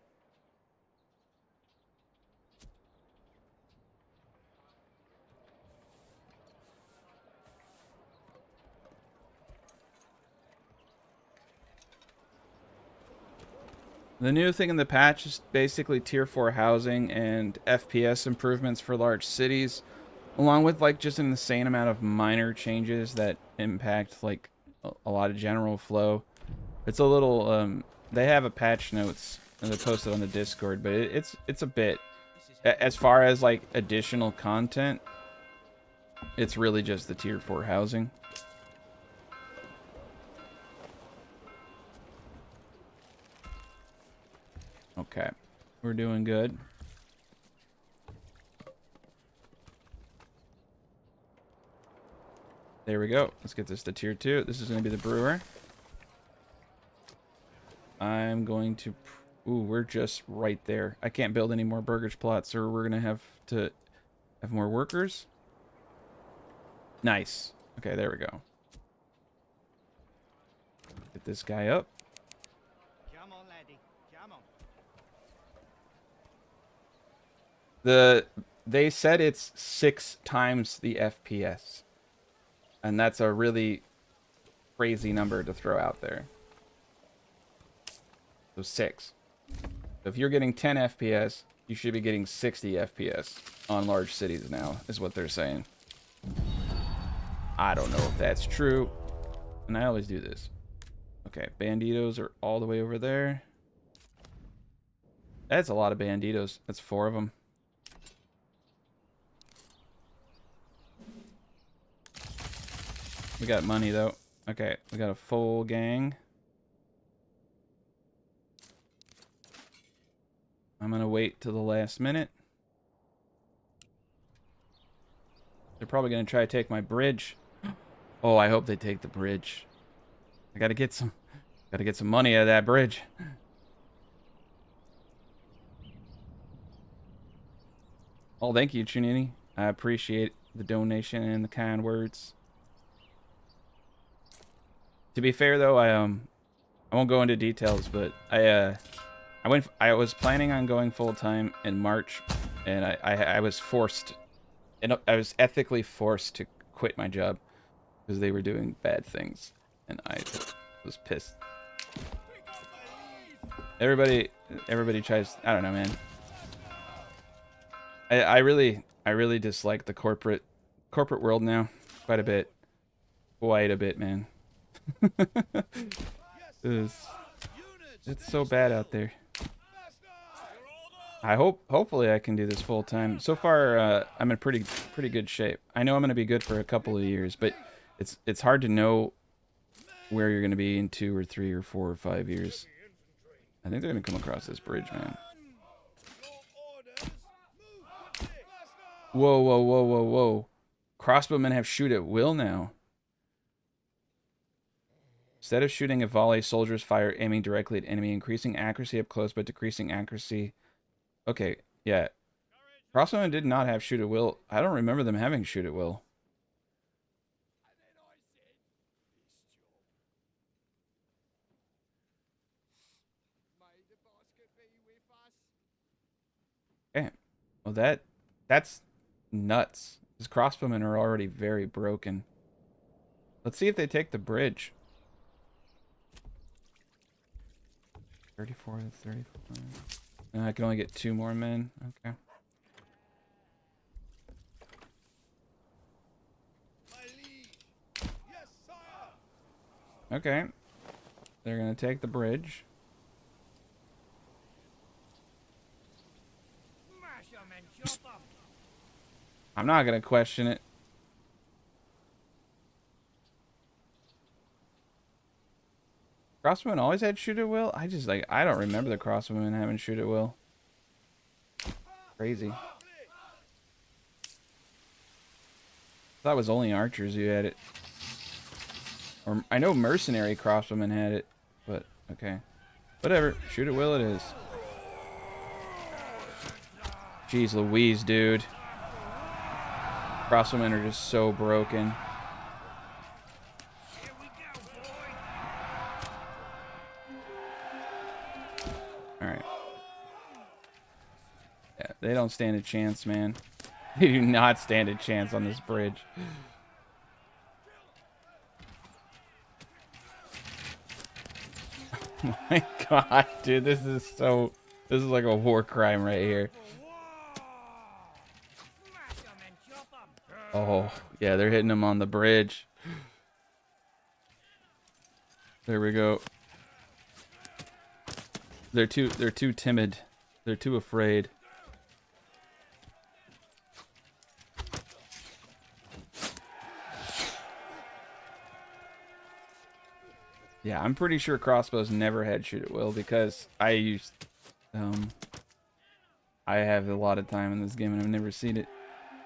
The new thing in the patch is basically tier 4 housing and FPS improvements for large cities, along with like just an insane amount of minor changes that impact like a lot of general flow. It's a little they have a patch notes and they posted on the Discord, but it's a bit, as far as like additional content, it's really just the tier 4 housing. Okay, we're doing good. There we go. Let's get this to tier 2. This is going to be the brewer. I'm going to... Ooh, we're just right there. I can't build any more Burgage Plots, or we're going to have more workers. Nice. Okay, there we go. Get this guy up. Come on, laddie. Come on. They said it's 6 times the FPS. And that's a really crazy number to throw out there. So 6. So if you're getting 10 FPS, you should be getting 60 FPS on large cities now, is what they're saying. I don't know if that's true. And I always do this. Okay, banditos are all the way over there. That's a lot of banditos. That's 4 of them. We got money, though. Okay, we got a full gang. I'm gonna wait till the last minute. They're probably gonna try to take my bridge. Oh, I hope they take the bridge. I gotta get some money out of that bridge. Oh, thank you, Chunini. I appreciate the donation and the kind words. To be fair, though, I won't go into details, but I was planning on going full time in March, and I was forced, and I was ethically forced to quit my job because they were doing bad things, and I was pissed. Everybody tries. I don't know, man. I really dislike the corporate world now, quite a bit, man. It's so bad out there. Hopefully I can do this full time. So far, I'm in pretty good shape. I know I'm gonna be good for a couple of years, but it's hard to know where you're gonna be in 2 or 3 or 4 or 5 years. I think they're gonna come across this bridge, man. Whoa, whoa, whoa, whoa, whoa! Crossbowmen have shoot at will now. Instead of shooting a volley, soldiers fire aiming directly at enemy, increasing accuracy up close but decreasing accuracy. Okay, yeah. Crossbowmen did not have shoot at will. I don't remember them having shoot at will. Okay. Well, that's nuts. These crossbowmen are already very broken. Let's see if they take the bridge. 34 to 35. I can only get 2 more men. Okay. Okay. They're gonna take the bridge. I'm not gonna question it. Crossbowmen always had shoot at will? I don't remember the crossbowmen having shoot at will. Crazy. Thought it was only archers who had it. Or I know mercenary crossbowmen had it, but okay. Whatever. Shoot at will it is. Jeez Louise, dude. Crossbowmen are just so broken. Alright. Yeah, they don't stand a chance, man. They do not stand a chance on this bridge. Oh my god, dude, this is like a war crime right here. Oh, yeah, they're hitting him on the bridge. There we go. They're too timid. They're too afraid. Yeah, I'm pretty sure crossbows never had shoot at will because I have a lot of time in this game and I've never seen it.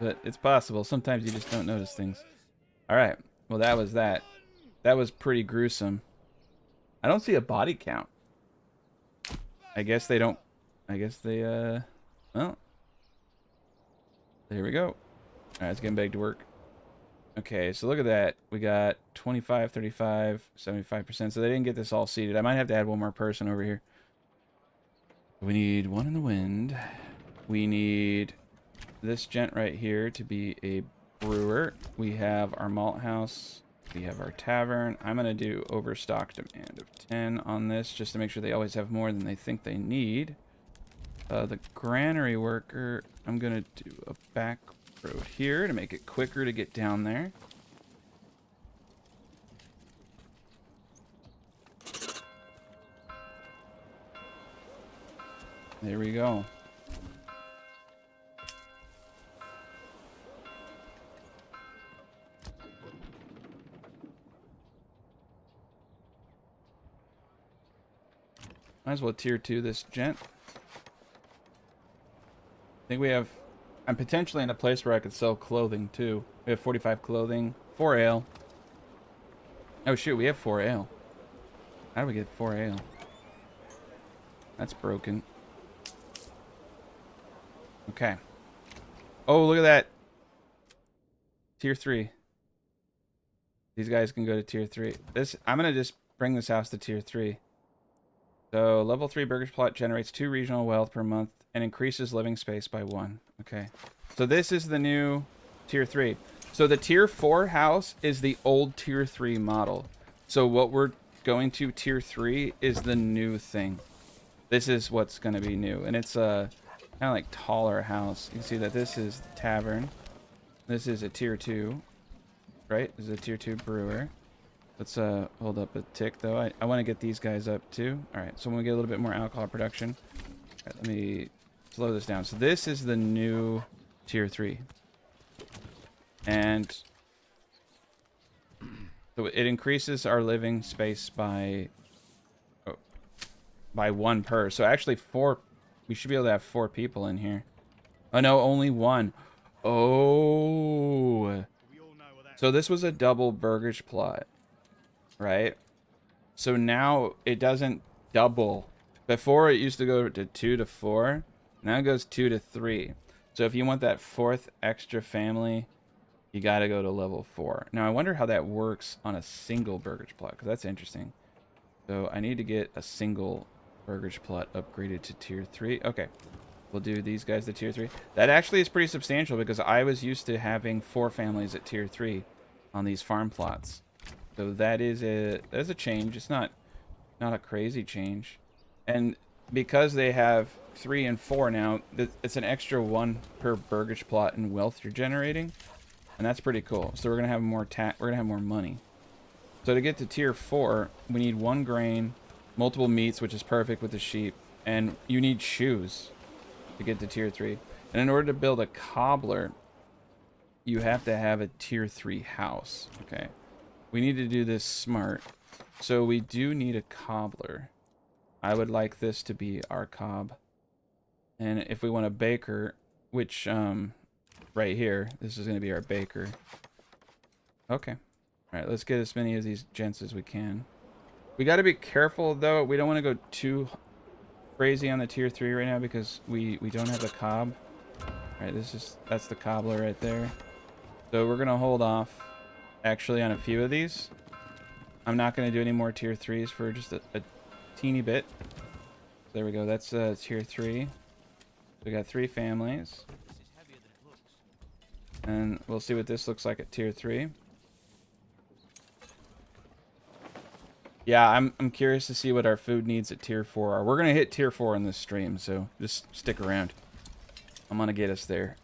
But it's possible. Sometimes you just don't notice things. Alright. Well, that was that. That was pretty gruesome. I don't see a body count. I guess they don't... I guess they, well... There we go. Alright, let's get back to work. Okay, so look at that. We got 25, 35, 75%. So they didn't get this all seated. I might have to add one more person over here. We need one in the wind. We need this gent right here to be a brewer. We have our malt house. We have our tavern. I'm going to do overstock demand of 10 on this just to make sure they always have more than they think they need. The granary worker, I'm going to do a back road here to make it quicker to get down there. There we go. Might as well tier 2 this gent. I think we have... I'm potentially in a place where I could sell clothing, too. We have 45 clothing. 4 ale. Oh, shoot. We have 4 ale. How do we get 4 ale? That's broken. Okay. Oh, look at that. Tier 3. These guys can go to tier 3. I'm going to just bring this house to tier 3. So, level 3 Burgage Plot generates 2 regional wealth per month and increases living space by 1. Okay. So, this is the new tier 3. So, the tier 4 house is the old tier 3 model. So, what we're going to tier 3 is the new thing. This is what's going to be new. And it's a kind of like taller house. You can see that this is the tavern. This is a tier 2. Right? This is a tier 2 brewer. Let's hold up a tick, though. I want to get these guys up, too. All right, so I'm going to get a little bit more alcohol production. All right, let me slow this down. So this is the new tier 3. And so it increases our living space by 1 per. So actually 4. We should be able to have 4 people in here. Oh, no, only 1. Oh. So this was a double Burgage Plot. Right? So now it doesn't double. Before it used to go to 2 to 4. Now it goes 2 to 3. So if you want that 4th extra family, you got to go to level 4. Now I wonder how that works on a single Burgage Plot, because that's interesting. So I need to get a single Burgage Plot upgraded to tier 3. Okay. We'll do these guys to tier 3. That actually is pretty substantial because I was used to having 4 families at tier 3 on these farm plots. So that's a change. It's not a crazy change. And because they have 3 and 4 now, it's an extra 1 per Burgage Plot in wealth you're generating. And that's pretty cool. So we're gonna have more money. So to get to tier 4, we need 1 grain, multiple meats, which is perfect with the sheep, and you need shoes to get to tier 3. And in order to build a cobbler, you have to have a tier 3 house. Okay. We need to do this smart. So we do need a cobbler. I would like this to be our cob. And if we want a baker, which right here, this is going to be our baker. Okay. All right, let's get as many of these gents as we can. We got to be careful though. We don't want to go too crazy on the tier 3 right now because we don't have the cob. All right, that's the cobbler right there. So we're going to hold off actually on a few of these. I'm not going to do any more tier 3s for just a teeny bit. There we go. That's tier 3. We got 3 families. And we'll see what this looks like at tier 3. Yeah, I'm curious to see what our food needs at tier 4 are. We're going to hit tier 4 in this stream, so just stick around. I'm going to get us there.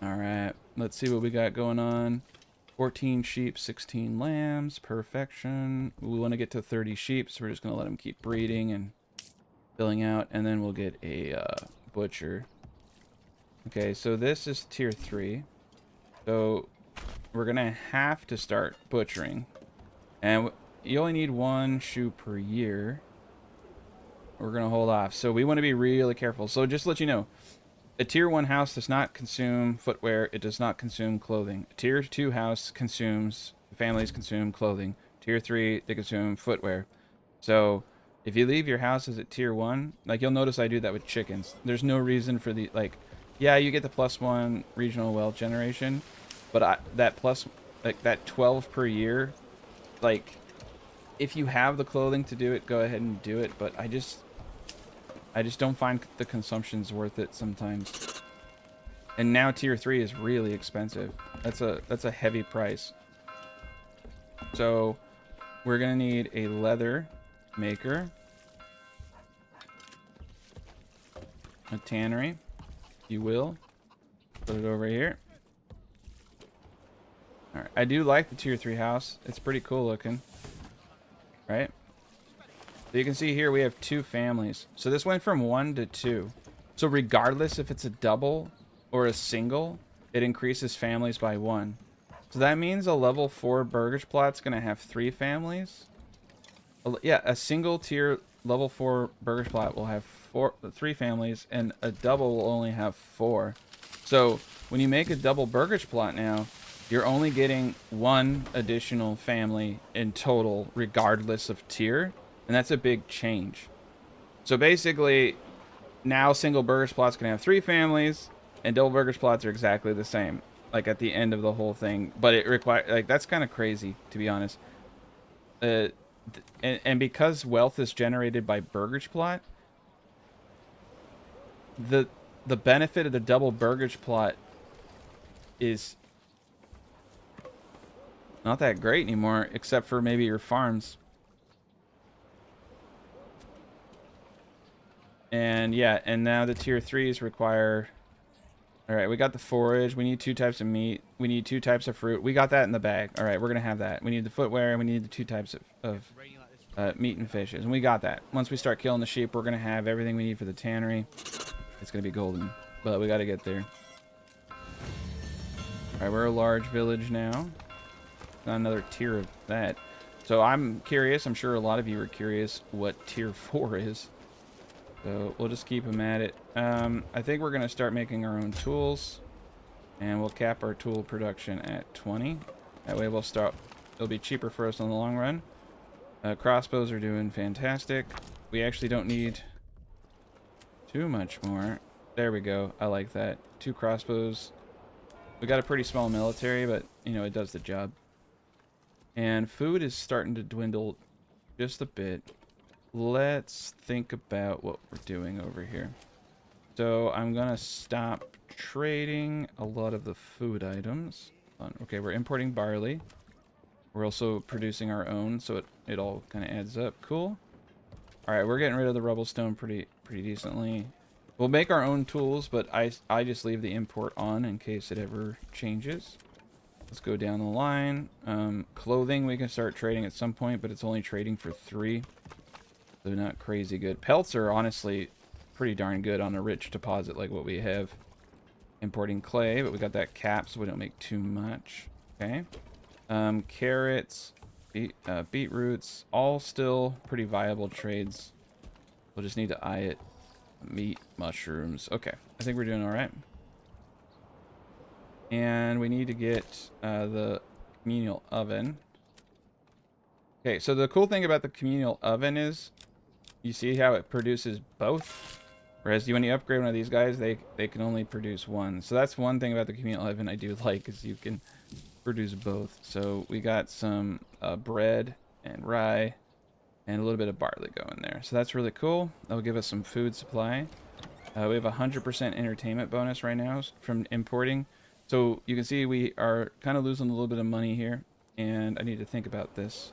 Alright, let's see what we got going on. 14 sheep, 16 lambs, perfection. We want to get to 30 sheep, so we're just going to let them keep breeding and filling out, and then we'll get a butcher. Okay, so this is tier 3. So we're going to have to start butchering. And you only need 1 shoe per year. We're going to hold off. So we want to be really careful. So just to let you know, a tier 1 house does not consume footwear. It does not consume clothing. A tier 2 house families consume clothing. Tier 3, they consume footwear. So if you leave your houses at tier 1, like you'll notice I do that with chickens. There's no reason for the, like, yeah, you get the +1 regional wealth generation, but that 12 per year, like, if you have the clothing to do it, go ahead and do it, but I just don't find the consumption's worth it sometimes. And now tier 3 is really expensive. That's a heavy price. So we're gonna need a leather maker, a tannery, if you will. Put it over here. more. I do like the tier 3 house. It's pretty cool looking. Right? So you can see here we have 2 families. So this went from 1 to 2. So regardless if it's a double or a single, it increases families by 1. So that means a level 4 Burgage Plot's going to have 3 families. Yeah, a single tier level 4 Burgage Plot will have 3 families, and a double will only have 4. So when you make a double Burgage Plot now, you're only getting 1 additional family in total, regardless of tier. And that's a big change. So basically, now single Burgage Plots can have 3 families, and double Burgage Plots are exactly the same, like at the end of the whole thing. But it requires, like, that's kind of crazy, to be honest. And because wealth is generated by Burgage Plot, the benefit of the double Burgage Plot is not that great anymore, except for maybe your farms. And yeah, and now the tier 3s require... Alright, we got the forage. We need 2 types of meat. We need 2 types of fruit. We got that in the bag. Alright, we're going to have that. We need the footwear, and we need the 2 types of meat and fishes. And we got that. Once we start killing the sheep, we're going to have everything we need for the tannery. It's going to be golden. But we got to get there. Alright, we're a large village now. Got another tier of that. So I'm curious. I'm sure a lot of you are curious what tier 4 is. So we'll just keep them at it. I think we're going to start making our own tools. And we'll cap our tool production at 20. That way we'll start. It'll be cheaper for us in the long run. Crossbows are doing fantastic. We actually don't need too much more. There we go. I like that. 2 crossbows. We got a pretty small military, but, you know, it does the job. And food is starting to dwindle just a bit. Let's think about what we're doing over here. So I'm going to stop trading a lot of the food items. Okay, we're importing barley. We're also producing our own, so it all kind of adds up. Cool. All right, we're getting rid of the rubble stone pretty decently. We'll make our own tools, but I just leave the import on in case it ever changes. Let's go down the line. Clothing we can start trading at some point, but it's only trading for 3. They're not crazy good. Pelts are honestly pretty darn good on a rich deposit like what we have. Importing clay, but we got that cap, so we don't make too much. Okay. Carrots, beetroots, all still pretty viable trades. We'll just need to eye it. Meat, mushrooms. Okay, I think we're doing all right. And we need to get the communal oven. Okay, so the cool thing about the communal oven is you see how it produces both. Whereas when you upgrade one of these guys, they can only produce 1. So that's one thing about the communal oven I do like, is you can produce both. So we got some bread and rye and a little bit of barley going there. So that's really cool. That'll give us some food supply. We have a 100% entertainment bonus right now from importing. So you can see we are kind of losing a little bit of money here, and I need to think about this.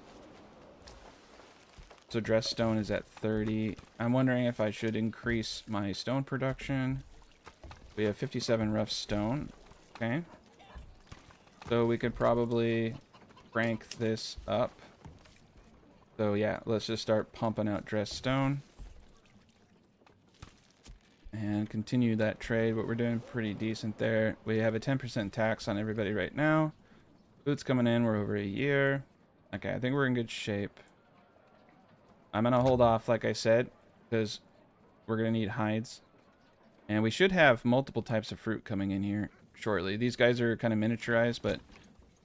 So dressed stone is at 30. I'm wondering if I should increase my stone production. We have 57 rough stone. Okay. So we could probably crank this up. So yeah, let's just start pumping out dressed stone. And continue that trade, but we're doing pretty decent there. We have a 10% tax on everybody right now. Food's coming in, we're over a year. Okay, I think we're in good shape. I'm going to hold off, like I said, because we're going to need hides. And we should have multiple types of fruit coming in here shortly. These guys are kind of miniaturized, but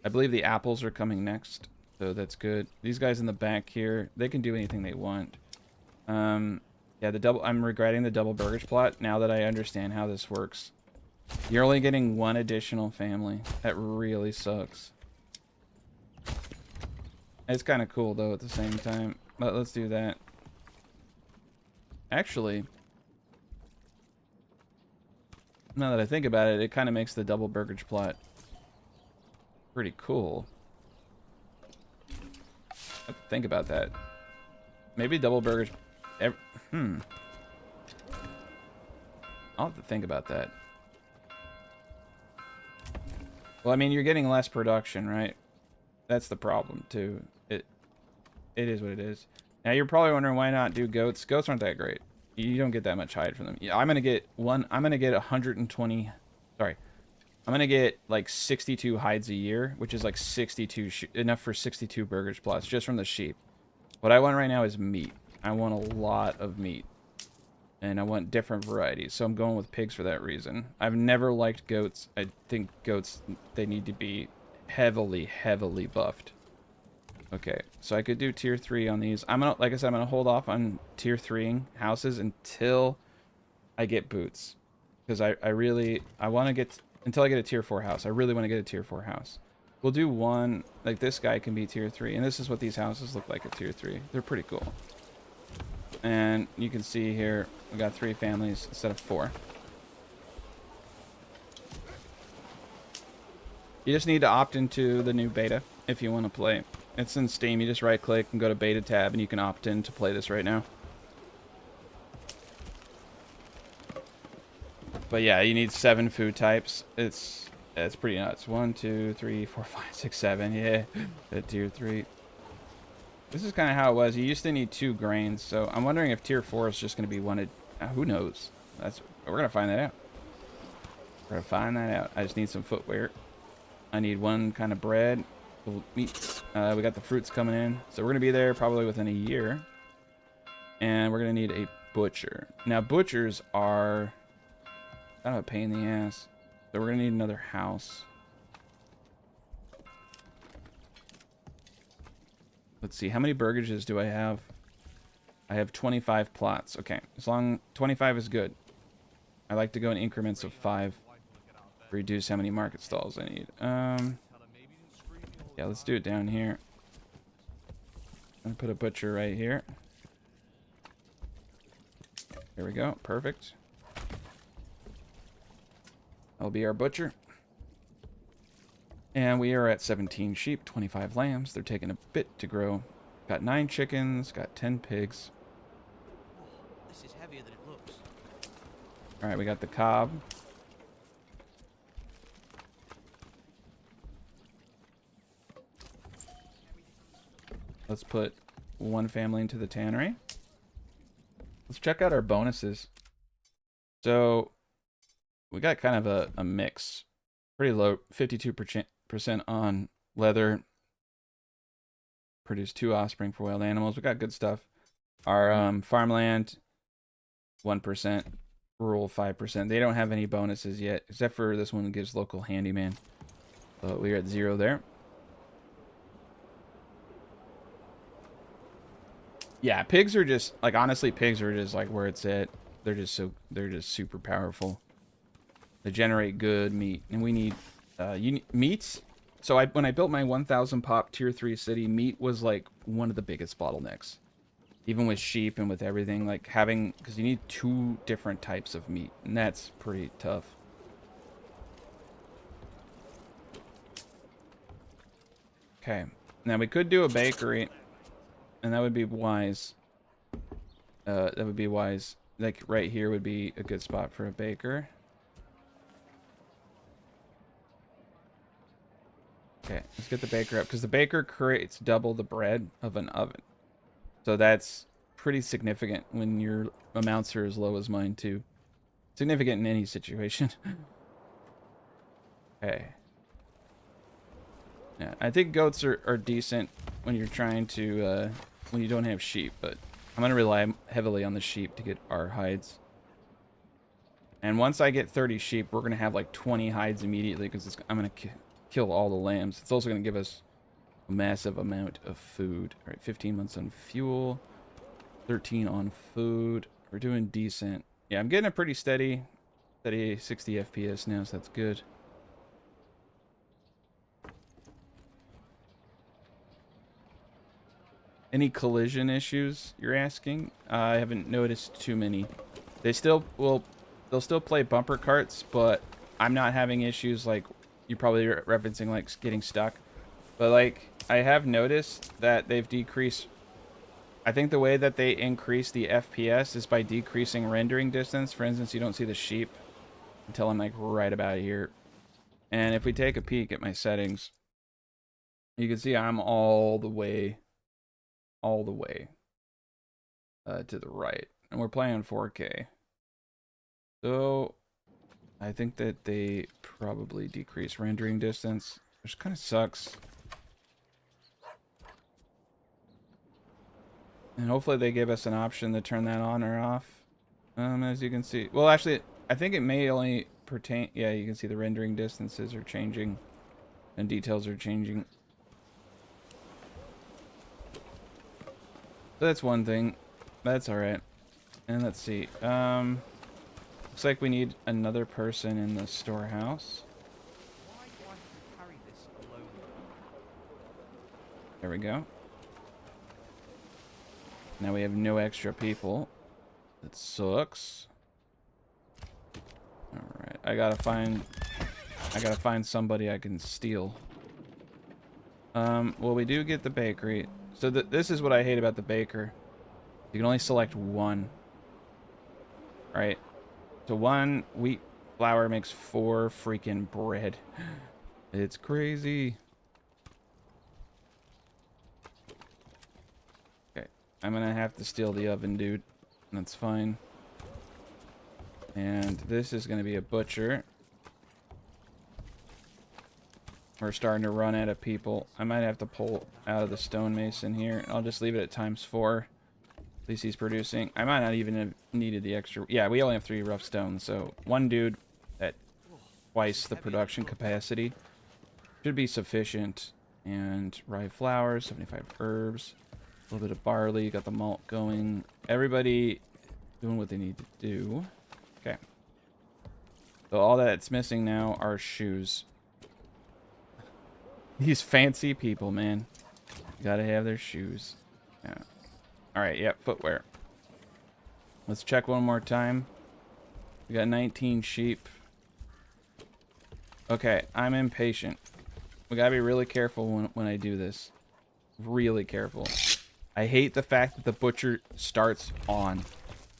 I believe the apples are coming next. So that's good. These guys in the back here, they can do anything they want. Yeah, I'm regretting the double Burgage Plot now that I understand how this works. You're only getting 1 additional family. That really sucks. It's kind of cool, though, at the same time. But let's do that. Actually, now that I think about it, it kind of makes the double Burgage Plot pretty cool. Think about that. Maybe double Burgage... I'll have to think about that. Well, I mean, you're getting less production, right? That's the problem, too. It is what it is. Now, you're probably wondering why not do goats. Goats aren't that great. You don't get that much hide from them. Yeah, I'm going to get 120... Sorry. I'm going to get, like, 62 hides a year, which is, like, 62... enough for 62 Burgage Plots, just from the sheep. What I want right now is meat. I want a lot of meat. And I want different varieties, so I'm going with pigs for that reason. I've never liked goats. I think goats, they need to be heavily, heavily buffed. Okay, so I could do tier 3 on these. I'm gonna, like I said, I'm gonna hold off on tier 3ing houses until I get boots. Because I want to get, until I get a tier 4 house. I really want to get a tier 4 house. We'll do one, like this guy can be tier 3. And this is what these houses look like at tier 3. They're pretty cool. And you can see here, we got 3 families instead of 4. You just need to opt into the new beta if you want to play. It's in Steam. You just right click and go to beta tab and you can opt in to play this right now. But yeah, you need 7 food types. It's pretty nuts. 1, 2, 3, 4, 5, 6, 7. Yeah, at tier 3. This is kind of how it was. You used to need 2 grains, so I'm wondering if tier 4 is just going to be wanted. Who knows? We're going to find that out. We're going to find that out. I just need some footwear. I need 1 kind of bread. Meats. We got the fruits coming in. So we're going to be there probably within a year. And we're going to need a butcher. Now, butchers are kind of a pain in the ass. So we're going to need another house. Let's see. How many burgages do I have? I have 25 plots. Okay. As long 25 is good. I like to go in increments of 5. Reduce how many market stalls I need. Yeah, let's do it down here. I'm gonna put a butcher right here. There we go. Perfect. That'll be our butcher. And we are at 17 sheep, 25 lambs. They're taking a bit to grow. Got 9 chickens, got 10 pigs. This is heavier than it looks. Alright, we got the cob. Let's put 1 family into the tannery. Let's check out our bonuses. So, we got kind of a mix. Pretty low, 52% on leather. Produce 2 offspring for wild animals. We got good stuff. Our farmland, 1%. Rural, 5%. They don't have any bonuses yet, except for this one that gives local handyman. But we're at 0 there. Yeah, pigs are just, like, honestly, pigs are just, like, where it's at. They're just super powerful. They generate good meat. And we need, meats. So when I built my 1,000 pop tier 3 city, meat was, like, one of the biggest bottlenecks. Even with sheep and with everything, like, having, because you need 2 different types of meat. And that's pretty tough. Okay. Now, we could do a bakery. And that would be wise. That would be wise. Like, right here would be a good spot for a baker. Okay, let's get the baker up. Because the baker creates double the bread of an oven. So that's pretty significant when your amounts are as low as mine, too. Significant in any situation. Okay. Yeah, I think goats are decent when you're trying to, when you don't have sheep, but I'm going to rely heavily on the sheep to get our hides. And once I get 30 sheep, we're going to have like 20 hides immediately because I'm going to kill all the lambs. It's also going to give us a massive amount of food. All right, 15 months on fuel, 13 on food. We're doing decent. Yeah, I'm getting a pretty steady 60 FPS now, so that's good. Any collision issues, you're asking? I haven't noticed too many. They'll still play bumper carts, but I'm not having issues like you're probably referencing, like getting stuck. But like I have noticed that they've decreased. I think the way that they increase the FPS is by decreasing rendering distance. For instance, you don't see the sheep until I'm like right about here. And if we take a peek at my settings, you can see I'm all the way to the right. And we're playing 4K. So I think that they probably decrease rendering distance, which kind of sucks. And hopefully they give us an option to turn that on or off. As you can see. Well, actually, I think it may only pertain... Yeah, you can see the rendering distances are changing. And details are changing. So that's one thing. That's alright. And let's see. Looks like we need another person in the storehouse. Why do I have to carry this alone? There we go. Now we have no extra people. That sucks. Alright, I gotta find somebody I can steal. Well, we do get the bakery. So this is what I hate about the baker. You can only select one. Right? So 1 wheat flour makes 4 freaking bread. It's crazy. Okay, I'm gonna have to steal the oven, dude. That's fine. And this is gonna be a butcher. We're starting to run out of people. I might have to pull out of the stonemason here. I'll just leave it at ×4. At least he's producing. I might not even have needed the extra. Yeah, we only have 3 rough stones, so 1 dude at twice the production capacity should be sufficient. And rye flour, 75 herbs, a little bit of barley, got the malt going. Everybody doing what they need to do. Okay. So all that's missing now are shoes. These fancy people, man. Gotta have their shoes. Yeah. Alright, yep, footwear. Let's check one more time. We got 19 sheep. Okay, I'm impatient. We gotta be really careful when I do this. Really careful. I hate the fact that the butcher starts on.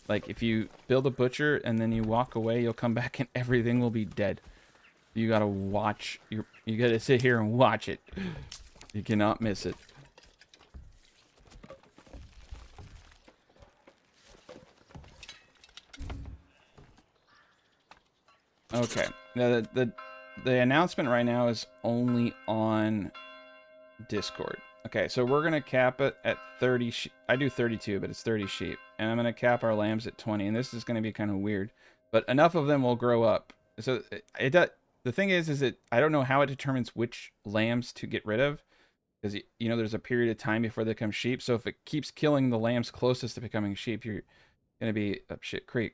Like, if you build a butcher and then you walk away, you'll come back and everything will be dead. You gotta watch. You gotta sit here and watch it. You cannot miss it. Okay. Now the announcement right now is only on Discord. Okay, so we're gonna cap it at 30 sheep. I do 32, but it's 30 sheep, and I'm gonna cap our lambs at 20. And this is gonna be kind of weird, but enough of them will grow up. So it does. The thing is that I don't know how it determines which lambs to get rid of, because you know there's a period of time before they become sheep. So if it keeps killing the lambs closest to becoming sheep, you're gonna be up shit creek.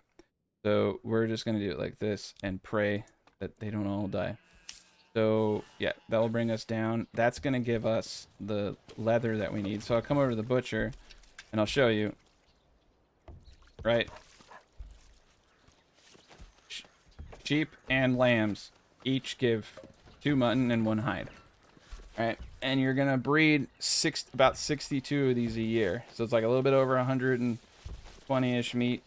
So we're just gonna do it like this and pray that they don't all die. So yeah, that will bring us down. That's gonna give us the leather that we need. So I'll come over to the butcher and I'll show you. Right? Sheep and lambs each give 2 mutton and 1 hide. Alright, and you're gonna breed about 62 of these a year. So it's like a little bit over 120-ish meat.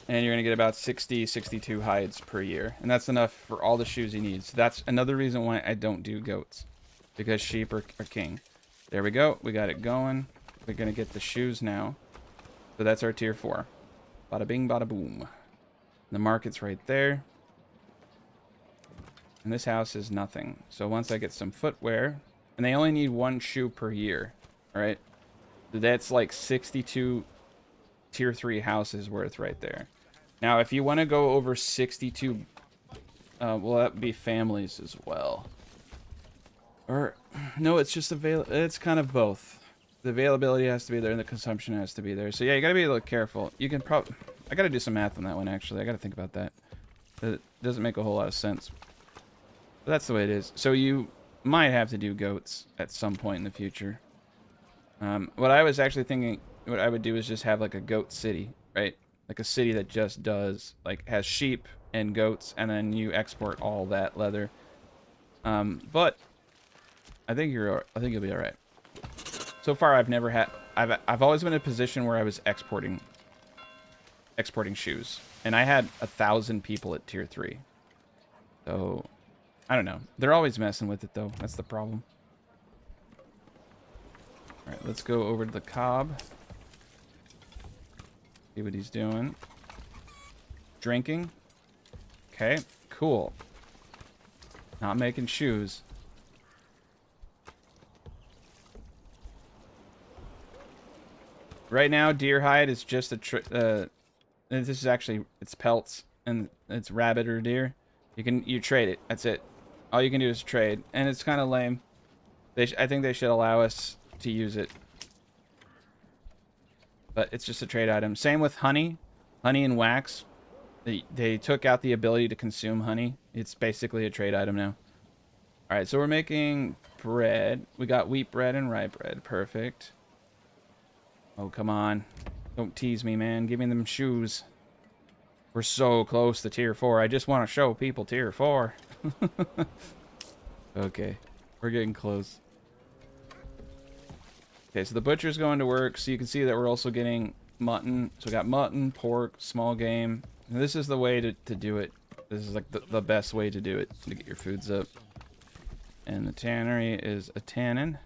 And you're gonna get about 62 hides per year. And that's enough for all the shoes you need. So that's another reason why I don't do goats. Because sheep are king. There we go. We got it going. We're gonna get the shoes now. So that's our tier 4. Bada bing, bada boom. The market's right there. And this house is nothing. So once I get some footwear, and they only need 1 shoe per year, right? So that's like 62 tier 3 houses worth right there. Now, if you want to go over 62, well, that would be families as well. Or, no, it's just it's kind of both. The availability has to be there and the consumption has to be there. So yeah, you gotta be a little careful. You can probably, I gotta do some math on that one actually. I gotta think about that. It doesn't make a whole lot of sense. But that's the way it is. So you might have to do goats at some point in the future. What I was actually thinking, what I would do is just have like a goat city, right? Like a city that just does, like, has sheep and goats, and then you export all that leather. But I think you'll be all right. So far, I've never had. I've always been in a position where I was exporting shoes, and I had 1,000 people at tier 3. So I don't know. They're always messing with it, though. That's the problem. All right, let's go over to the cob. See what he's doing. Drinking. Okay, cool. Not making shoes. Right now, deer hide is just a this is actually, it's pelts, and it's rabbit or deer. You trade it. That's it. All you can do is trade, and it's kind of lame. I think they should allow us to use it, but it's just a trade item. Same with honey and wax. They took out the ability to consume honey. It's basically a trade item now. All right, so we're making bread. We got wheat bread and rye bread. Perfect. Oh, come on. Don't tease me, man. Give me them shoes. We're so close to tier 4. I just want to show people tier 4. Okay. We're getting close. Okay, so the butcher's going to work. So you can see that we're also getting mutton. So we got mutton, pork, small game. And this is the way to do it. This is like the best way to do it, to get your foods up. And the tannery is a tannin.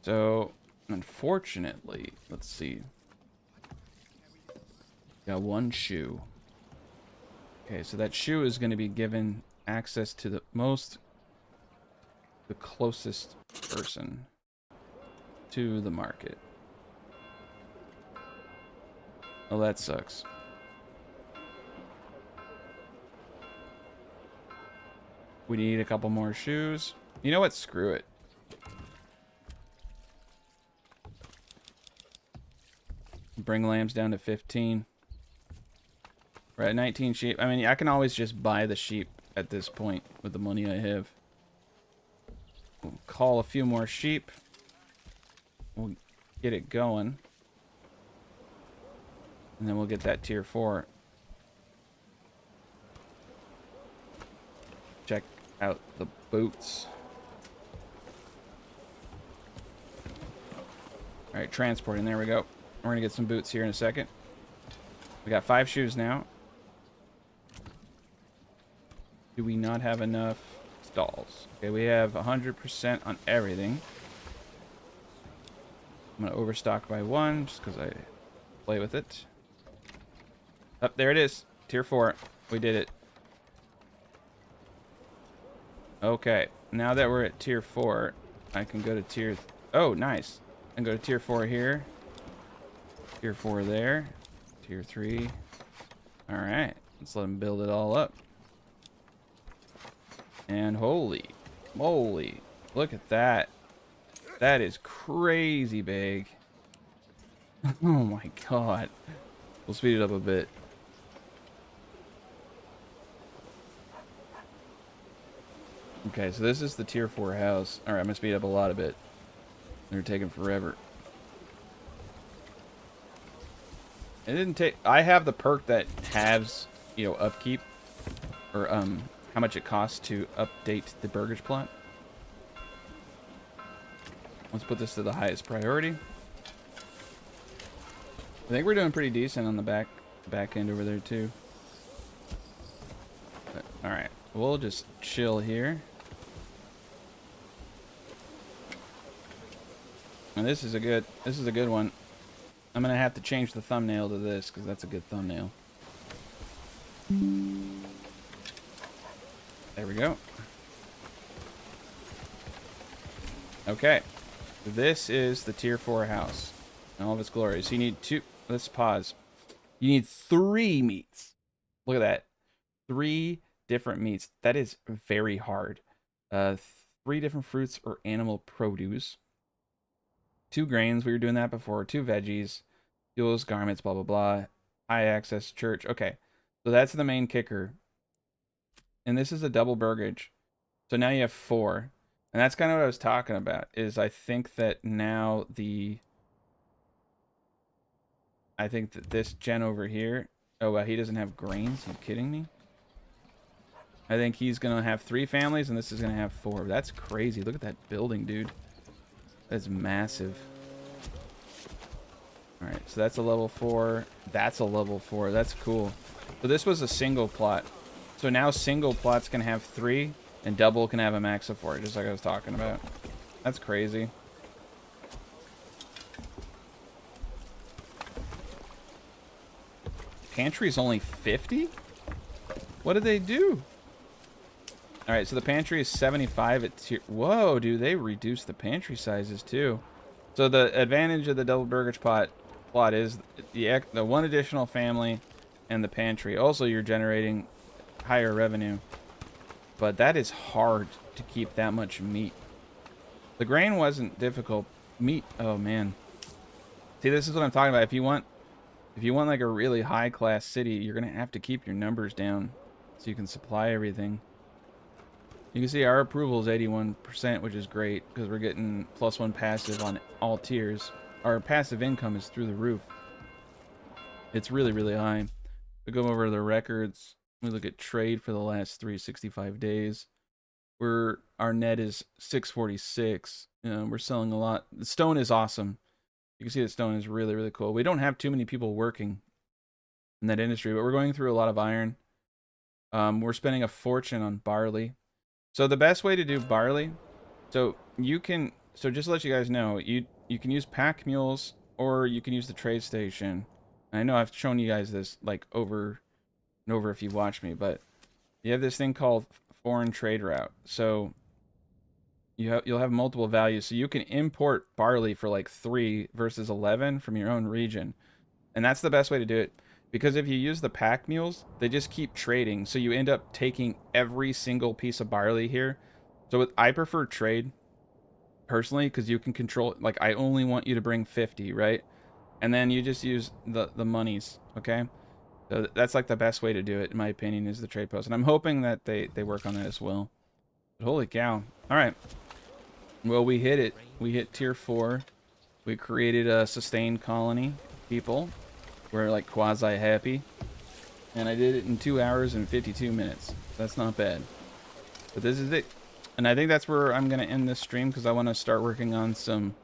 So, unfortunately, let's see. Got one shoe. Okay, so that shoe is going to be given access to the closest person to the market. Oh, that sucks. We need a couple more shoes. You know what? Screw it. Bring lambs down to 15. We're at 19 sheep. I mean, I can always just buy the sheep at this point with the money I have. We'll call a few more sheep. We'll get it going. And then we'll get that tier 4. Check out the boots. Alright, transporting. There we go. We're going to get some boots here in a second. We got 5 shoes now. Do we not have enough stalls? Okay, we have 100% on everything. I'm going to overstock by 1 just because I play with it. Up there it is. Tier 4. We did it. Okay, now that we're at tier 4, I can go to tier... Oh, nice. I can go to tier 4 here. Tier 4 there. Tier 3. Alright, let's let them build it all up. And holy moly, look at that. That is crazy big. Oh my god. We'll speed it up a bit. Okay, so this is the tier 4 house. Alright, I'm going to speed up a lot of it. They're taking forever. It didn't take... I have the perk that halves, you know, upkeep. Or, how much it costs to update the Burgage Plot. Let's put this to the highest priority. I think we're doing pretty decent on the back end over there, too. Alright, we'll just chill here. And this is a good one. I'm gonna have to change the thumbnail to this because that's a good thumbnail. There we go. Okay, this is the tier 4 house in all of its glories. You need 2. Let's pause. You need 3 meats. Look at that. 3 different meats. That is very hard. 3 different fruits or animal produce. 2 grains, we were doing that before. 2 veggies, fuels, garments, blah, blah, blah. High access church. Okay, so that's the main kicker. And this is a double burgage. So now you have 4. And that's kind of what I was talking about, is I think that now I think that this gen over here... Oh, wow, he doesn't have grains? Are you kidding me? I think he's going to have 3 families, and this is going to have 4. That's crazy. Look at that building, dude. That's massive. Alright, so that's a level 4. That's a level 4. That's cool. So this was a single plot. So now single plots can have 3, And double can have a max of 4, just like I was talking about. That's crazy. Pantry's only 50? What did they do? Alright, so the pantry is 75 at tier... Whoa, dude, they reduced the pantry sizes too. So the advantage of the double Burgage plot is the one additional family and the pantry. Also, you're generating higher revenue. But that is hard to keep that much meat. The grain wasn't difficult. Meat, oh man. See, this is what I'm talking about. If you want like a really high class city, you're gonna have to keep your numbers down so you can supply everything. You can see our approval is 81%, which is great because we're getting +1 passive on all tiers. Our passive income is through the roof. It's really, really high. We go over the records. We look at trade for the last 365 days. Our net is 646. We're selling a lot. The stone is awesome. You can see the stone is really, really cool. We don't have too many people working in that industry, but we're going through a lot of iron. We're spending a fortune on barley. So the best way to do barley, so just to let you guys know, you can use pack mules or you can use the trade station. I know I've shown you guys this like over and over if you watch me, but you have this thing called foreign trade route. So you'll have multiple values. So you can import barley for like 3 versus 11 from your own region. And that's the best way to do it. Because if you use the pack mules, they just keep trading. So you end up taking every single piece of barley here. So I prefer trade, personally, because you can control, like, I only want you to bring 50, right? And then you just use the monies, okay? So that's like the best way to do it, in my opinion, is the trade post. And I'm hoping that they work on that as well. But holy cow. All right. Well, we hit it. We hit tier 4. We created a sustained colony of people. We're like quasi happy, and I did it in 2 hours and 52 minutes. That's not bad. But this is it, and I think that's where I'm gonna end this stream because I want to start working on some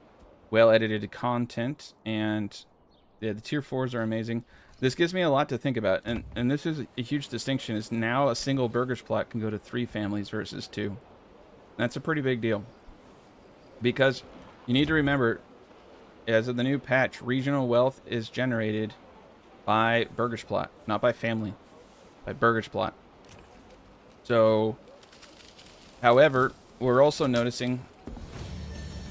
well-edited content. And yeah, the tier 4s are amazing. This gives me a lot to think about, and this is a huge distinction. Is now a single Burgage plot can go to 3 families versus 2. That's a pretty big deal because you need to remember, as of the new patch, regional wealth is generated by Burgage plot, not by family, by Burgage plot. So, however, we're also noticing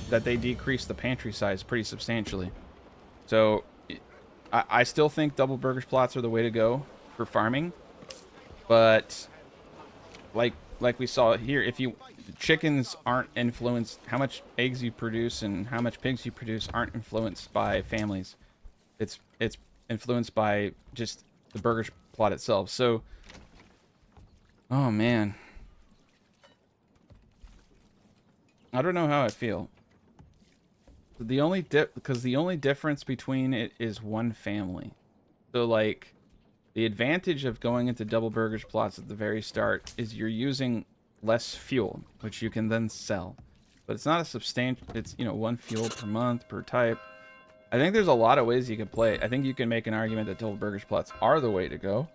that they decreased the pantry size pretty substantially. So, I still think double Burgage plots are the way to go for farming, but like we saw here, if you chickens aren't influenced, how much eggs you produce and how much pigs you produce aren't influenced by families. It's influenced by just the Burgage plot itself. So, oh man, I don't know how I feel. The only difference between it is 1 family. So like, the advantage of going into double Burgage plots at the very start is you're using less fuel, which you can then sell. But it's not a substantial. It's 1 fuel per month per type. I think there's a lot of ways you can play it. I think you can make an argument that double Burgage plots are the way to go.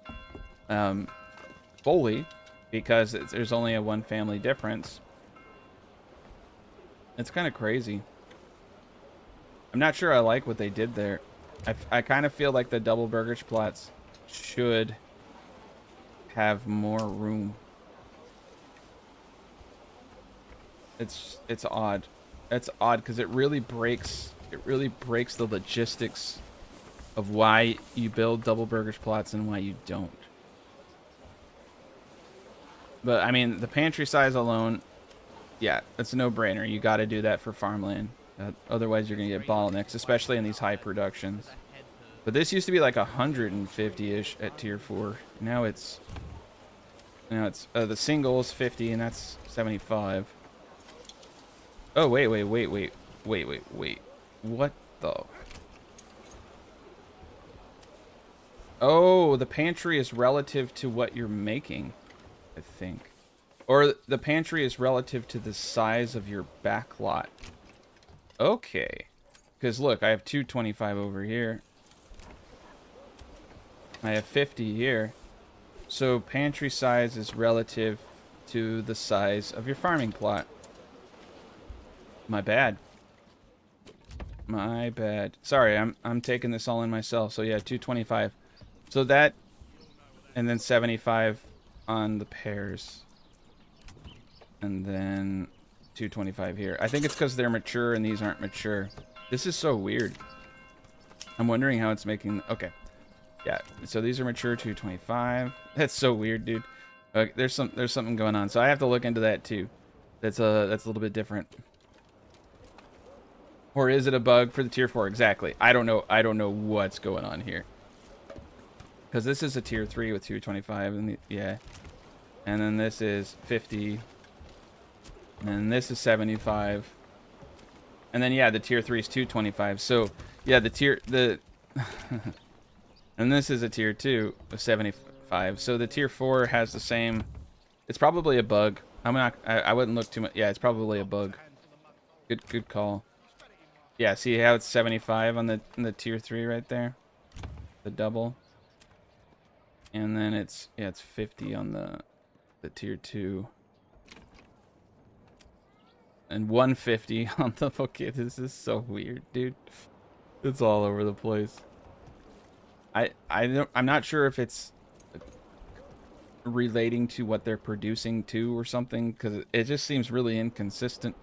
Fully, because there's only a 1 family difference. It's kind of crazy. I'm not sure I like what they did there. I kind of feel like the double Burgage plots should have more room. It's odd. It's odd because it really breaks the logistics of why you build double Burgage plots and why you don't. But I mean, the pantry size alone, yeah, it's a no-brainer. You got to do that for farmland. Otherwise, you're gonna get bottlenecks, especially in these high productions. But this used to be like 150-ish at tier 4. Now it's the single is 50 and that's 75. Oh wait. What the? Oh, the pantry is relative to what you're making, I think. Or the pantry is relative to the size of your back lot. Okay. Because look, I have 225 over here. I have 50 here. So pantry size is relative to the size of your farming plot. My bad. My bad. Sorry, I'm taking this all in myself. So yeah, 225. So that, and then 75 on the pairs, and then 225 here. I think it's because they're mature and these aren't mature. This is so weird. I'm wondering how it's making. Okay, yeah. So these are mature 225. That's so weird, dude. There's something going on. So I have to look into that too. That's a little bit different. Or is it a bug for the tier 4? Exactly. I don't know. I don't know what's going on here. Because this is a tier 3 with 225, and yeah. And then this is 50. And then this is 75. And then yeah, the tier 3 is 225. So yeah, and this is a tier 2 of 75. So the tier 4 has the same. It's probably a bug. I wouldn't look too much. Yeah, it's probably a bug. Good call. Yeah, see how it's 75 on the tier 3 right there? The double. And then it's 50 on the tier 2. And 150 on the okay, this is so weird, dude. It's all over the place. I'm not sure if it's relating to what they're producing too or something, because it just seems really inconsistent.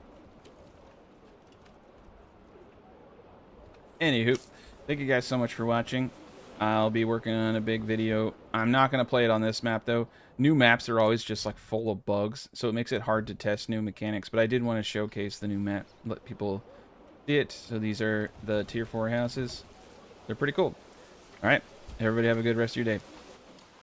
Anywho, thank you guys so much for watching. I'll be working on a big video. I'm not going to play it on this map, though. New maps are always just, like, full of bugs, so it makes it hard to test new mechanics. But I did want to showcase the new map, let people see it. So these are the tier 4 houses. They're pretty cool. All right, everybody have a good rest of your day.